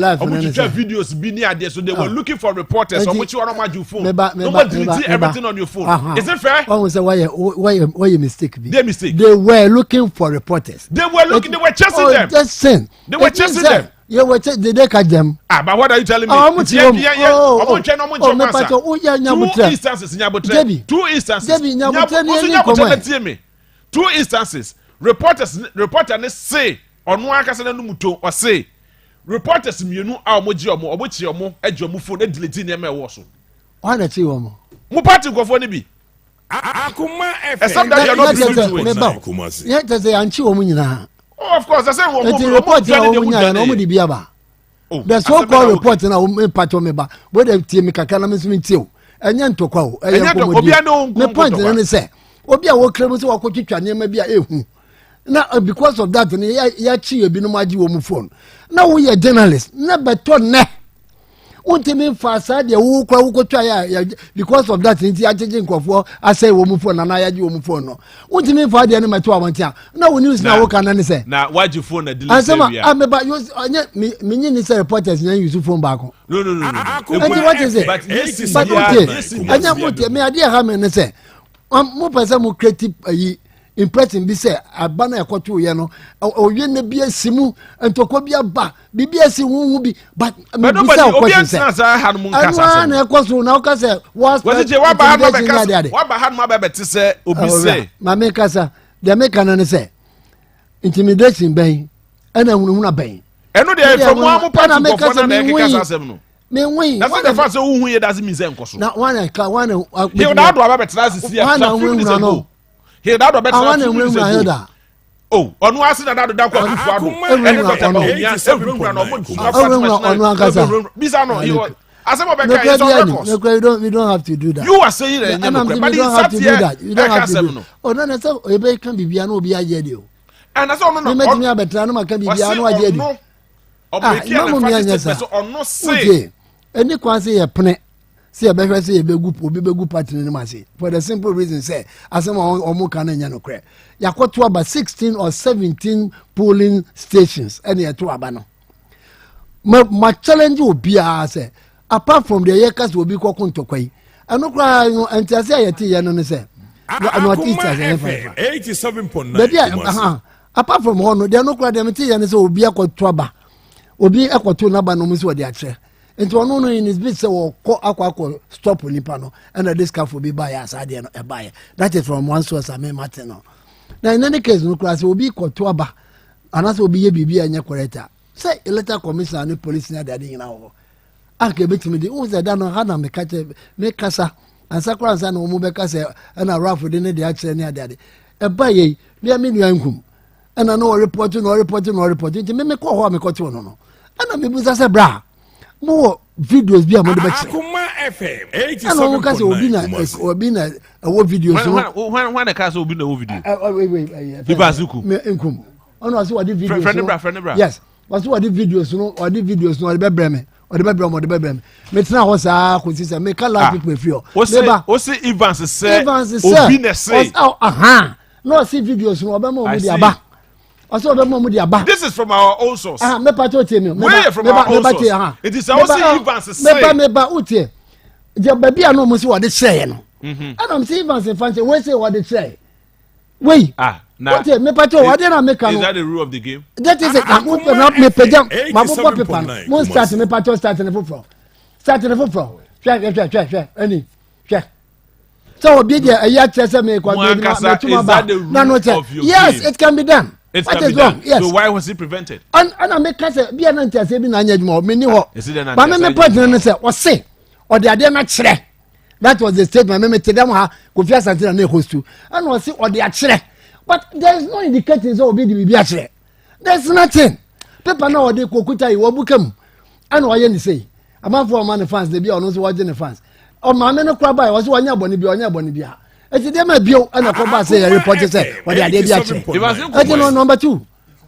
Speaker 2: videos be near there, so they were looking for reporters on which you are on your phone. Nobody did everything on your phone. Is it fair?
Speaker 3: Why you mistake?
Speaker 2: They mistake.
Speaker 3: They were looking for reporters.
Speaker 2: They were chasing them. They were chasing them.
Speaker 3: You were did they catch them?
Speaker 2: But what are you telling me? Two instances. 2 instances. Reporters say on one castle no muto or say reporters mienu a omoji omo ejomu phone e delete na me wo so.
Speaker 3: Why na chi omo?
Speaker 2: Mu party go for ni bi.
Speaker 20: Akoma FM.
Speaker 2: Except that you are not listening to it.
Speaker 3: Yeah, they say anchi omo nyina.
Speaker 2: Oh, of course, I say
Speaker 3: report omo di biaba. The so called report na omo part o me ba. Bo dey tie me kakana me so me tie o. Enya ntokwa o.
Speaker 2: Enya ntokwa obi na o.
Speaker 3: Me point na say obi a wo kremu so wakotwitwa nema bia ehu na because of that ya chi ebi no maji wo mu phone na wo ye journalist na beto ne untimi fa sa de wo kwa wokotwa ya because of that nti ajeje nkofo asai wo mu phone na ya ji wo mu phone no untimi fa de ne meto awantia na wo news na wo kana ne se
Speaker 2: na waji phone na delete ya
Speaker 3: ameba anya minyi ni say reporters na use phone back
Speaker 2: no
Speaker 3: and what is it but anya mutie me ade ha me ne se mo pese mo creative impression bi say abana ekoto ye no owie ne bi asimu entoko bi aba bibi asi hu bi but me bi say
Speaker 2: obi ansa ha no mun kasa
Speaker 3: na ekoso na o kasa
Speaker 2: was je wa ba ha no be kasa wa ba ha no be te say obi say
Speaker 3: ma me kasa de me kana ne say intimidation ben ana hunu na ben
Speaker 2: eno de from one party go for na e kasa asem no
Speaker 3: me win
Speaker 2: that's the fact say who here doesn't mean say nkoso
Speaker 3: na one
Speaker 2: he na do aba betra sisi ya
Speaker 3: no
Speaker 2: he na do betra
Speaker 3: sisi
Speaker 2: oh onu ase na do da kwa fufu ado ene ko taba ya everywhere no mo bisa no he was asemo be kai so records
Speaker 3: we don't have to do that
Speaker 2: you are saying that but you don't have to do that
Speaker 3: you don't have to do oh no so e be kan bibia no obi aje de o
Speaker 2: and that's all no
Speaker 3: me me abetra no maka bibia no aje de
Speaker 2: obeki na fact so ono say
Speaker 3: any kwanse ye pene se ye behwe se ye begu party ni ma se for the simple reason say asem omo kan nya no kre yakoto about 16 or 17 polling stations and ye to aba no ma challenge obi a say apart from the yekas obi kokonto kwai anokra antiase ayete ye no say no teachers
Speaker 20: 87.9
Speaker 3: baby apart from one they anokra dem tie ye say obi akoto aba obi akoto na ba no mo se odi atre nti ono no in his bit say wo akwa stop nipa no and this car for be buy as ade no e buy that is from one source am Martin no na in any case no class obi koto aba anase obi ye bibia anya correct say electoral commission and police na ade nyina wo anke betimi de wo say da no ha na me kasa ansa kora ansa na ɔmo bɛka sɛ ɛna rafo de ne de akyerɛ ne ade ɛba yɛ bia me nua nkum ɛna na ɔreport nti me kɔ hɔ a mekɔtew no ɛna mebusa sɛ bra mowɔ videos bi a mode bɛkyerɛ ɛna ɔmo ka sɛ obi na ɛwɔ videos no
Speaker 2: hwan na ka sɛ obi na ɛwɔ video ibasuku
Speaker 3: nkum ɔno ɔsɛ wɔde videos
Speaker 2: friend bra
Speaker 3: yes wɔsɛ wɔde videos no ɔde bɛbrɛ me ɔde bɛbrɛ me metena hɔ saa kɔsi sɛ meka la people firi hɔ
Speaker 2: ɔsɛ Evans sɛ obi na sɛ
Speaker 3: na ɔsɛ videos no ɔbɛma ɔmo de aba ɔsɛ ɔbɛma ɔmo de aba
Speaker 2: this is from our own source
Speaker 3: mepa to tie me
Speaker 2: meba from our own source it is ɔsɛ Evans sɛ
Speaker 3: meba wotie gye baabi a na ɔmo sɛ wɔde kyerɛɛ no ɛna ɔmo sɛ Evans mfa nkyɛ wei sɛ wɔde kyerɛɛ wei wotie mepa to wɔde na meka no
Speaker 2: is that the rule of the game
Speaker 3: that is it na mepagya mabobɔ pepa no mo start mepa to start ne foforɔ hwɛ ɛni hwɛ sɛ obi deɛ ɛyɛ akyerɛ sɛ metuma ba na no kyɛ yes it can be done what is wrong yes
Speaker 2: so why was it prevented
Speaker 3: ana meka sɛ bia na ntiasɛ bi na anyɛ adwuma meni hɔ ba me point no sɛ ɔse ɔde adeɛ no akyerɛ that was the statement me te dem ha Kofi Asante na hostu ana ɔse ɔde akyerɛ but there is no indicating sɛ obi de bibi akyerɛ there is nothing paper na ɔde kokuta yi wabuka mu ana ɔyɛ ne sei amanfo ɔma ne fans de bia ɔno nso wɔgye ne fans ɔmaame no kora bae wɔse wɔnyɛ abɔne bia ɛti dɛma bio ɛna kɔba sɛ yɛ report sɛ wɔde adeɛ bi akyerɛ ɛti no number 2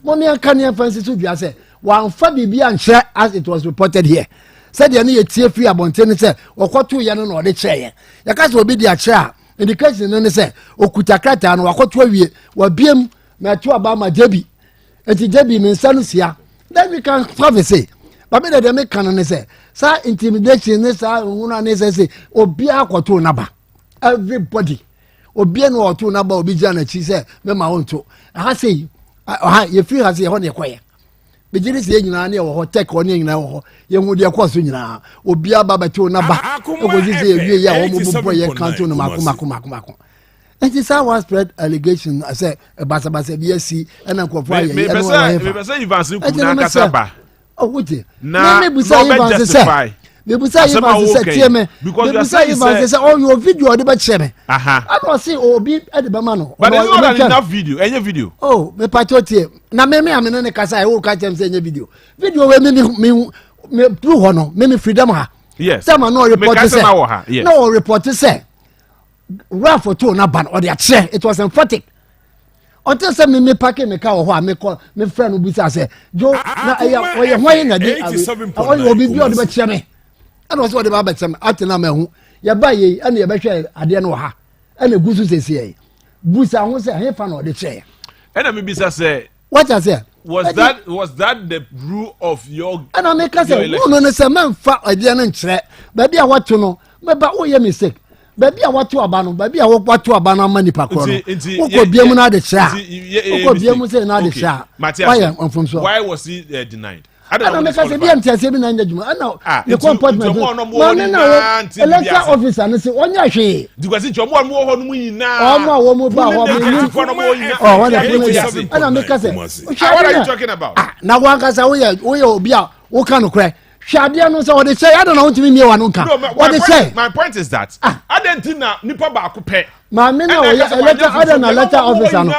Speaker 3: mɔme aka ne ɛfa so dua sɛ wɔamfa biribi ankyerɛ as it was reported here sɛdeɛ ne yɛtie firi abɔnten ne sɛ wɔkɔto yɛ no na ɔde kyerɛeɛ yɛka sɛ obi de akyerɛ a indication no ne sɛ ɔkuta krataa no wakɔto awie wabiam mato aba ma gyabi ɛti gyabi me nsa no sia then we can have a say but me de me kan ne sɛ saa intimidation ne saa nhuna ne sɛ obiara kɔto naba everybody obiara no ɔto naba obi gya na chi sɛ me ma wonto aha sɛ aha ye free ha sɛ hɔ ne kɔyɛ bigiri sɛ nyina ne wɔ hɔ tech hɔ ne nyina wɔ hɔ ye hu de kɔ so nyina obiara ba bɛto naba ɛkɔsi sɛ ewie ya wɔ mo bɔ yɛ kanto no mako and this how was spread allegation sɛ basa bi asi ɛna nkɔfo ayɛ
Speaker 2: me pɛ sɛ Evans ku na kasa ba
Speaker 3: wote
Speaker 2: na
Speaker 3: mebusa Evans sɛ tie me mebusa Evans sɛ ɔyɛ video ɔde bɛkyerɛ me ana ɔse obi ɛde bɛma no
Speaker 2: but it's not enough video ɛnyɛ video
Speaker 3: me pato tie na me amene ne kasa ɛwɔ ka kyerɛ me sɛ ɛnyɛ video we me through hɔ no me freedom ha
Speaker 2: yes
Speaker 3: sɛ ma no report sɛ no report sɛ Rafo to na ban ɔde akyerɛ it was emphatic until say me packing me car ho me call me friend obi say jo na oye hwan na dey oye obi bi ode be kire me ana so ode ba be kire me atena ma hu ye ba ye ana ye be hwe ade no ha ana gusu sese ye busa ho say he fa na ode kire
Speaker 2: ana me bisa say
Speaker 3: what I say
Speaker 2: was that the rule of your
Speaker 3: ana me ka say no say man fa ade no nkire ba bia wato no me ba oye mistake baby a watu aba no baby a watu aba no ama nipa kro no ukọ biam na de kra ukọ biam say na de kra
Speaker 2: why was he denied
Speaker 3: ana me ka say bi antiase bi na nya djuma ana the compartment man na electoral officer no say onya hwe
Speaker 2: because nchomo a mo ho no mu nyina
Speaker 3: omo a wo mu ba ho me ni oh what the ana me ka say
Speaker 2: what are you talking about
Speaker 3: na wan ka say we obi a wo ka no kra hwade no say what they say I don't know what me wa no nka what they say
Speaker 2: my point is that adentina nipa ba ko pe
Speaker 3: ma me na o letter other na letter officer no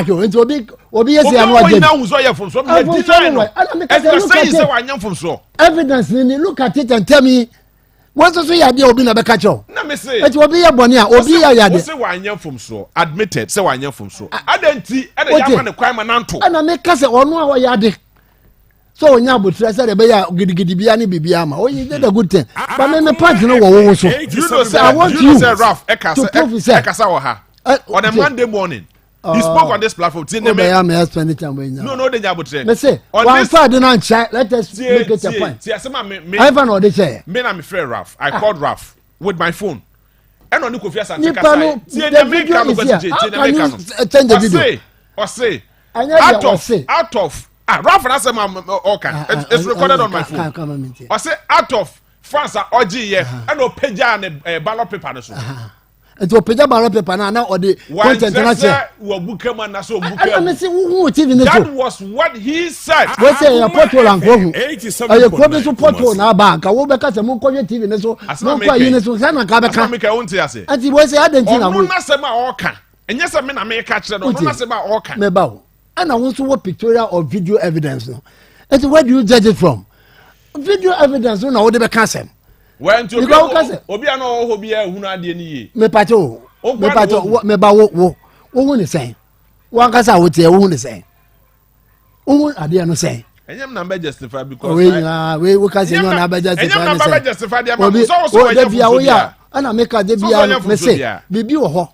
Speaker 3: yo nti obi yesi anu agye
Speaker 2: na hu so ye from so me deny no say wa nyam from so
Speaker 3: evidence ni look at it and tell me what so yade obi na be ka cho
Speaker 2: na me say
Speaker 3: eti obi ye bone a obi ya yade
Speaker 2: say wa nyam from so admitted say wa nyam from so adenti e de ya ma ne kwan ma nanto
Speaker 3: ana me ka say ono a wo yade so onya botre say de be ya gidigidi bia ne bibia ma oyi did a good thing but me part no wo so
Speaker 2: I want you say Ralph ekasa wo ha on a Monday morning he spoke on this platform tin me
Speaker 3: me spend time when
Speaker 2: no de nya botre
Speaker 3: me say one Friday na ncha let us make it a point
Speaker 2: see asema me
Speaker 3: Ivan or dey say
Speaker 2: me na me friend Ralph I called Ralph with my phone and on Kofi Asante kasa
Speaker 3: the video is here how can you change the video
Speaker 2: or say out of Ralph na say it's recorded on my phone I say out of France oji here and o page and ballot paper so
Speaker 3: nti opeja ballot paper na odi content na che
Speaker 2: wo buka man na so buka
Speaker 3: ana me se wo TV ne so
Speaker 2: that was what he said
Speaker 3: we say ya portal an ko hu aye ko be so portal na ba ka wo be ka se mo konye TV ne so mo kwa yi ne so sa na ka be ka
Speaker 2: me ka won ti ase
Speaker 3: anti we say adenti na wo
Speaker 2: no na se ma o ka enye se me na me ka kire no na se ma o ka
Speaker 3: me ba wo ana wo so wo pictorial or video evidence no anti where do you judge it from video evidence no na wo de be ka sem
Speaker 2: when to obi ana ho bia hunu ade ni ye
Speaker 3: me pacho me ba wo hu ni sen wo kasa wo tie wo hu ni sen wo ade no sen
Speaker 2: enyam na be justify because
Speaker 3: we kasa no na be justify
Speaker 2: ni sen be justify dia ma so
Speaker 3: de bia wo ya ana me ka de bia me se bibi wo ho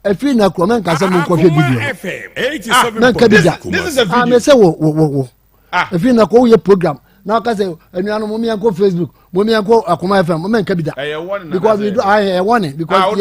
Speaker 3: afiri na kro men kasa mo nkwohwe video men ka bija
Speaker 2: this is a video
Speaker 3: me se wo afiri na ko ye program na ka say enuano mo mi anko Facebook mo mi anko Akoma FM mo men ka bida because we do warning because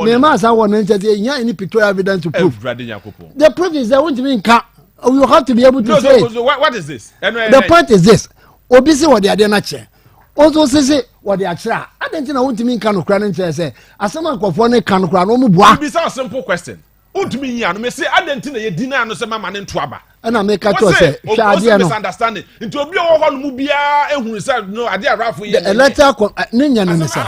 Speaker 3: me ma sa warning nche nya any pictorial evidence to prove the proof is there won't mean ka you have to be able to say
Speaker 2: what is this
Speaker 3: the point is this obi se what they are na che also say what they are tra adenti na won't mean ka no kra na nche say asema nkofo ne ka no kra no mo bua
Speaker 2: be a simple question won't mean ya no me say adenti na ye dina no say mama ne ntoaba
Speaker 3: ana me ka to say
Speaker 2: shade no misunderstanding nti obi o ho no mu bia ehunu say no ade arafo ye
Speaker 3: the letter ne nya no say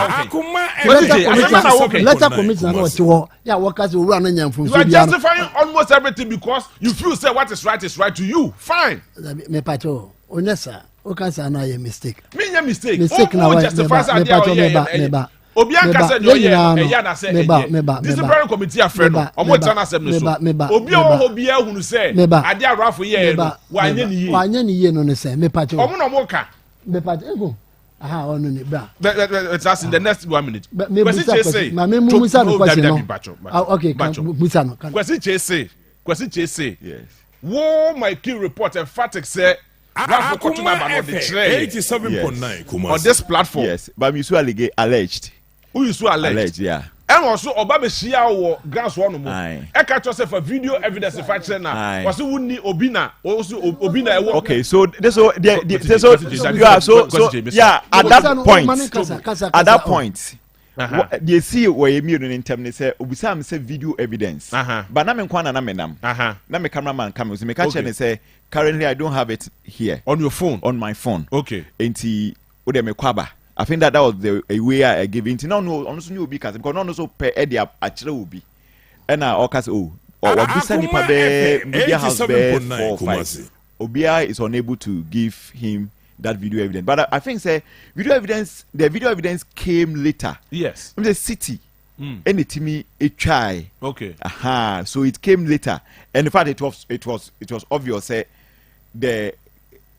Speaker 3: letter committee na what wo ya workers owura na nya mfun
Speaker 2: so bia you are justifying almost everything because you feel say what is right to you fine
Speaker 3: me pacho onesa o kan say na ye mistake
Speaker 2: me nya mistake
Speaker 3: na
Speaker 2: justify say
Speaker 3: me ba
Speaker 2: obi anka say no ye eya na say disciplinary committee afre no omo tana asem no so obi o bia hunu say ade arafo ye no
Speaker 3: wanye ni ye no ne say me pacho
Speaker 2: omo no mo ka
Speaker 3: me pacho ego aha onu ni bra
Speaker 2: it's us in the next 1 minute
Speaker 3: kwesi chese ma me musa no kwesi no okay musa no
Speaker 2: kwesi chese yes wo my key report emphatic say Rafa Kotuma Bano the
Speaker 20: 87.9 Kumasi
Speaker 2: on this platform.
Speaker 4: Yes, but you alleged.
Speaker 2: Who you alleged?
Speaker 4: Yeah.
Speaker 2: And also Obama Shia or Gas one more. I catch yourself a video evidence if I say now. Was who need Obina also Obina.
Speaker 4: Okay, so this so yeah. At that point. They see where you mean in terms of say obisa say video evidence but na me nkwa na menam na me cameraman come so me catch and say currently I don't have it here
Speaker 2: on your phone
Speaker 4: on my phone
Speaker 2: okay
Speaker 4: enti o de me kwaba I think that was the a way I gave enti no so new obi case because no so per e de akire obi and na o case o obisa nipa be media house be 4-5 obia is unable to give him that video evidence but I think say the video evidence came later
Speaker 2: yes
Speaker 4: from the city and the team a try
Speaker 2: okay
Speaker 4: so it came later and in fact it was obvious say the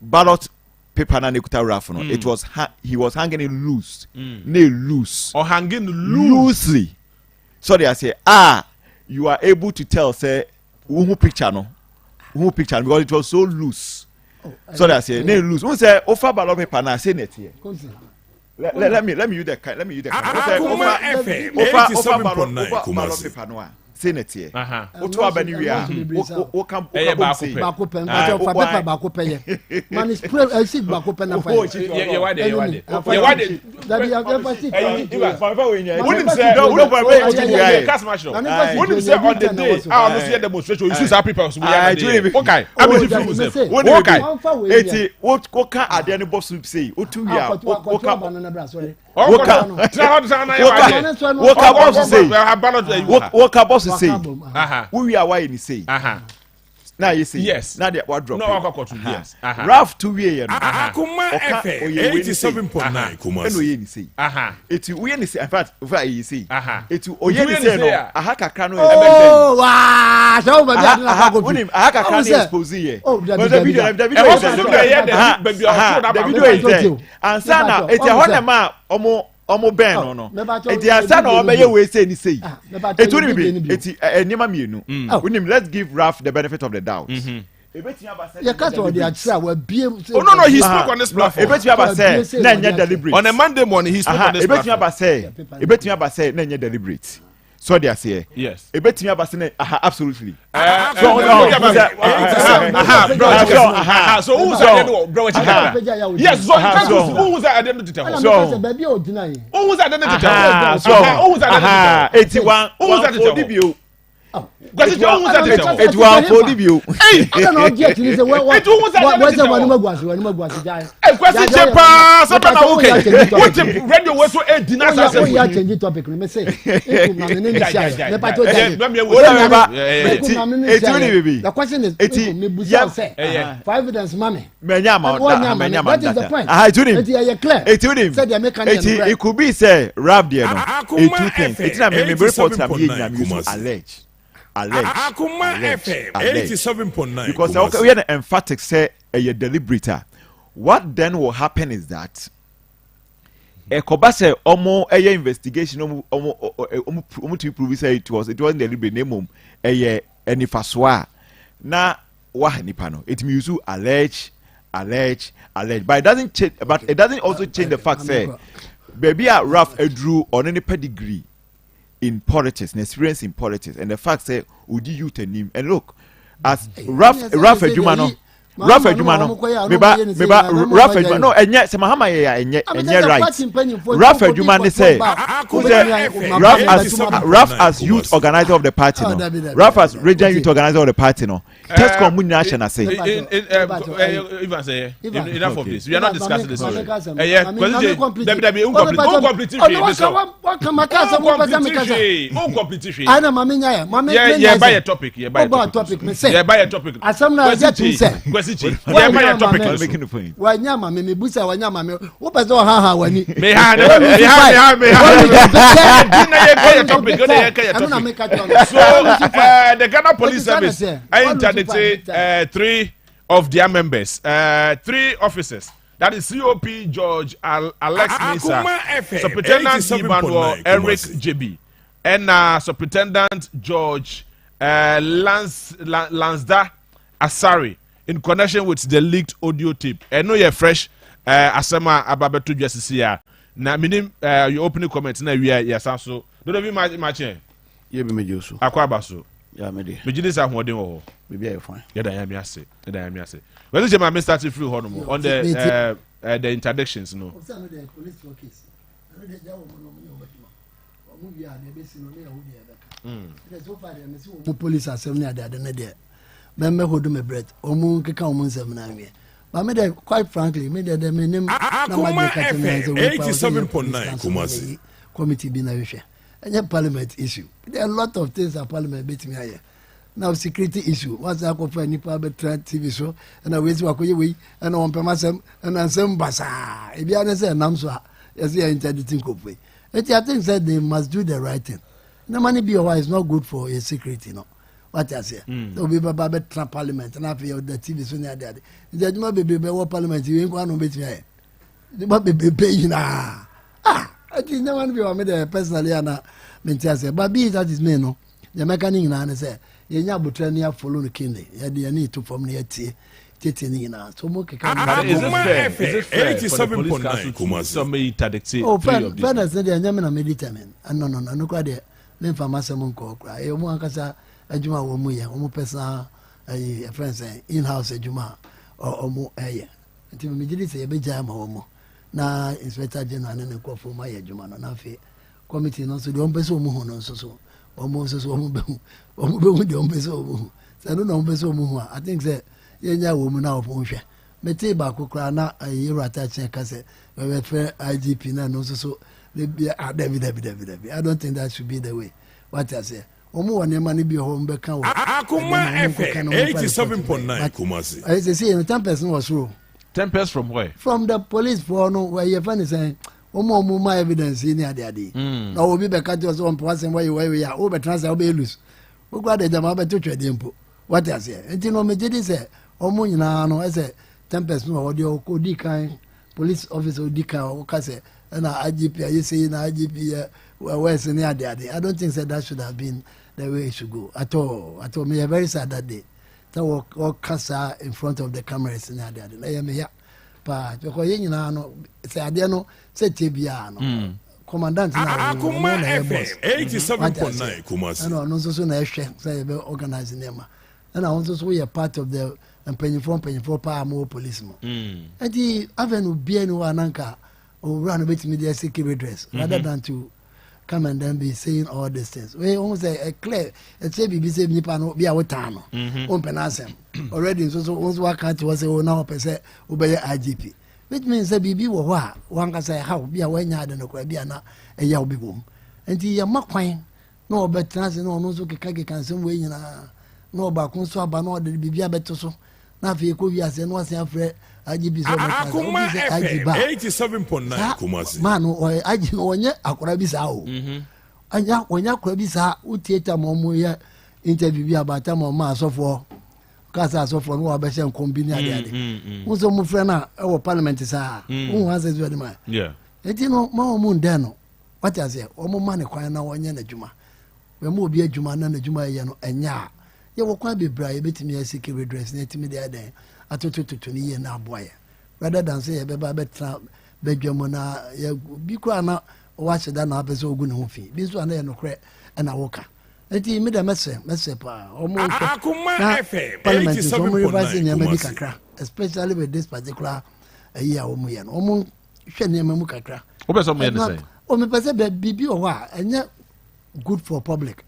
Speaker 4: ballot paper na nekuta raf no it was he was hanging it loose loose
Speaker 2: or hanging
Speaker 4: loosely so they say you are able to tell say who picture because it was so loose. So that's it. They lose. One say offer ballot paper na say net here. Let me use the
Speaker 20: Akoma FM
Speaker 4: offer ballot paper no say net here. Oto abani we are. O can say
Speaker 3: bako pen paper bako pen man is spray I see bako pen na fire.
Speaker 2: Yeah why dey
Speaker 3: that be ever see
Speaker 2: wouldn't say wouldn't say on the day no see demonstration you see some people okay I be different okay
Speaker 4: eti what can ade ne boss say o tu ya o ka boss say who we are why ni say now you say
Speaker 2: yes
Speaker 4: now they what drop
Speaker 2: no yes
Speaker 4: Ralph 2 year
Speaker 20: Akoma FM 87.9 Kumasi
Speaker 4: eno ye ni say eti we ni say in fact you say eti oye ni say no aha kakra no
Speaker 3: oh wa so ba dia na go
Speaker 4: bi aha kakra no expose here
Speaker 3: but the video
Speaker 4: is there and sana eti ho na ma omo ben no eti asa na obeye we say ni say eti oni bi eti enima mienu unim let's give Ralph the benefit of the doubt
Speaker 3: you can't already answer we be
Speaker 2: oh no he spoke on this platform
Speaker 4: ebeti aba say na nya deliberate
Speaker 2: on a Monday morning he spoke on this platform
Speaker 4: ebeti aba say na nya deliberate So they say
Speaker 2: yes.
Speaker 4: A bet me abasine absolutely.
Speaker 2: So who's that? Bro, yes, so who's that identity?
Speaker 3: So baby ordinary.
Speaker 2: Who's that identity?
Speaker 4: Who's that? 81. Who's that?
Speaker 2: It
Speaker 4: was for the view.
Speaker 3: I don't know yet. It was
Speaker 2: radio was so
Speaker 3: change topic. Let me say. The question is, for evidence, mommy. That is the point.
Speaker 4: It could be say rap there. Two things. It's not me report allege.
Speaker 20: Akoma FM 87.9
Speaker 4: because we are emphatic say a deliberate. What then will happen is that a kobase omo a investigation omo to prove say it wasn't deliberate name a nifaswa na wa nipa no it means you allege but it doesn't also change the fact say baby a rough drew on any pedigree in politics and experience in politics and the fact say would you name and look as rough Ejumano Rough Ejumano meba rough Ejumano no enye se mahama enye right rough Ejumano say rough as youth organizer of the party no rough as regional youth organizer of the party no test commune national say
Speaker 2: even say enough of this we are not discussing this
Speaker 3: wanyama mimi busa wanyama me wo pese o ha ha wani
Speaker 2: me ha so the Ghana Police Service I interdicted 3 of their members 3 officers that is COP George Alex Mensah, Superintendent Emmanuel Eric JB and Superintendent George Lansda Asari in connection with the leaked audio tape. I know you're fresh asema ababeto justice here. Na minim your opening comment na we are so. Don't be match.
Speaker 6: Ye be mejo so.
Speaker 2: Akwa baso.
Speaker 6: Ya me de.
Speaker 2: Me jidis ahoden wo.
Speaker 6: Me be fine.
Speaker 2: Ya da ya me ase. Well, this man start free hono on the interdictions no.
Speaker 3: Police assembly at the end there. Member who do my bread, or moon can come on 7 9 but me quite frankly, me the name
Speaker 20: Akoma FM 87.9 Kumasi
Speaker 3: committee being a issue. And a parliament issue. There are a lot of things that parliament beat me here. Now security issue. What's that for any public TV show? And I wait to away and on Pemasem and on some basa. If you understand, I'm so as you are interdicting copy. I think that they must do the right thing. No money be is not good for a security, no. What I say? So we have a trap parliament and after the TV so near that. The judgment be parliament, you ain't going to beat me. The baby be paying. I think no one be made a personally and mental but be that is me, no. The mechanic and say, you never train follow the kingdom. You need to form the tea. So is it
Speaker 2: fair 87.9 Kumasi? Oh,
Speaker 3: fairness, they are not meditating. No, quite there. Then for Massamon Cockra, a woman casa a Juma Womuya, Omo Pesa, a friend in-house a Juma or more air. Until immediately say a big jam homo. Now, Inspector General and call for my Juma on Afe committee, no so the Ombeso Muhon, so almost as Omo the Ombeso. I don't know Ombeso Muhua. I think that. Yenya woman now of Moshe. Mete Baku Krana, a year attaching cassette, where fair IGP and also so they be a David. I don't think that should be the way. What I say, Omo and your money be home back.
Speaker 20: Akoma FM 87.9 Kumasi.
Speaker 3: I say, 10 person was through.
Speaker 2: 10 person from where?
Speaker 3: From the police for no where your friend is saying, Omo, my evidence in the daddy. Now will be back at your own person where we are over transfer loose. Who got the Jamaba to trade him. What I say, and you know, me did say. Omo nyina no ese 10% no odi okodi kan police officer odi kan o ka say na IGP you say na IGP where's near there. I don't think that should have been the way it should go at all. Me very sad that day that walk kasa in front of the cameras near there. Na me ya pa because nyina no say ade no say tebia no commandant na
Speaker 20: Akoma FM 87.9
Speaker 3: Kumasi. And also so na ehwe say be organize nema. And also so we are part of the mpanyinfo pa mo police mo. And the avenue bia no ananka o run with me the security dress rather than to come and then be saying all these things. We almost say a clear say be say nipa no bia wotano. On penasem. Already so once work out was say now person obey IGP. Which means that bibi wo ho a wan ka say how bia wanya ade no kwa bia na eya obi bom. Enti ya makwan na obetena se na ono so keka nsem we nyina na oba kun so aba na ode bibi abeto so na afi ko wi ase na wase afre IGP so
Speaker 20: Akoma FM 87.9 Kumasi.
Speaker 3: Man o IGP onye akora bi sa o. Anya onye akora bi sa utieta mo ya interview bi abata mo ma asofo kasa so for no abese nkombini ade unso mu frɛ na e wo parliament saa un ha se zo de ma enti no ma o mu ndan no what I say o mu ma ne kwan na wonye na dwuma we mu obi adwuma na dwuma ye no enya ye wo kwan bebra ye betimi asiki redress na etimi de adan atotototo ni ye na aboa ye rather than say ye beba betra bedwamo na ye bi kwa na wa hyeda na abese ogu ne ho fi bi so na ye no kre na woka enti me da messe pa omo
Speaker 20: Akoma FM 87.9
Speaker 3: kakra especially with this particular year omo ye no omo hwe ne mamu kakra
Speaker 2: obeso mo ye ne say
Speaker 3: o me pese be bibi o wa enya good for public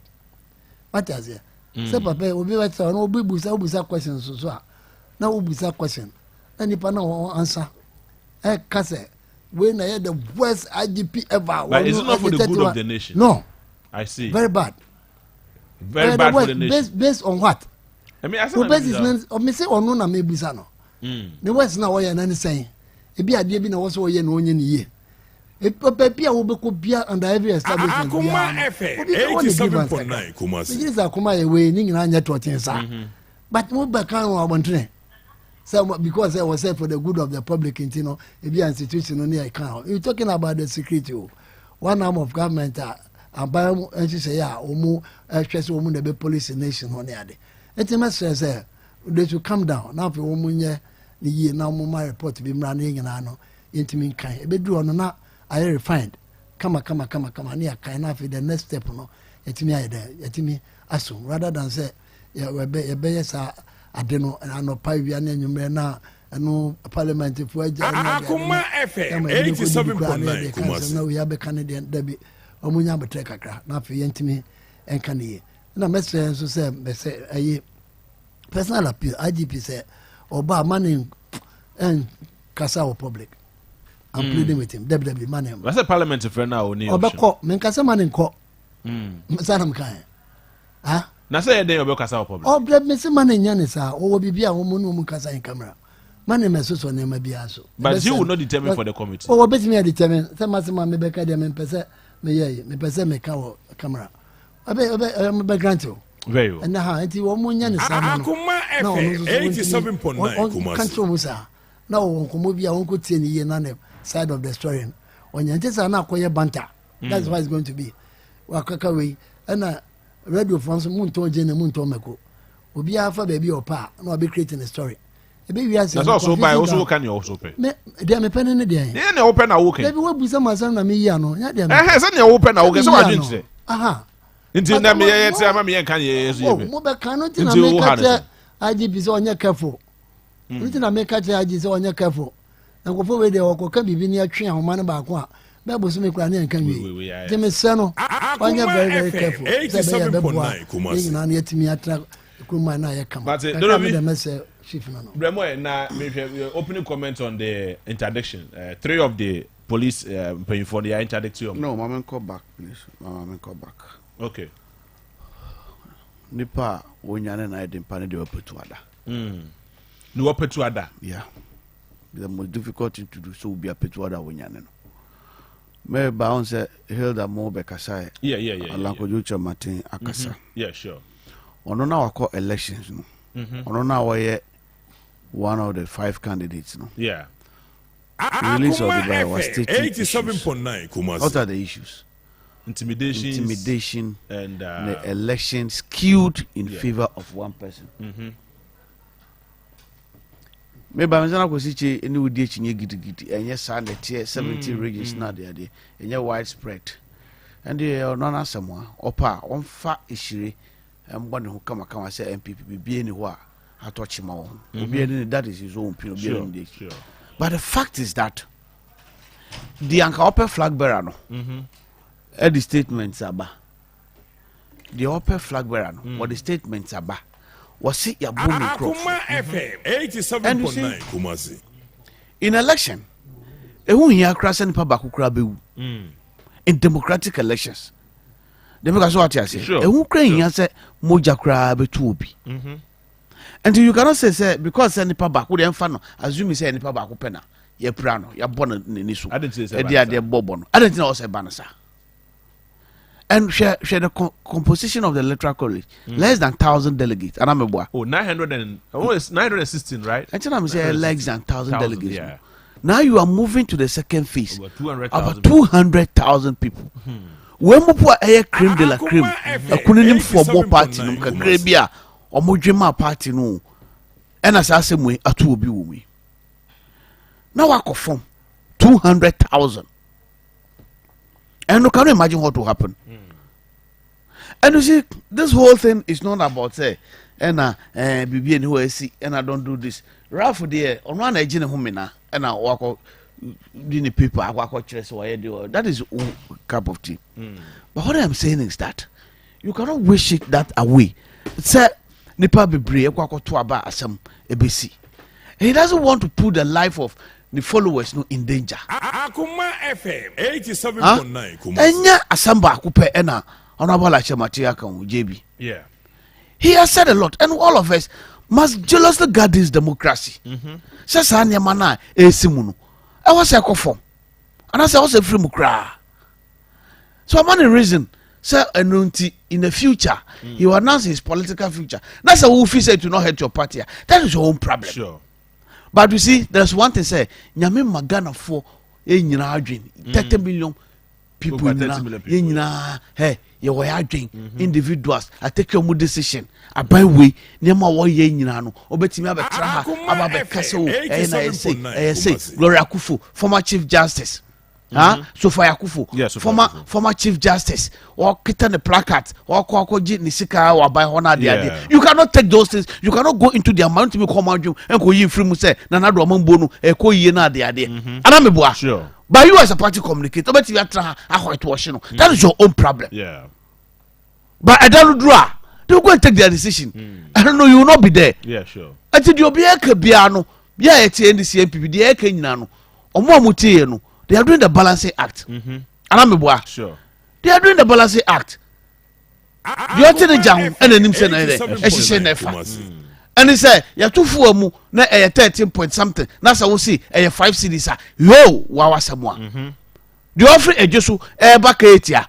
Speaker 3: what is it say papa obi wa tell no obi busa questions so na obusa question any pa na answer kase we na the worst IGP ever.
Speaker 2: But it's not for the good of the nation.
Speaker 3: No,
Speaker 2: I see.
Speaker 3: Very bad.
Speaker 2: Very bad for the nation.
Speaker 3: Based on what?
Speaker 2: I mean, I
Speaker 3: me say ono na me busa no. The worst na why na saying. E bi ade bi na wo so wo ye na onye ne ye. E papa wo be ko bia under every establishment.
Speaker 20: Akoma FM 87.9 Kumasi.
Speaker 3: This Akoma ye we ni nyina anya totin sa. But mo ba kan wo abontene. So because I was said for the good of the public, you know, if you institution only I can. You're talking about the security. One arm of government, and by and she say, yeah, omu, stress woman the police nation on the other. It's a message say they should come down. Now for woman ye the year now my report to be running and I know intimate kind. A bit do on not I refined. Come near kind of the next step no. It's me there. It's me assume rather than say yeah we be adeno ano pavia na nyumre na no parliament fo agya
Speaker 20: Akoma FM 87.9
Speaker 3: Kumasi na we have Canadian dabi omunya betre kakra na afi yentimi enka ne ye na message so say be say ayi personal appeal IGP say oba man en kasa o public I'm pleading with him WW man
Speaker 2: what's the parliament friend now oni
Speaker 3: obeko men kasa man nko sanam kan ah
Speaker 2: na say dey obekasa public
Speaker 3: oh blab me say man nya ne sa o bibia wo mu no mu kasa in camera man me so na ma bia so
Speaker 2: but you will not determine for the committee
Speaker 3: oh bet me determine say ma me be ka dia me pese me ye me pese me ka wo camera me be grant you
Speaker 2: very well
Speaker 3: and ha enti wo mu nya ne sa no
Speaker 20: Akoma FM 87.9 Kumasi
Speaker 3: control musa na wo nkomo bia won ko tie ni ye na the side of the story onya ntesa na akoye banter that's why it's going to be wakaka we and radio France munto je ne munto meko obi afa ba bi opa na obi creating a story e be wi ase
Speaker 2: that's also by also can you also pay
Speaker 3: me dia me pen ne dia
Speaker 2: e na open na wo kan
Speaker 3: be we busa masam na me yi no ya dia
Speaker 2: se na open na wo kan se wa dwun
Speaker 3: aha
Speaker 2: nti na me ye ti ama me ye kan ye so ye
Speaker 3: mo be kan no ti na me ka te IGP so onye careful nti na me ka te IGP so onye careful na ko fo we de ko ka bibi ni atwe ahoma ne ba ko a be bo so me kura ne nkan wi ti me se no onye very careful
Speaker 20: 87.9 Kumasi
Speaker 3: na na yetimi atra kuma na ye kama
Speaker 2: but
Speaker 3: the message chief no
Speaker 2: Bremo na me opening comment on the interdiction 3 of the police for the interdiction
Speaker 6: no mama call back please mama call back
Speaker 2: okay
Speaker 6: nipa wonyane na edimpa ne de opetuada
Speaker 2: ni opetuada
Speaker 6: yeah the most difficult thing to do so be opetuada wonyane no me ba on say Hilda mo be kasa
Speaker 2: yeah
Speaker 6: Alanko Jocha Martin akasa
Speaker 2: yeah sure
Speaker 6: ono na wako elections no ono na waye one of the 5 candidates no
Speaker 2: yeah
Speaker 6: release of the bill was stating
Speaker 20: 87.9 Kumasi
Speaker 6: what are the issues
Speaker 2: intimidation
Speaker 6: and the election skewed in favor of one person Maybe I'm not going to say any would ditch in your giddy, and yes, and the 70 regions not there, and you're widespread. And they are none of someone, or pa, on fat issue, and one who come and say MPP be anywhere. I touch him on. That is his own opinion.
Speaker 2: Sure.
Speaker 6: But the fact is that the upper flag bearer, no, the statements about the upper flag bearer, what the statements about was it your booming
Speaker 20: Akoma FM 87.9 Kumasi.
Speaker 6: In election, a who here crash and pabaku krabu in democratic elections. The because what I say, a who crying answer moja krabe to be. And you cannot say because any pabaku would enfano assume say any pabaku pena ye prano ya born nisu. I didn't say they bobon. I didn't know say banasa. And share the composition of the electoral college, less than 1,000 delegates. And I'm a boy.
Speaker 2: Oh, 900 and it's 916, right?
Speaker 6: I think I'm saying less than 1,000 delegates. Yeah. Now you are moving to the second phase. About 200,000 people. When we put a cream de la cream, a couldn't for more party, no Caribbean or Mojima party, no. And as I say, we are two be with me. Now I confirm 200,000. And you can imagine what will happen. And you see, this whole thing is not about say, and BB and who I see, and I don't do this. Ralph there on one agent homina, and I walk out the people, I walk out chess or I do. That is a cup of tea. But what I'm saying is that you cannot wish it that away. Say, Nipa Bibri, Equaco Tuaba, Asam, ABC. He doesn't want to put the life of the followers no in danger.
Speaker 20: Akoma FM 87.9 Kumasi.
Speaker 6: Enya asamba akupe ena honorable Achematia kan JB.
Speaker 2: Yeah.
Speaker 6: He has said a lot and all of us must jealously guard this democracy. Says anyama na esimu no. I was a conform. And I was a free mukra. So I'm on the reason say enunti in the future he will announce his political future. That's a who said to not hurt your party. That is your own problem.
Speaker 2: Sure.
Speaker 6: But you see, there's one thing say, Nyame Magana for 30 million people hey, you were individuals. I take your decision. I buy way, Nema wa ye nyina no. Obetimi abetra aba be kase wo. I say Gloria Kufu, former Chief Justice. Sophia Kufu, former Chief Justice, or Kitan the placard, or Kwakoji Nisika, or by Honor the idea. You cannot take those things, you cannot go into their mind to become you and go in free Muse, Nanado Mambono, a co yena the idea. And I'm a boy. Sure. But you as a party communicator, but you are whitewashing. That is your own problem.
Speaker 2: Yeah.
Speaker 6: But I don't draw. They'll go and take their decision. I don't know, you will not be there.
Speaker 2: Yeah, sure.
Speaker 6: Until you'll be a Kabiano, yeah, it's the NDCMP, the Ekenano, or more Mutiano. They are doing the balancing act. And I'm a boy.
Speaker 2: Sure.
Speaker 6: They are doing the balancing act. You are telling Jam and then him saying never. And he said, you're too full mu, na 13 point something. That's how we see a 5 cities. Yo, wow, someone. The offer a just back 8 year.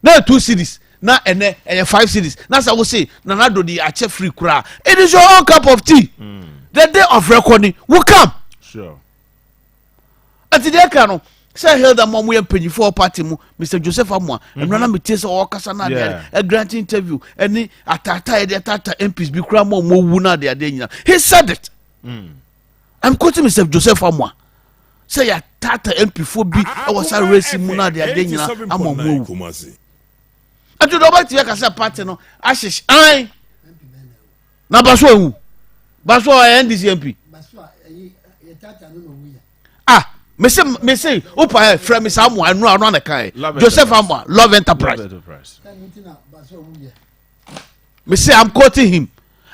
Speaker 6: Now 2 cities. Now and 5 cities. That's how we see. Nanado the ache free kura. It is your own cup of tea. The day of reckoning will come.
Speaker 2: Sure.
Speaker 6: At the day, say held a mom we penny for party mu Mr. Joseph Amwa and run me test or Casana a grant interview any atata MPs be cramo mo wuna de adenya. He said it. I'm quoting Mr. Joseph Amwa. Say a tata MP for B I was a racing muna de adenya among Kumasi. And to the back to your party no ashish I na baso end this MP. Me say opa from Samu and no the kind Joseph Amwa Love Enterprise. Me say I'm quoting him.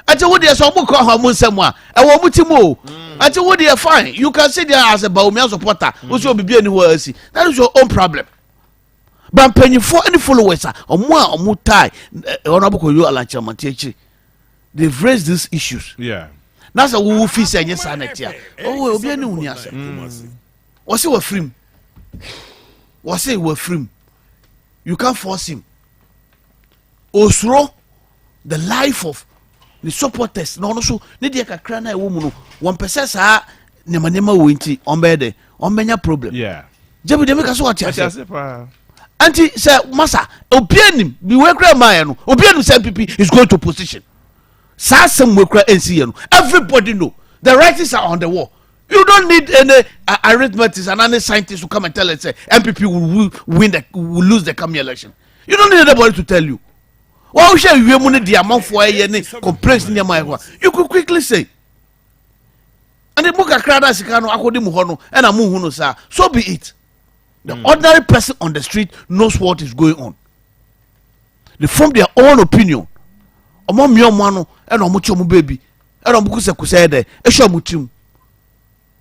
Speaker 6: Until what they so book on Munsemwa and what mutimo until what they are fine you can say there as a Baumia supporter who will be anywhere else. That is your own problem. But I'm paying for any followers or more tie honorable you alacha mantechi. They've raised these issues.
Speaker 2: Yeah.
Speaker 6: That's a who fee say yes anetia. Oh we'll be any Was he were free? Was he were free? You can't force him. Osro, the life of the supporters. No, so Nidia Kakrana woman 1% sa Nemanema winti on bed on many problem.
Speaker 2: Yeah.
Speaker 6: Jebby de make us watch. Auntie say Massa, Opianim, be work Mayan, Opianum Sam PP is going to position. Sassam will cry and see everybody know. The writings are on the wall. You don't need any arithmetics and any scientists to come and tell us say MPP will lose the coming election. You don't need anybody to tell you. Why should you money the amount for any complaints in your mind? You could quickly say. And the book akrada sikano akodi muhono and amuhuno sa. So be it. The ordinary person on the street knows what is going on. They form their own opinion. Omo mi omano and omucho mu baby. And omuku se de e sho mutim.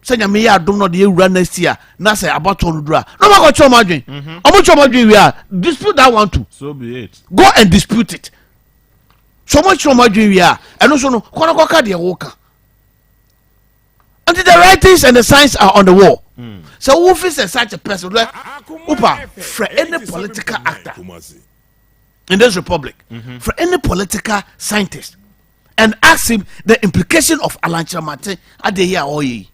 Speaker 6: Senya me ya dom no de ewura next year na say about to dura. No ma go cho madwen. Omucho madwen we are dispute that one too.
Speaker 2: So be it.
Speaker 6: Go and dispute it. So much cho madwen we are. And also no kono ka de woka. Until the writings and the signs are on the wall. So who is such a person like Upa for any political actor in this republic, for any political scientist, and ask him the implication of Alancha Mate at the year or ye.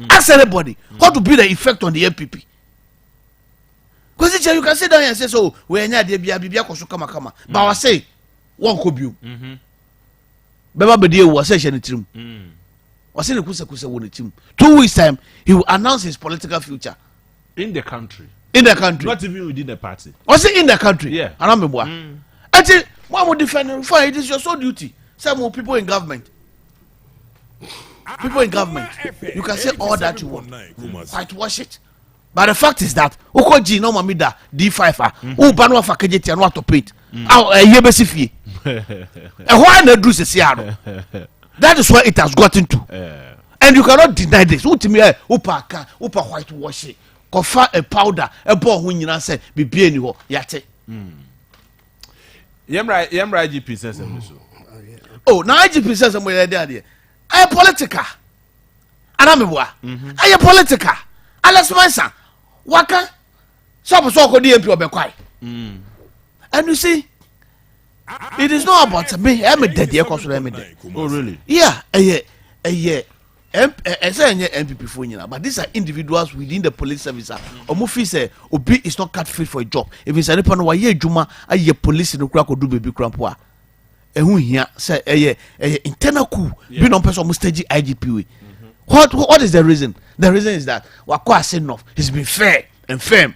Speaker 6: Ask anybody what would be the effect on the MPP. Because you can sit down and say, so we're not the Bibia Kama. But I say, one could you. Beba Bedia was saying it to him. 2 weeks time he will announce his political future
Speaker 2: in the country,
Speaker 6: not
Speaker 2: even within the party.
Speaker 6: Was it in the country?
Speaker 2: Yeah,
Speaker 6: I remember. Actually, one would defend fine. It is your sole duty. Some more people in government, you can say all that you want, whitewash it. But the fact is that Okoji no mamida D5 who banu afa kejeti anu to paint yebesi fie why na do se siaro. That is where it has gotten to. And you cannot deny this. Upa whitewash it. Kofa a powder, a ball when you say, be bien you yate.
Speaker 2: Yemra IGP says
Speaker 6: oh, now IGP says somewhere there. I am politica. Anamibwa. I am politica. Alex Mansa. Waka. So DMP or Bekwai. And you see, it is not about me. I'm a dead year.
Speaker 2: Oh, really?
Speaker 6: Yeah, MPP for you, but these are individuals within the police service. Omufi say Obi is not cut fit for a job. If it's any pan why ye juma aye police in the crack or do baby crampoa. Who here say internal coup be non person must stage IGP. What is the reason? The reason is that Wakwa said enough. He's been fair and firm.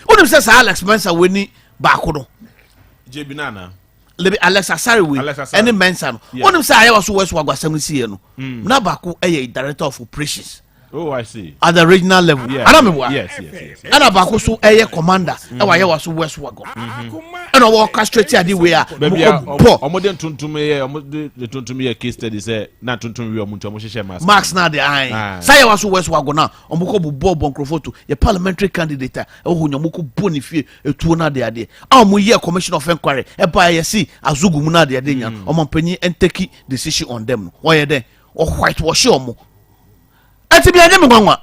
Speaker 6: What says Alex Mensa winning back?
Speaker 2: JB Nana.
Speaker 6: Lebi Alex Asari we any mensa no. One say I was West Wagwa 70 no. Na baako director of operations.
Speaker 2: Oh, I see.
Speaker 6: At the regional level.
Speaker 2: Yes. Yes.
Speaker 6: And baako so commander. E wa was West Wagwa. And o orchestrate ade we a.
Speaker 2: Baby omode tuntum ye case study say na tuntum we omuntu omo hye
Speaker 6: Max na the eye. Say was West Wagwa na omoko bubo bonkrofoto ye parliamentary candidate nyomoko boni fie etuo na de ade. Omo ye commission of inquiry e ba ye see azugu mu na de ade nya. Omo panyi enteki decision on them. Why ye den? O whitewash omo. Ati bi anyame gwanwa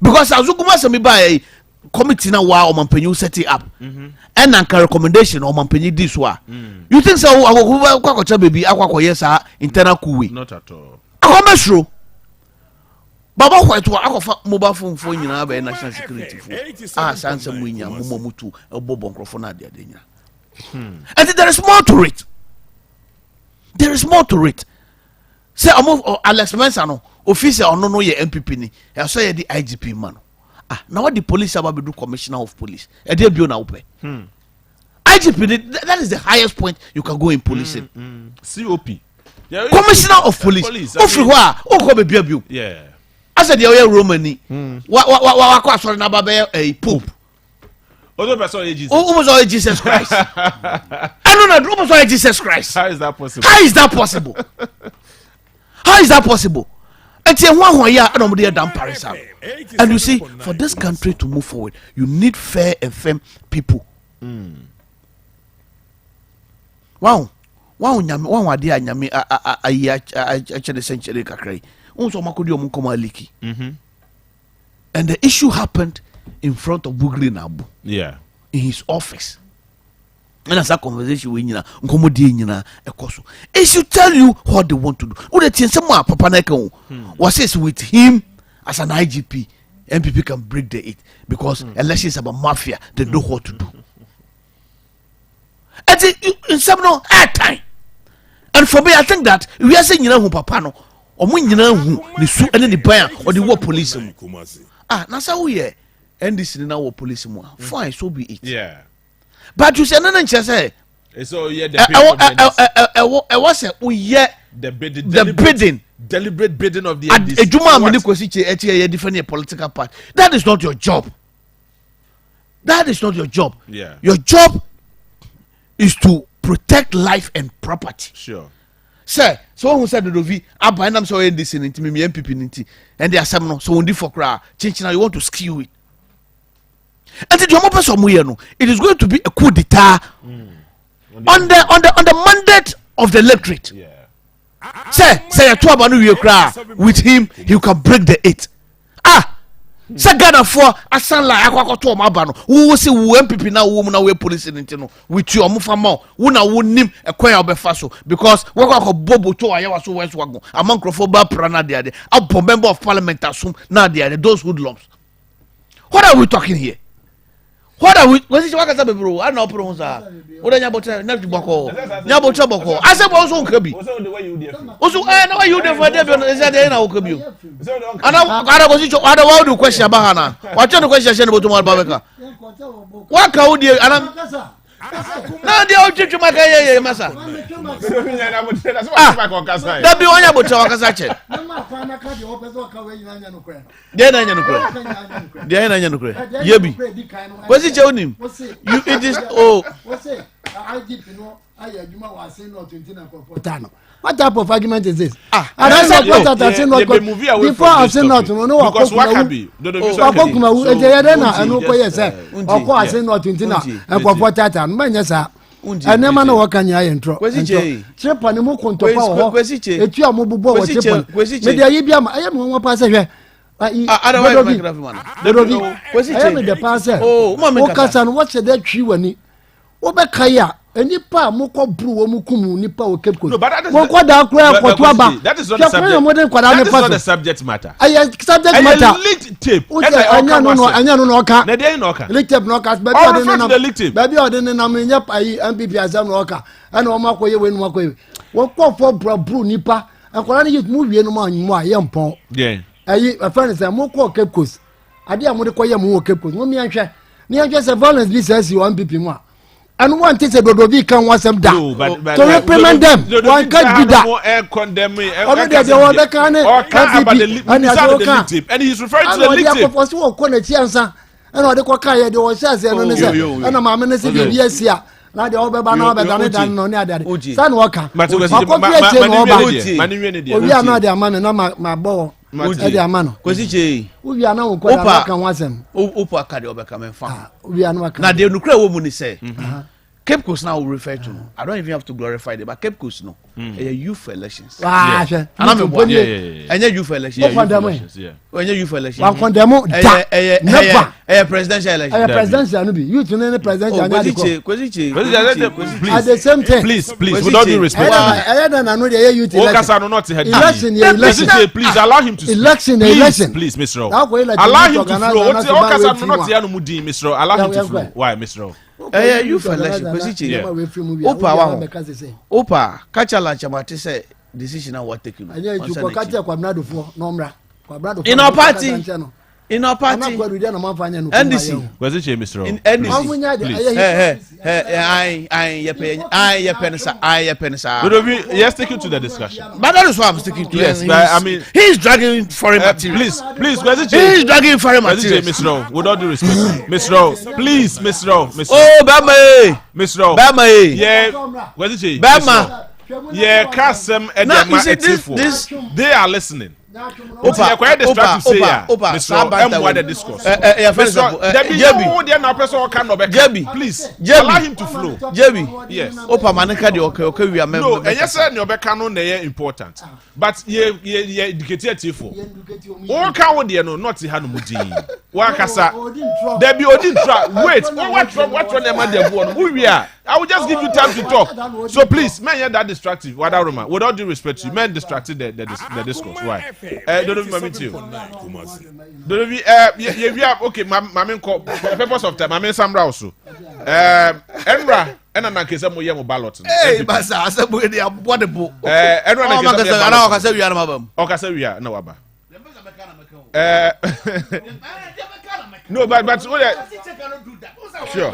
Speaker 6: because azuguma se me ba committee na wa omampanyu set it up and na recommendation omampanyu this wa you think so akwakocha baby akwakoye sa internal coup
Speaker 2: not at all
Speaker 6: akomesro baba white wa akofa mobile phone for nyina ba national security for sansa munya momomutu ebo bonkrofo na de adenya and there is more to it say Alex Mensa no officer ono no ye MPP ni e so ye di IGP man now what the police about do commissioner of police e dey bio na ope IGP that is the highest point you can go in policing
Speaker 2: COP
Speaker 6: commissioner of police of who o ko be bio
Speaker 2: yeah
Speaker 6: as the oya Romani wa kwa so na baba pope
Speaker 2: Odo person Jesus.
Speaker 6: Oh, Jesus Christ. I don't know. Almost Jesus Christ.
Speaker 2: How is that possible?
Speaker 6: How is that possible? And you see, for this country to move forward, you need fair and firm people. Wow, idea nyame actually century kakrai. Unso makodi omunkoma liki. And the issue happened in front of Bugri Nabu.
Speaker 2: Yeah.
Speaker 6: In his office. And as a conversation with Nyina, it should tell you what they want to do. What the someone Papa Neko was says with him as an IGP, MPP can break the it because elections about mafia, they know what to do. And in some no time. And for me, I think that we are saying, you know, papa no, or when you know who the suit and the buyer or the war police. Nasa we are, and this is now police more. Fine, so be it.
Speaker 2: Yeah.
Speaker 6: But you say, no, say,
Speaker 2: so yeah,
Speaker 6: I was a
Speaker 2: the
Speaker 6: bidding.
Speaker 2: Deliberate bidding of the
Speaker 6: different political party. That is not your job. That is not your job.
Speaker 2: Yeah.
Speaker 6: Your job is to protect life and property.
Speaker 2: Sure.
Speaker 6: Sir, so who said the Rovi, I buy them so in this in me MPP and they are some so on for crowd. Change now you want to skew it. And the job of somewhere no, it is going to be a coup d'etat on the mandate of the electorate.
Speaker 2: Yeah.
Speaker 6: Say a 12 you cry with him, you can break the 8. Say Ghana for a son like Aqua to Mabano. Who will see MPP now, woman away police in Intino with your Mufamo, who now would name a choir of Befaso because we got Bobo to Ayawaso West Wagon, a Mancrofoba Prana de Ade, a member of parliament assume now they are those hoodlums. What are we talking here? What are we? What is your Wakasabe bro? I know Pronsa. What are you about? Not to Boko. Nyabo Chaboko. I said, also Kabi. Also, I know you never did. Is that the end of Kabi? And I was each other. What do you question Bahana? What do you question about tomorrow, Babeka? What can you? And I'm now the old to Makaya, Massa. That be one about Wakasache. Then I know. Yebi. What's it your name? You it is
Speaker 3: What type of argument is this?
Speaker 6: And I
Speaker 3: said what I say not before I say not no
Speaker 2: because what can be
Speaker 3: I say not and for tata manyasa and man no can ya intro chepa ni mo kontopa ho etu amobubo wo chepa me dia yibia ma ayam won pa se hwe the passer o kasa no what said that twi wani wo be kaya enipa moko bru wo mukumu nipa o Cape Coast moko da kura koto aba
Speaker 2: that is not the subject matter.
Speaker 3: Subject matter
Speaker 2: leaked tape
Speaker 3: anya no oka
Speaker 2: na dey no oka
Speaker 3: leaked tape no oka baby odin na menya pai MPP azam no oka ana o makoye we no makoye wo kofo bru nipa akwara ni yit mu wie no ma anyimu a yempon ayi afan say moko Cape Coast ade amode koye mu Cape Coast mo mi anhwe ni anhwe say violence be say MPP mu a and one thing said Dodovi can want them down to reprimand them. One can't do that.
Speaker 2: And he's referring to the leak
Speaker 3: and all the Kokaya, the was says, and a mamma said, yes, yeah. Now the over banana than no near San Walker. We are not their man and my ball. Their man. We are now can want them.
Speaker 6: Opa Cadio coming far.
Speaker 3: We are not.
Speaker 6: Now the Nuclear woman say. Cape Coast now will refer to. I don't even have to glorify them, but Cape Coast no. Youth elections. And I'm a youth elections. When you youth elections.
Speaker 3: One condemn never.
Speaker 6: Presidential election.
Speaker 3: Presidential no be. You to name presidential.
Speaker 2: At
Speaker 3: the same time.
Speaker 2: Please, without due respect.
Speaker 3: I don't know the youth
Speaker 2: election. Please allow him to speak.
Speaker 3: Election.
Speaker 2: Please, Mr. Allow him to flow. Allow him to flow. Why, Mr.
Speaker 6: Youth election. Opa, catch a lunch about to say decision I was taking. In our party. In our party, NDC.
Speaker 2: Was it Mr.
Speaker 6: In NDC.
Speaker 2: Yes, take you to the discussion.
Speaker 6: But that is what I'm sticking to.
Speaker 2: Yes, but I mean,
Speaker 6: he's dragging foreign material.
Speaker 2: Please, was it
Speaker 6: he's dragging foreign material.
Speaker 2: Mr. With all due respect, Mr. Please, Mr.
Speaker 6: Oh, Bama,
Speaker 2: Mr.
Speaker 6: Bama,
Speaker 2: yeah, was it
Speaker 6: Bama?
Speaker 2: Yeah, Kasem and they are listening.
Speaker 6: Opa,
Speaker 2: please allow him to flow. Yes.
Speaker 6: Opa Maneka de okay we are member.
Speaker 2: No, and yes, your becano na important. But ye educated for. O can we no not hanu mudi. Wa kasa. There be odin try. Wait, what from the man dey go on. Who we are? I will just give you time to talk. So please, man, you're that distractive. What Roma? With all due respect to you, man, distracted the discourse. Why? Don't be too. Don't be. Yeah. Okay, my for the purpose of time, my Samra also. Enra, and I'm case I'm more ballot.
Speaker 6: Hey, Basa, I said we are what the book.
Speaker 2: Enra, I say we are no okay, say we are no aba. No, but sure.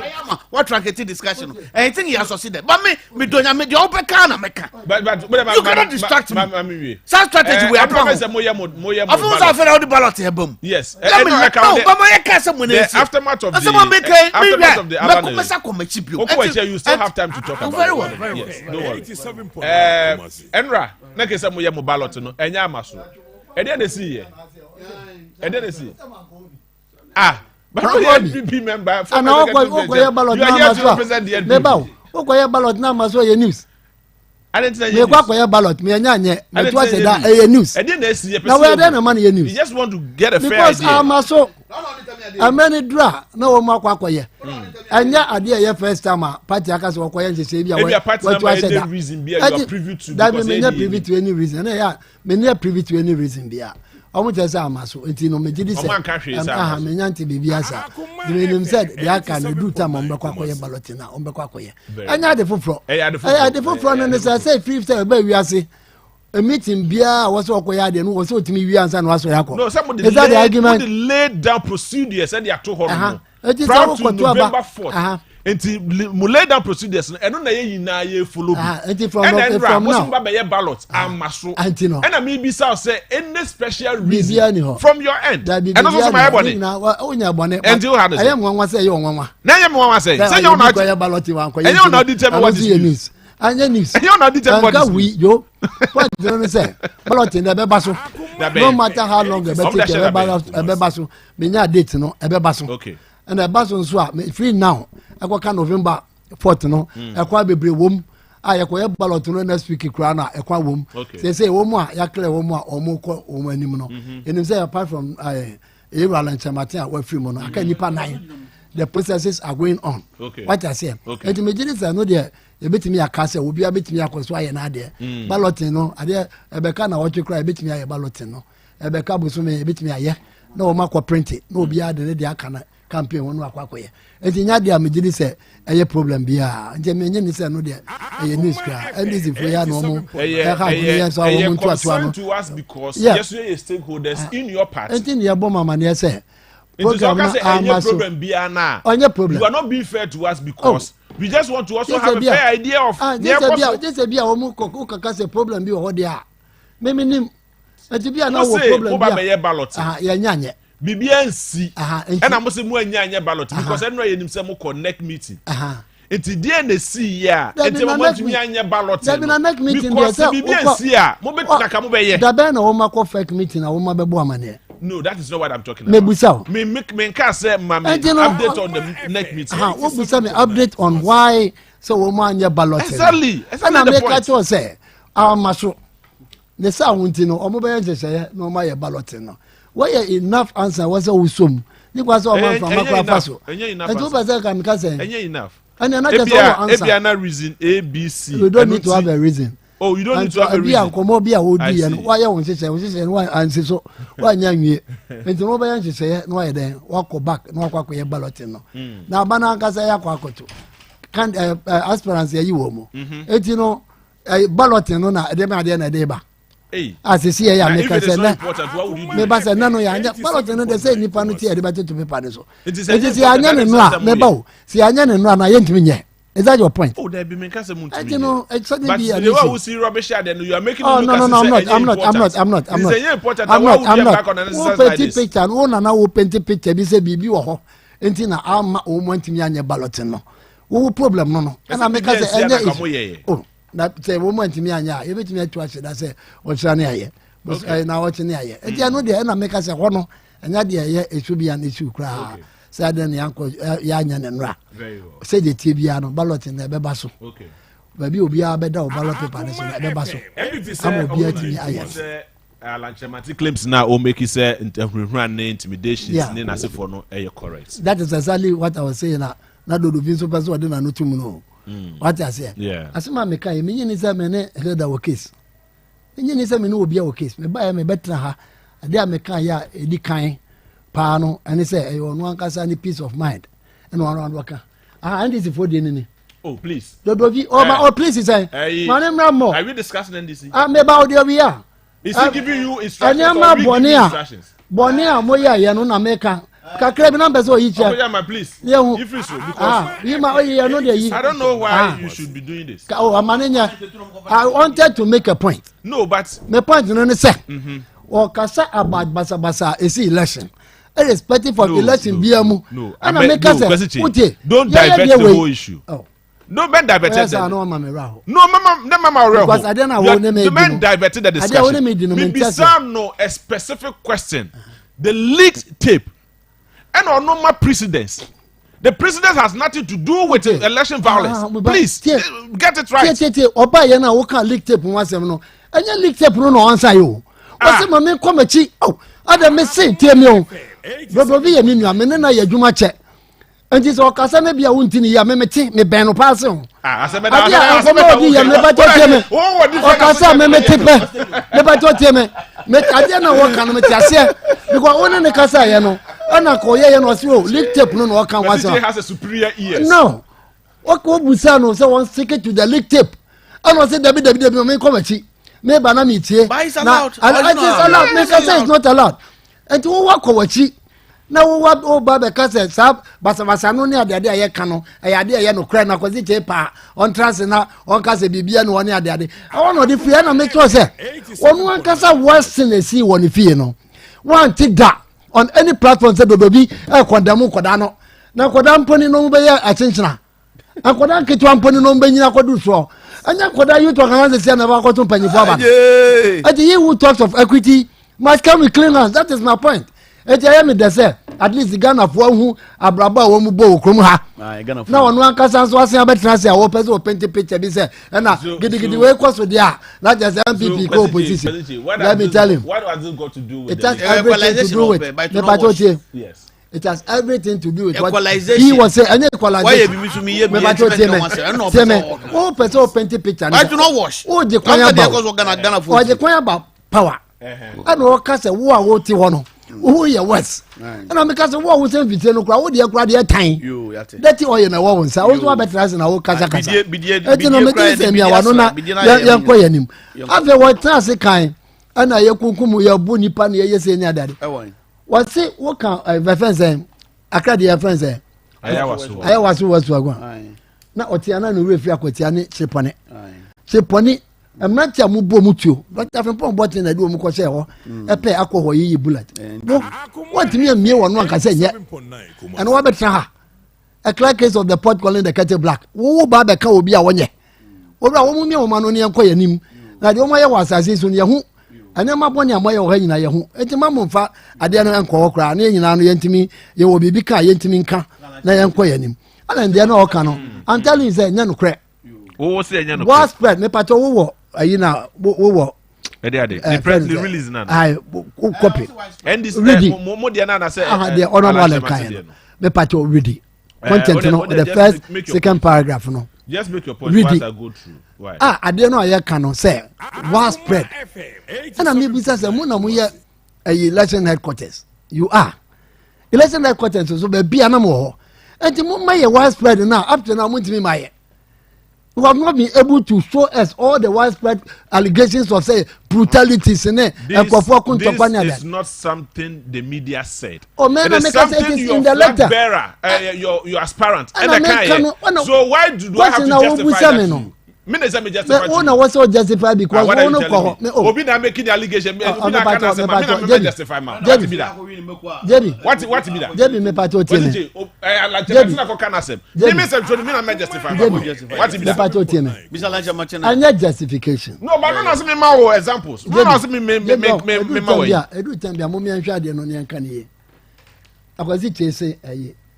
Speaker 6: What tracking discussion? Anything you have succeeded. But me don't me the open can America.
Speaker 2: But
Speaker 6: you cannot distract me. Some strategy we are
Speaker 2: moya.
Speaker 6: I feel so fair the ballot here boom.
Speaker 2: Yes.
Speaker 6: Let me know. But my case someone else.
Speaker 2: Aftermath of the you still have time to talk about.
Speaker 6: Very well.
Speaker 2: Yes. Don't worry. Enra, na kesa moya mo ballot no. Enya amaso. E dey see here. E dey see. But NPP member,
Speaker 3: and now go ballot now as well. Go ballot now as well. Your news.
Speaker 2: I didn't say
Speaker 3: you go ballot. Me anya. Me to say that a news. Now we are there no money news.
Speaker 2: You just want to get a fair
Speaker 3: because
Speaker 2: idea.
Speaker 3: Because so amani dra no wo makwa kwaye. Anya ade ye first time party aka so kwaye nse bia we.
Speaker 2: What was the reason bia you are privy to?
Speaker 3: That me not privy to any reason. Yeah, me not privy to any reason bia. Omo tell say amaso enti no me gidi say me nyanti bibi asa the name said they can do time on bekwa koye ballot na on bekwa koye anya de foforo de foforo no say free say be wi ase a meeting bia was okoya de no was otimi wi ansa no aso yakọ.
Speaker 2: No, somebody is that the argument laid down procedures and they are too horrible proud to November 4th enti mu lay down procedures eno na ye yina ye follow bi and from now ba ye ballot amaso and na me be say any special reason from your end and also my body
Speaker 3: na onya bone
Speaker 2: and you had
Speaker 3: I am one say you one
Speaker 2: na ye me one say you na
Speaker 3: go ballot wan ko
Speaker 2: you na detail what is news
Speaker 3: anya news
Speaker 2: you na detail what is
Speaker 3: we yo what do say ballot na be baso no matter how long e be take e be baso me nya date no e be baso
Speaker 2: okay
Speaker 3: and the baso so free now akwa November 4th no akwa bebre wom ayekwa ballot no next week kura na akwa wom say wom a yakle wom a omukọ wom anim no enim say apart from Abraham Chamatian we free mo no aka nipa 9 the processes are going on what I say and me gidi say no there e betimi akase obi a betimi akoso aye na ade ballot no ade ebeka na woche kura e betimi aye ballot no ebeka boso me e betimi aye na o makọ print no obi a de aka na campaign wonu akwakoye enti nya dia megidi se eye problem bia nje menye ni se no dia eye news kra and this for ya no mo
Speaker 2: to us because yes you stakeholders in your party
Speaker 3: enti ni ebo mama ne se
Speaker 2: program problem bia na you are not being fair to us because we just want to also have a fair idea of
Speaker 3: this bia o mu kokaka se problem bi o dia memi nim enti bia na wo problem bia ya nyanye
Speaker 2: Bibia nsi and mo se mu anya ballot because enro ye nim se mo connect meeting enti die na si ya enti mo ntumi anya ballot because bibia nsi a mo betina ka mo be ye
Speaker 3: da be na wo makọ fake meeting na wo ma be bo amane.
Speaker 2: No, that is not what I'm talking about.
Speaker 3: Mebusa
Speaker 2: me can say update on the next meeting.
Speaker 3: What busa me update on why so wo ma anya ballot
Speaker 2: exactly
Speaker 3: na me ka to say amaso ne sa wunti no o mo be ye no ma ye ballot no. Why enough answer was awesome. You was all man from Macrafaso. And two person can say
Speaker 2: enough.
Speaker 3: And you're not just all answer.
Speaker 2: If reason A, B, C.
Speaker 3: You don't need to have a reason.
Speaker 2: Oh, you don't need to have a reason.
Speaker 3: And why you want to say why answer so why young and to nobody to say no I then walk back no walk with ballotino. Now Banaka say Aquacoto. Can't aspirants you womo. Et you know a ballotino na de deba. As you see, I make us me bas na no ya ballot no dey say nipa no tie debate to paper so. It is anya ne no a me ba si anya ne no na yentimi nye. Is that your point?
Speaker 2: Oh, there be men kase muntu.
Speaker 3: You know, it should be
Speaker 2: a the way we see rubbish there, you are making
Speaker 3: I'm not. Petit picture, no na wo penti picture bi say bibi wo ho. Enti na ama o mo ntimi anya ballot no. Wo problem no. And I make us say oh. Na say woman to me anya e betimi atu ase da say o tira na aye na o tira na aye e dia no de na make say ho no anya de aye e su bia na su kra say den yanko ya anya ne nra say de tie bia no ballot na be ba so okay ba bi obi a be da o ballot paper na so na be ba so am obi atimi aye
Speaker 2: Alanchematic claims now o make say intimidation ni na se for no correct.
Speaker 3: That is exactly what I was saying na do do vinso person dey na no tum no What I say?
Speaker 2: Yeah.
Speaker 3: As my mekai, me ni say me ne head our case. Me ni say me no obi our case. Me buy me better ha. Ade a mekai ya edi kan pa no, and say e ono ankasa ni peace of mind. And one waka. And this is for the nini.
Speaker 2: Oh, please.
Speaker 3: Oh, please, say. My name Ramo.
Speaker 2: Are we discussing NDC?
Speaker 3: I'm about the OBR.
Speaker 2: Is he giving you instructions or we giving you instructions?
Speaker 3: Bonia, Moya, Yano, Nameka. Kakrebi numbers or each other.
Speaker 2: Oh, please.
Speaker 3: Yeah,
Speaker 2: if you so, because
Speaker 3: I
Speaker 2: don't know why you should be doing this.
Speaker 3: Oh, I wanted to make a point.
Speaker 2: No, but
Speaker 3: my point is only say, or Kasa about Basa is election. Irrespective of election, BMU.
Speaker 2: No,
Speaker 3: and I make us
Speaker 2: don't divert the whole issue.
Speaker 3: Oh.
Speaker 2: No man diverted.
Speaker 3: No, Mama.
Speaker 2: Because
Speaker 3: I don't know
Speaker 2: the man diverted the discussion. Maybe some know a specific question. The leaked tape and or normal precedence. The precedence has nothing to do with election violence. Please get it right.
Speaker 3: Oba yana woka leak tape once no. Anya leak tape no answer you. Ose mama come chi. Oh, ada me say tell me o. Bobo bi yemi nua me na ya dwuma che. Enti so kasa na bia wontini ya memete me ben no pass ho.
Speaker 2: Asebe
Speaker 3: na odi ya me ba to teme. O kasa memete pe. Me ba to teme. Me ade na wo kan me tiase because one ne kasa ye no. Ana ko ye no so leak tape no no kan was.
Speaker 2: He has a superior ears.
Speaker 3: No. O ko busa no say one stick to the leak tape. Ana say dabi me come chi. Me ba na me tie.
Speaker 6: But it's allowed.
Speaker 3: It is allowed. Me kasa is not allowed. Enti wo wa ko wachi. Na wo ba be kase sab basa no ne ade aye ka no ade aye no kra na kwazi che pa on trans na on kase bibia no ne ade awon no de fie na make sure say onu an kasa western see won fie no one take that on any platform say dodobi e kodam koda no na koda mponi no be ya achenchina akoda nketu mponi no be nyina kodu so anya koda you to kan say na ba koto mpanyifo aba ati you who talks of equity must come with clean hands. That is my point. Eti aye me dese at least Ghana fo hu abraba wo mu bo okrom ha na wonu ankasa so asen abetra se awo pese o penti picture bi se na gidigidi we kwaso dia na just MPP co opposition. Let me tell him
Speaker 2: what has it got to do with
Speaker 3: it? Has everything to do with the
Speaker 2: yes.
Speaker 3: It has everything to do with
Speaker 6: equalization.
Speaker 3: He was saying any equalization.
Speaker 6: Why you be me
Speaker 3: oh pese o penti picture.
Speaker 6: I do not wash.
Speaker 3: Oh the kwanya about power. And o kase wo a wo ti ho no. Who ya was and I because what was invited no crowd the crowd your time you that oil na wo nsa wo so better as na wo kasa kasa e ti no me dey say me wa no na ya kwa yanim afa what trans kan ana ye kunkum ya bu nipa na ye say ni adade what say what can friends akra the friends ayawaso agwa na otiana no refri akotia ne chepone amnatia mu bo mutuo but afem pon botin na do mu ko se ho epe akoho yi bullet what me amie wono anka se nye and what betra ha a clear case of the pot calling the kettle black wo ba be ka obi a wonye obra wo mu me wo ma no ne enko yanim na de wo ma ye wasase so ne hu ane ma boni amoye wo ha nyina ye hu enti ma mo mfa ade no enko wo kra na nyina no yentimi ye wo bibi ka yentimi nka na ye enko yanim ala ndie na o ka no I'm telling you say nya no kre
Speaker 2: wo say nya no
Speaker 3: kre what spread me pato wo ayina wo
Speaker 2: the press release na
Speaker 3: I copy
Speaker 2: and this mo dia na say
Speaker 3: the honorable kind me pato ready content no the first second paragraph no
Speaker 2: just make your point once I go through why
Speaker 3: ade no aye kan no say was spread and me bisa say mo na mo ye election headquarters you are election headquarters so be bia na mo ho enti mo ma ye widespread now up to now mo ntimi ma ye. We have not been able to show us all the widespread allegations of say brutalities in it.
Speaker 2: This is not something the media said.
Speaker 3: Oh man,
Speaker 2: it is something your flag bearer, your aspirant, so why do I have to justify that to you? Minister me justify.
Speaker 3: Me ona was so justify because we no ko.
Speaker 2: Obi na making the allegation. Me na can say me justify ma. What be that?
Speaker 3: Jebi.
Speaker 2: What be that?
Speaker 3: Jebi me pato tieme.
Speaker 2: Like Jebi na ko can say. Me say so me na justify ma. What be that?
Speaker 3: Me pato tieme.
Speaker 6: Mr. Laja Machena.
Speaker 3: Anya justification.
Speaker 2: No, but no say me ma examples. No say me ma way.
Speaker 3: Edu tambia mo me anhwa de no ne anka ne ye. Akwazi chese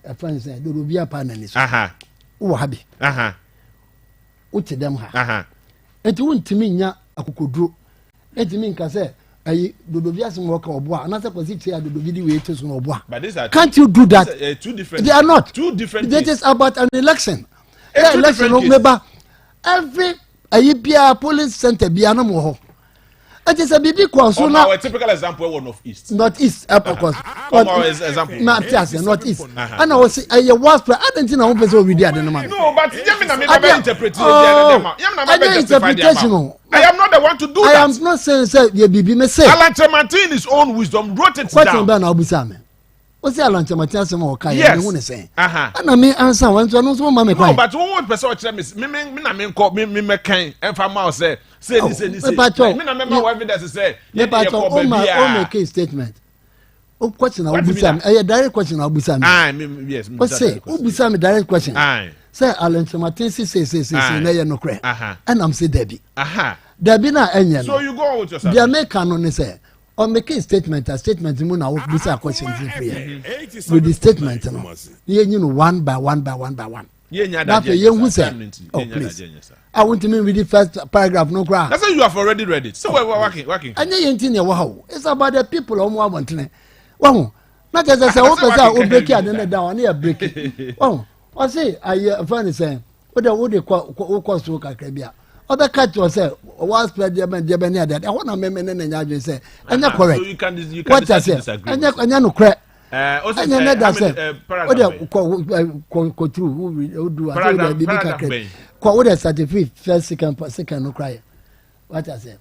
Speaker 3: a friend say do bia pa na ni so.
Speaker 2: Aha.
Speaker 3: Wo habi.
Speaker 2: Aha.
Speaker 3: Uti dem ha enti wontimi nya akokoduro enti nka se ayi dodovia sem wo ka obo a na se kwasi tia dodovidi we ete so no obo a can't you do that?
Speaker 2: Two different.
Speaker 3: They are not
Speaker 2: two different.
Speaker 3: That is about an election. yeah election no meba every ayibia police center bia na mo ho it is a bibi kwaso na
Speaker 2: a typical example one of
Speaker 3: north east of course
Speaker 2: example
Speaker 3: na tias north east ana o say aye was pre adenti na wo pese o read ade no man
Speaker 2: no but yemi na me ba interpret interpretation I am not the one to do that.
Speaker 3: I am not saying say ye bibi me say
Speaker 2: Alan Chemantin in his own wisdom wrote it down.
Speaker 3: Question ba na obusa me o say Alan Chemantin asem o kai
Speaker 2: yes.
Speaker 3: me hu ne say ana me answer wan so no so ma me
Speaker 2: kwai no but one person o kire me na me nko me kan enfa ma say this me na me ma evidence say
Speaker 3: me pa to o make a statement o question na obusa me e direct question na obusa me
Speaker 2: yes
Speaker 3: o say obusa me direct question say Alan Chemantin say na ye no kre and I'm say Debbie Debbie na enye
Speaker 2: so you go with yourself
Speaker 3: the American no say or make a statement mu na obusa question free with the statement no you know one by one that ye who say oh please I want to read the first paragraph no cry
Speaker 2: that's why you have already read it so we're working
Speaker 3: and you ain't in your wow it's about the people on one want wow not as I say o person o break it and down na break it oh I say I find say what the cost so kakra bia other catch you say was spread there ben near that I want to me na nya say anya correct
Speaker 2: so you can
Speaker 3: what I say anya no correct anya na that say what the ko true who do I say the kakra ko what the certificate first second no cry what I say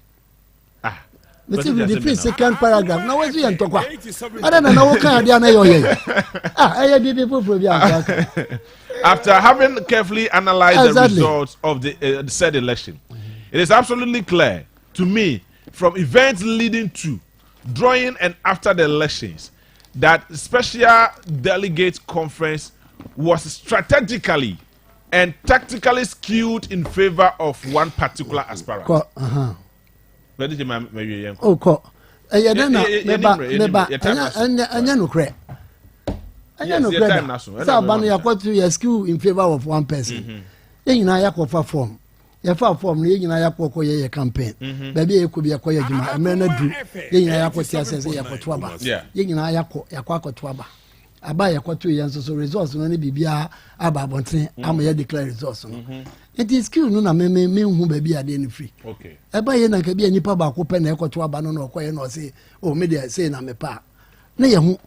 Speaker 3: me see with the first second paragraph now what you talk about I don't know what kind of na yo people for bia
Speaker 2: after having carefully analyzed the results of the said election, it is absolutely clear to me from events leading to, during and after the elections that special delegate conference was strategically and tactically skewed in favor of one particular aspirant.
Speaker 3: Anya no credit. So ban ya kwatu ya skill in favor of one person. Ye nyina ya kofa form. Ya fa form ye nyina ya kokọ ye campaign. Ba bi ye ko bi ya koya djuma. Emre na du. Ye nyina ya kwatu asese ya kwatu aba. Ye nyina ya kwatu aba. Aba ya kwatu ye nso so results no ne bibia aba abonten am ya declare results no. It is skill no na me hu ba bi ade ni free.
Speaker 2: Okay.
Speaker 3: Eba ye na ka bi anipa ba ko pe na kwatu aba no koye no say oh me dey say na me pa. Na ye hu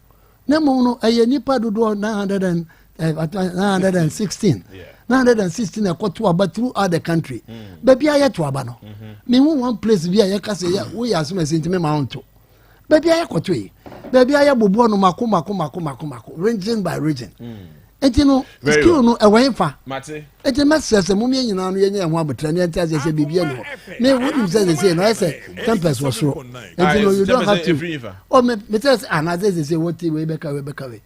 Speaker 3: Nemo no aye nipa dodo 916 916 akoto aba throughout the country baby aye to aba no me hu one place bi aye kase ya we asuma sentime mount baby aye koto yi baby aye bobo no mako region by region enti no skill no ewan fa enti message mu me nyina no yenye ho abotra ne enti ase bibia no me would say no I say campus was so enti no you don't have to oh me tell say anaze say what we beka we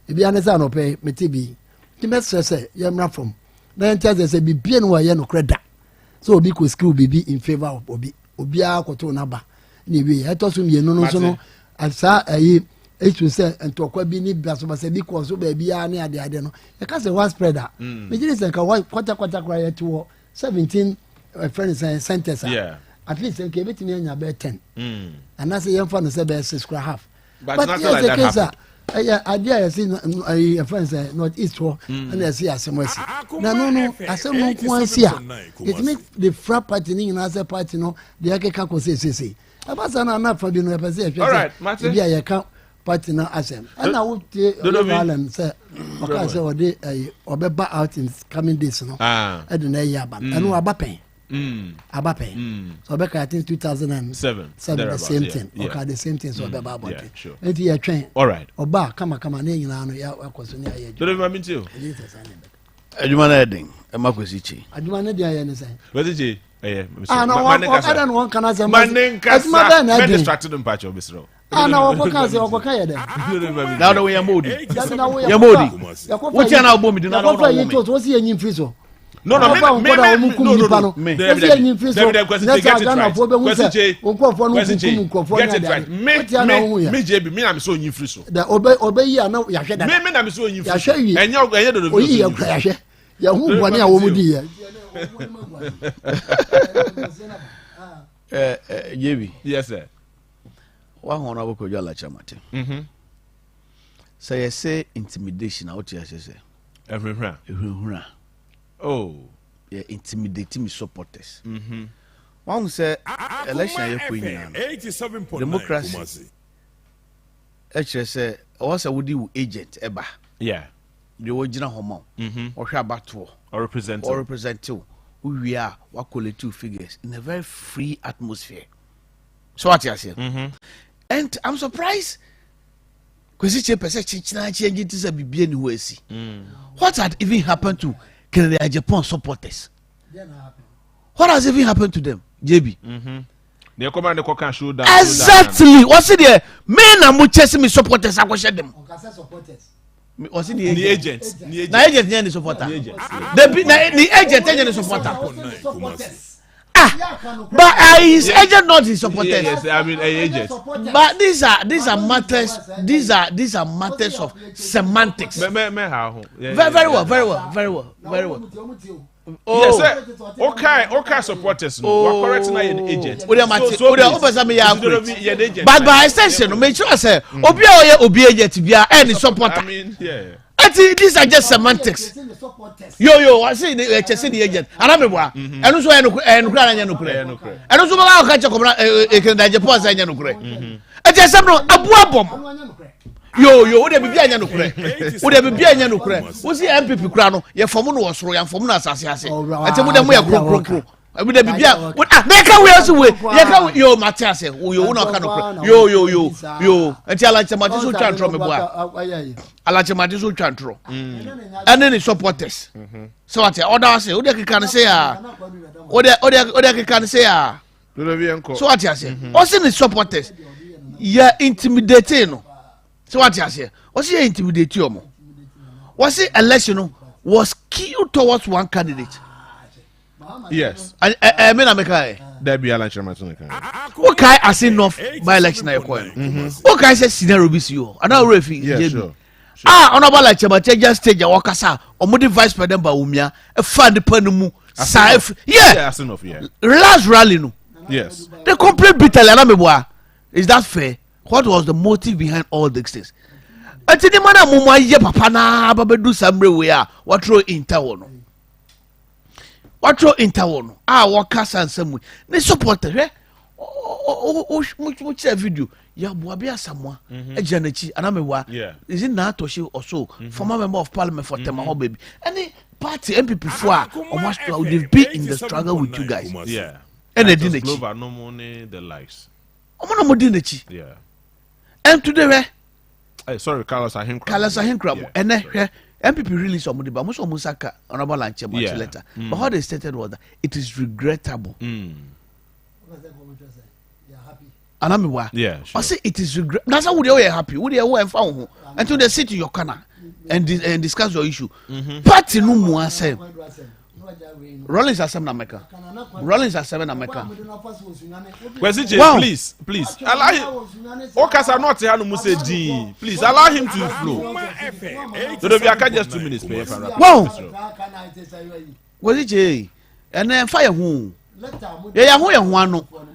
Speaker 3: e bia ne say no pay me tibi ti message say yemra from na enti ase bibia no ye no kreda so obi ko skill bibi in favor of obi akoto na ba ni bi eto so mienu no so no asa ayi etu say entokwa bi ni bia so ba say because so ba bia na ade no e ka say one spreader me jini say ka kwata kra yet to 17 friends centers at least nke betimi anya be 10 and as yem for no say be 6 half
Speaker 2: but not like that
Speaker 3: idea you see friends not east for and I see asemwesi na no asem no ko see it make the frap party ni na say party no the akeka ko say abasa na fa bi no e pese e hwe bia ye ka party na asem and I would Alan say okay say we dey obeba out in coming days no e dey na year aba and we abapen so back I think 2007 the same thing okay the same thing so obeba about it and you train
Speaker 2: all right
Speaker 3: oba kama na nyina no ya akoso ni aye
Speaker 2: do me mean you
Speaker 6: adwuma na edin e makwesichi
Speaker 3: adwuma na dia ye ne say
Speaker 2: wesichi
Speaker 3: no one can say
Speaker 2: adwuma na distracted mpacho obisro
Speaker 3: na wakoka say wakoka ye de
Speaker 6: now the way yamodi wuti na obo mi din na
Speaker 3: no you to see enyim free so
Speaker 2: no
Speaker 3: me
Speaker 2: JB me na me so onyim free so
Speaker 3: da obey ya na ya hwe da
Speaker 2: me na me so onyim free so
Speaker 3: enye do oyi ya kra ya hwe ya hu bone a wo mudi ya
Speaker 6: JB
Speaker 2: yes sir
Speaker 6: wa hona boko jala chamate say intimidation out here say
Speaker 2: everywhere Oh.
Speaker 6: Yeah, intimidating me supporters. One say election ye ko nyina.
Speaker 20: 87.9
Speaker 6: Democracy. Say was a woody agent eba.
Speaker 2: Yeah.
Speaker 6: The original homo. Or hwa bato
Speaker 2: or
Speaker 6: representative. We are what collective figures in a very free atmosphere. So what you say? And I'm surprised. Because it's a perception change to a BBN USC. What had even happened to Canada Japan supporters? What has even happened to them, JB?
Speaker 2: They come and they can show down.
Speaker 6: Exactly. What's it there? Men are chasing me supporters. I question them. What's it the
Speaker 2: agents?
Speaker 6: The agent is the supporter. The agent is the supporter. But his agent not his supporters.
Speaker 2: Yes, I mean agent.
Speaker 6: But these are matters. These are matters of semantics.
Speaker 2: Very well.
Speaker 6: Oh.
Speaker 2: Yes, okay, supporters. We're correcting an agent.
Speaker 6: But by extension, make sure I say, Obi agent be any supporter.
Speaker 2: I mean, yeah.
Speaker 6: These are just semantics. Yo, I say the agent. And I'm a and also and also I catch a Japan say and just some abuabom. Yo, would be behind no cre. Would be behind no cre. What's the MPP crano? Your form was royal from Assassin. I tell them we are pro. I would be behind. They can we also way. Yo, Matthias, you not can yo. Until I tell you can't throw me boy. I like you can't throw. And then it's supporters. So what other say? What they can say? What they can say? So what you say? Also the supporters. Yeah, intimidating. So what you say? What's he intimidate you? Was it election was skewed towards one candidate?
Speaker 2: Yes.
Speaker 6: I mean,
Speaker 2: there be election.
Speaker 6: Okay, I say enough by election. Okay, I say scenario be you. I know if
Speaker 2: sure.
Speaker 6: Honorable election, but just stage a wakasa or modi vice president ba umia a fund the penumu. Yeah,
Speaker 2: enough. Yeah.
Speaker 6: Last rally no.
Speaker 2: Yes.
Speaker 6: They complain bitterly. Is that fair? What was the motive behind all these things? Ati the man mumwa ye papa na babedu sambre we a what throw interwo no. What throw interwo no. Waka sansam we. Ne support hwe. Much video. Ya boabe asamwa. Ejanechi anamewa. Is it na Toshi also former member of parliament for Temaho baby. Any party MPP for almost they've been in the struggle with you guys.
Speaker 2: Yeah.
Speaker 6: And they didn't
Speaker 2: Global no money the likes.
Speaker 6: Yeah. And today,
Speaker 2: sorry, Carlos Ahinkra.
Speaker 6: And MPP released somebody, but most of Musaka honorable lunch letter. But how they stated was that it is regrettable. And I'm
Speaker 2: yeah, sure.
Speaker 6: I say it is regret. That's how we are happy. We are found until they sit to your corner and discuss your issue. Party no more say. Rollins are 7 America. Rollins are 7 America.
Speaker 2: Please allow him. Okas are not here. No say please allow him to flow. So there be just 2 minutes.
Speaker 6: Wow. Was it and then fire who? Yeah, who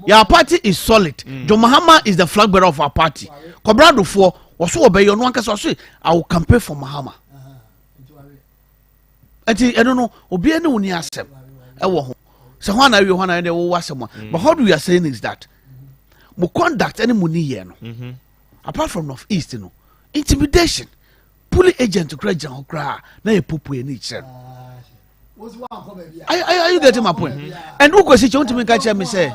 Speaker 6: your party is solid. John Mahama is the flag bearer of our party. Cobrado for was so obey your one case. I will campaign for Mahama. I don't know. Obi any uni asem. So when I but how do we are saying is that we conduct any money here no. Apart from North East, you know, intimidation, pulling agent to create John Okra, na ye popo any each. Are you getting my point? And who goes you want to make a me say?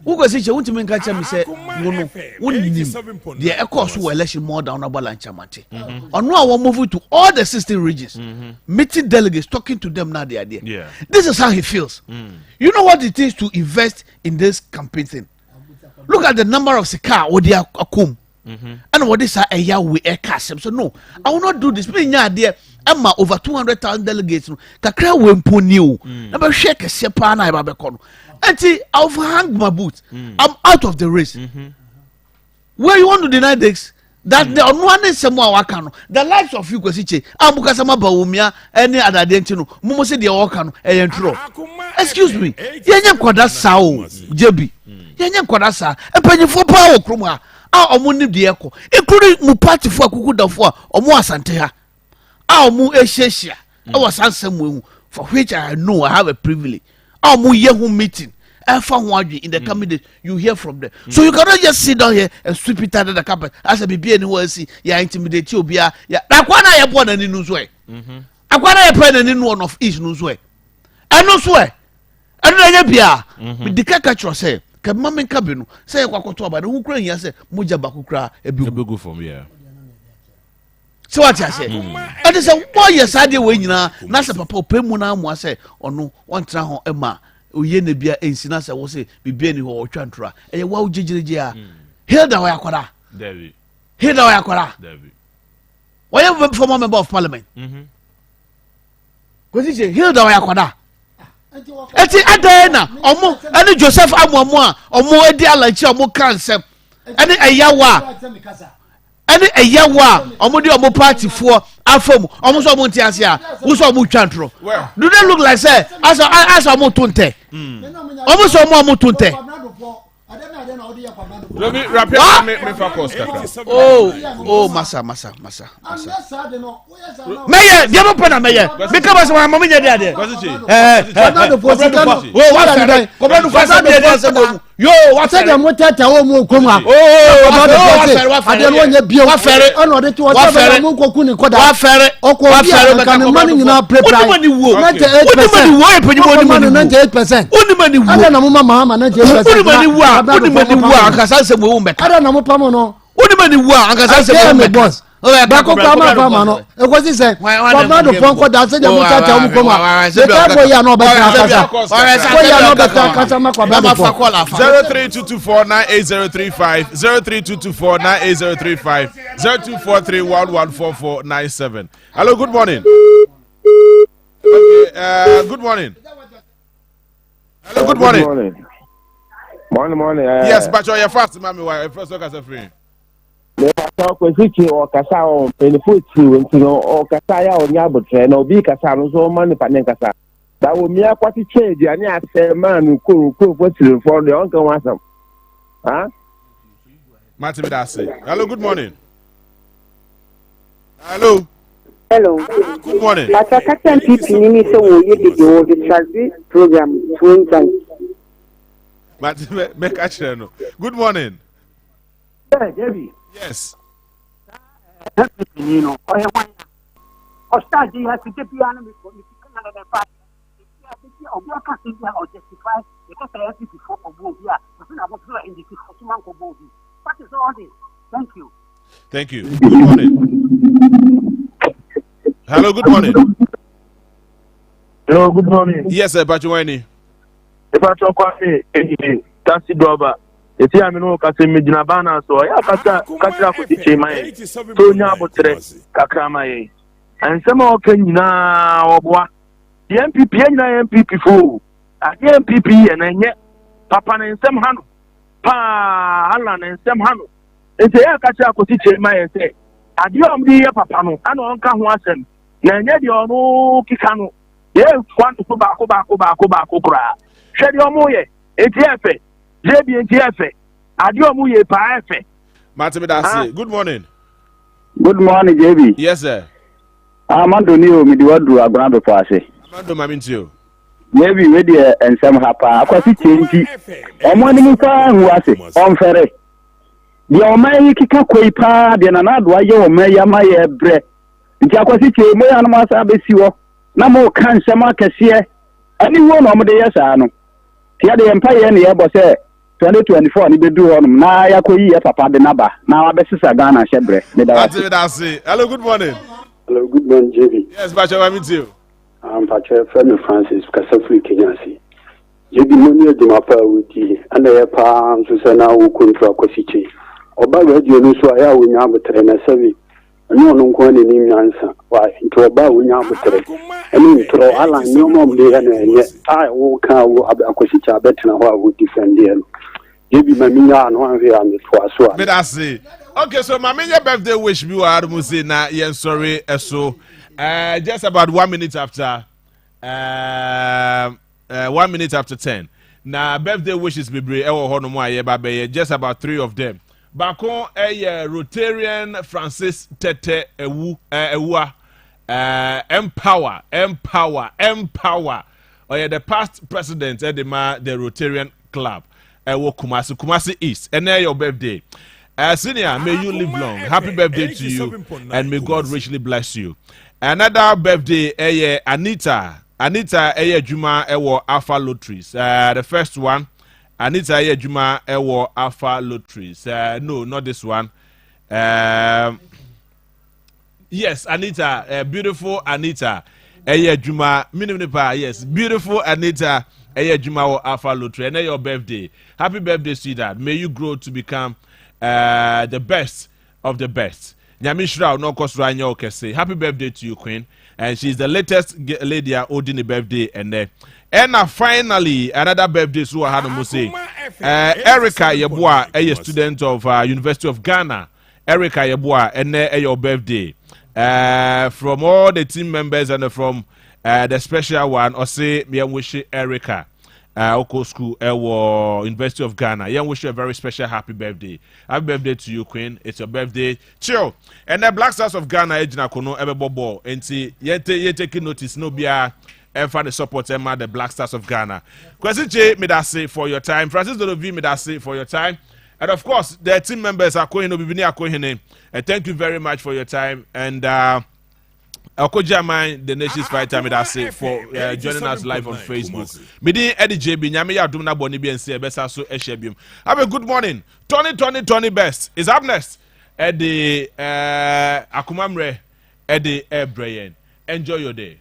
Speaker 6: Who goes you want to make a me say? No, the echoes who election more down about Lanchamati. Or no, I will move to all the 16 regions, meeting delegates, talking to them now. The idea.
Speaker 2: Yeah.
Speaker 6: This is how he feels. You know what it is to invest in this campaign thing. Look at the number of Sika or the Akoma. And what is a year we a cash. So no, I will not do this. Being there. Emma over 200,000 delegates. Kakra wempo new. Never shake a sepa na ibabekono. Enti I've hung my boots. I'm out of the race. Where you want to deny this? That the one is somewhere wakano. The likes of you kwesiche. Ambuka sama baumia any other dentino. Mumo se dia wakano e yentro. Excuse me. Yenye kwada sao JB. Yenye kwada sa. Empanyefo pa wo krom ha. Omo ni de ekọ. Including mu party fo akuku dafo omo asante ha. Mu esheshia. I was answering for which I know I have a privilege. I'm here meeting. In the coming days, you hear from them. So you cannot just sit down here and sweep it under the carpet. As a BB anywhere see, you intimidate you, yeah. Akwana ya born and in Nuzwe. Akwana ya pen and in one of each Nuzwe. And no swear. And then you be with the caricature say, Kamamin Cabino, say Wakotoba, who crying, yes, Muja Bakukra, a big
Speaker 2: from here.
Speaker 6: So what I say? And it's a 1 year side way, Nasa Papa Pemuna was say, or no, one traho Emma. Uye ne bia ensina se wo se bibia ni ho otwantra e wa ugigirigi a Hilda wa yakwara
Speaker 2: David
Speaker 6: Hilda wa yakwara
Speaker 2: David
Speaker 6: wa ye former member of parliament ko si Hilda wa yakwara eti adena omo ani Joseph amomo a omo edi alanchi omo kansem ani eyawa ani eyawa omo di omo party for afom omo so omo ntiase a wo so omo twantro do they look like say as omo tunte omo so omo tunte
Speaker 2: let me rapid me focus
Speaker 6: oh masa meye dia mo pena meye because my mama nya dia yo what said them tata wo mu okoma ade no nya bio wa fere ono de to wa fere mu koku ni koda wa fere okwa kan man nyina prepare na te 8% oni mani wo ade na mo mama na 8% oni mani wo akasa se mo mbeka ade na mo pamo no oni mani wo akasa se mo mbeka bako kama fama no ekozi se kwa do fonko da se jamu tata mu koma se tabo ya no beta kasa ko ya no beta kasa makwa ba fa
Speaker 2: 0322498035 0322498035 0243114497. Hello, good morning. Okay, good morning. Hello, good morning.
Speaker 7: Morning.
Speaker 2: Yes, but you're fast, mommy. Why first talk as a friend?
Speaker 7: Le pastor kwesiki o kasa o penifoti ntino o kasa ya o nyabotre na obi kasa no so man pa ne kasa da wo mi akwati change ani ase man ko fotiri for the on kan wasam ha
Speaker 2: Martin Bidase. Hello, good morning. Hello. Good morning.
Speaker 22: Pastor Captain PP ni so wo ye the transit program to time.
Speaker 2: Martin make a no. Good morning.
Speaker 1: Yeah, Debbie.
Speaker 2: Yes.
Speaker 1: You know, I want to start the has to get piano before you can have a party. Or justify because I have to before or both. Yeah, but I'm not in the Kusuman Kobo. What is all this? Thank you.
Speaker 2: Thank you. Good morning. Hello, good morning.
Speaker 7: Hello, good morning.
Speaker 2: Yes, sir, Bachuani.
Speaker 7: If I talk about taxi driver. Eti amino kase medina bana so ya kasa ko tiche mai to nya botre kakra mai ansema o kanyina obwa the MPP nyina MPP fo ade MPP ye na nye papa na nsem hano pa ala na nsem hano eti ya kasa ko tiche mai se ade omdi ye papa no ana onka ho asem na nye de ono kika no ye kwanto so ba ko kura hwede omo ye eti efe JBNTF, Adiomu ye pa efe.
Speaker 2: Martin Bidase, good morning.
Speaker 7: Good morning, JB.
Speaker 2: Yes, sir.
Speaker 7: Amando ni o mi diwadu agbana for ase.
Speaker 2: Amando mamintio.
Speaker 7: JB we dey ensem hapa, akwasi chenji. Omo ni muka hu ase, on fere. Di o mai kika koi pa de na do aye o mai ya mai bre. Nti akwasi che mo ya no ma sa besiwo. Na mo kan sema kese. Ani wo no mo de yesa no. Tia de empire ni e bo se 2024 ni bedu honum na yakoyi ya papa de naba na wabesisa Ghana shebre me da
Speaker 2: hello, good morning.
Speaker 7: Hello, good morning, JB.
Speaker 2: Yes, Bacho, I'm with you.
Speaker 7: I'm Pacho friend Francis Kasafri Kenyasi. JB money de mapa wuti ana ya pa so se na wo kontra kwasiche oba radio no so aya wo nya abotre na sevi ani onu nko ne ni nyansa wa nto oba wo nya abotre ani ntro ala nyomo mde ya na enye a wo ka wo akwasiche abetina ho a wo defend here. Maybe my minya no anwe am to aso a.
Speaker 2: But I say, okay, so my minya birthday wish me wa adu say na yen sorry so just about 1 minute after 1 minute after 10. Na birthday wishes bebre e wo ho no mo aye ba be just about 3 of them. Bakon Rotarian Francis Tete Ewua empower. Oh yeah, the past president the Rotarian Club. Kumasi East. And now your birthday. Senior, may you live long. Happy birthday to you, and may God richly bless you. Another birthday, Anita. Anita, Juma, Alpha Lotteries. The first one, Anita, Juma, Alpha Lotteries. No, not this one. Yes, Anita, beautiful Anita. Juma, yes, beautiful Anita. Juma Alpha Lottery. And your birthday. Happy birthday, sweetheart. May you grow to become the best of the best. Nyamishra no kosranya okese. Happy birthday to you, Queen. And she's the latest lady holding the birthday. And finally, another birthday. So I had to say, Erica Yeboah, a student of University of Ghana. Erica Yeboah, and your birthday. From all the team members and from the special one, or say, me wish Erica. Oko School, University of Ghana. Yeah, wish you a very special happy birthday. Happy birthday to you, Queen. It's your birthday. Chill. And the Black Stars of Ghana, Ejina Kono, Ebebo, and see, you taking notice, no beer, and for the support, the Black Stars of Ghana. Kwesi J, me that say for your time. Francis Dolovi, me that say for your time. And of course, the team members are going to be near Kohine. And thank you very much for your time. And, Akojaman, the Nations Fighter, me that say for joining us live on Facebook. Midi Eddie JB, Nyame ya dumna boni bi ense besa so ehyebium. Have a good morning. 20 best is up next. Eddie Akumamre, Eddie Ebrayen. Enjoy your day.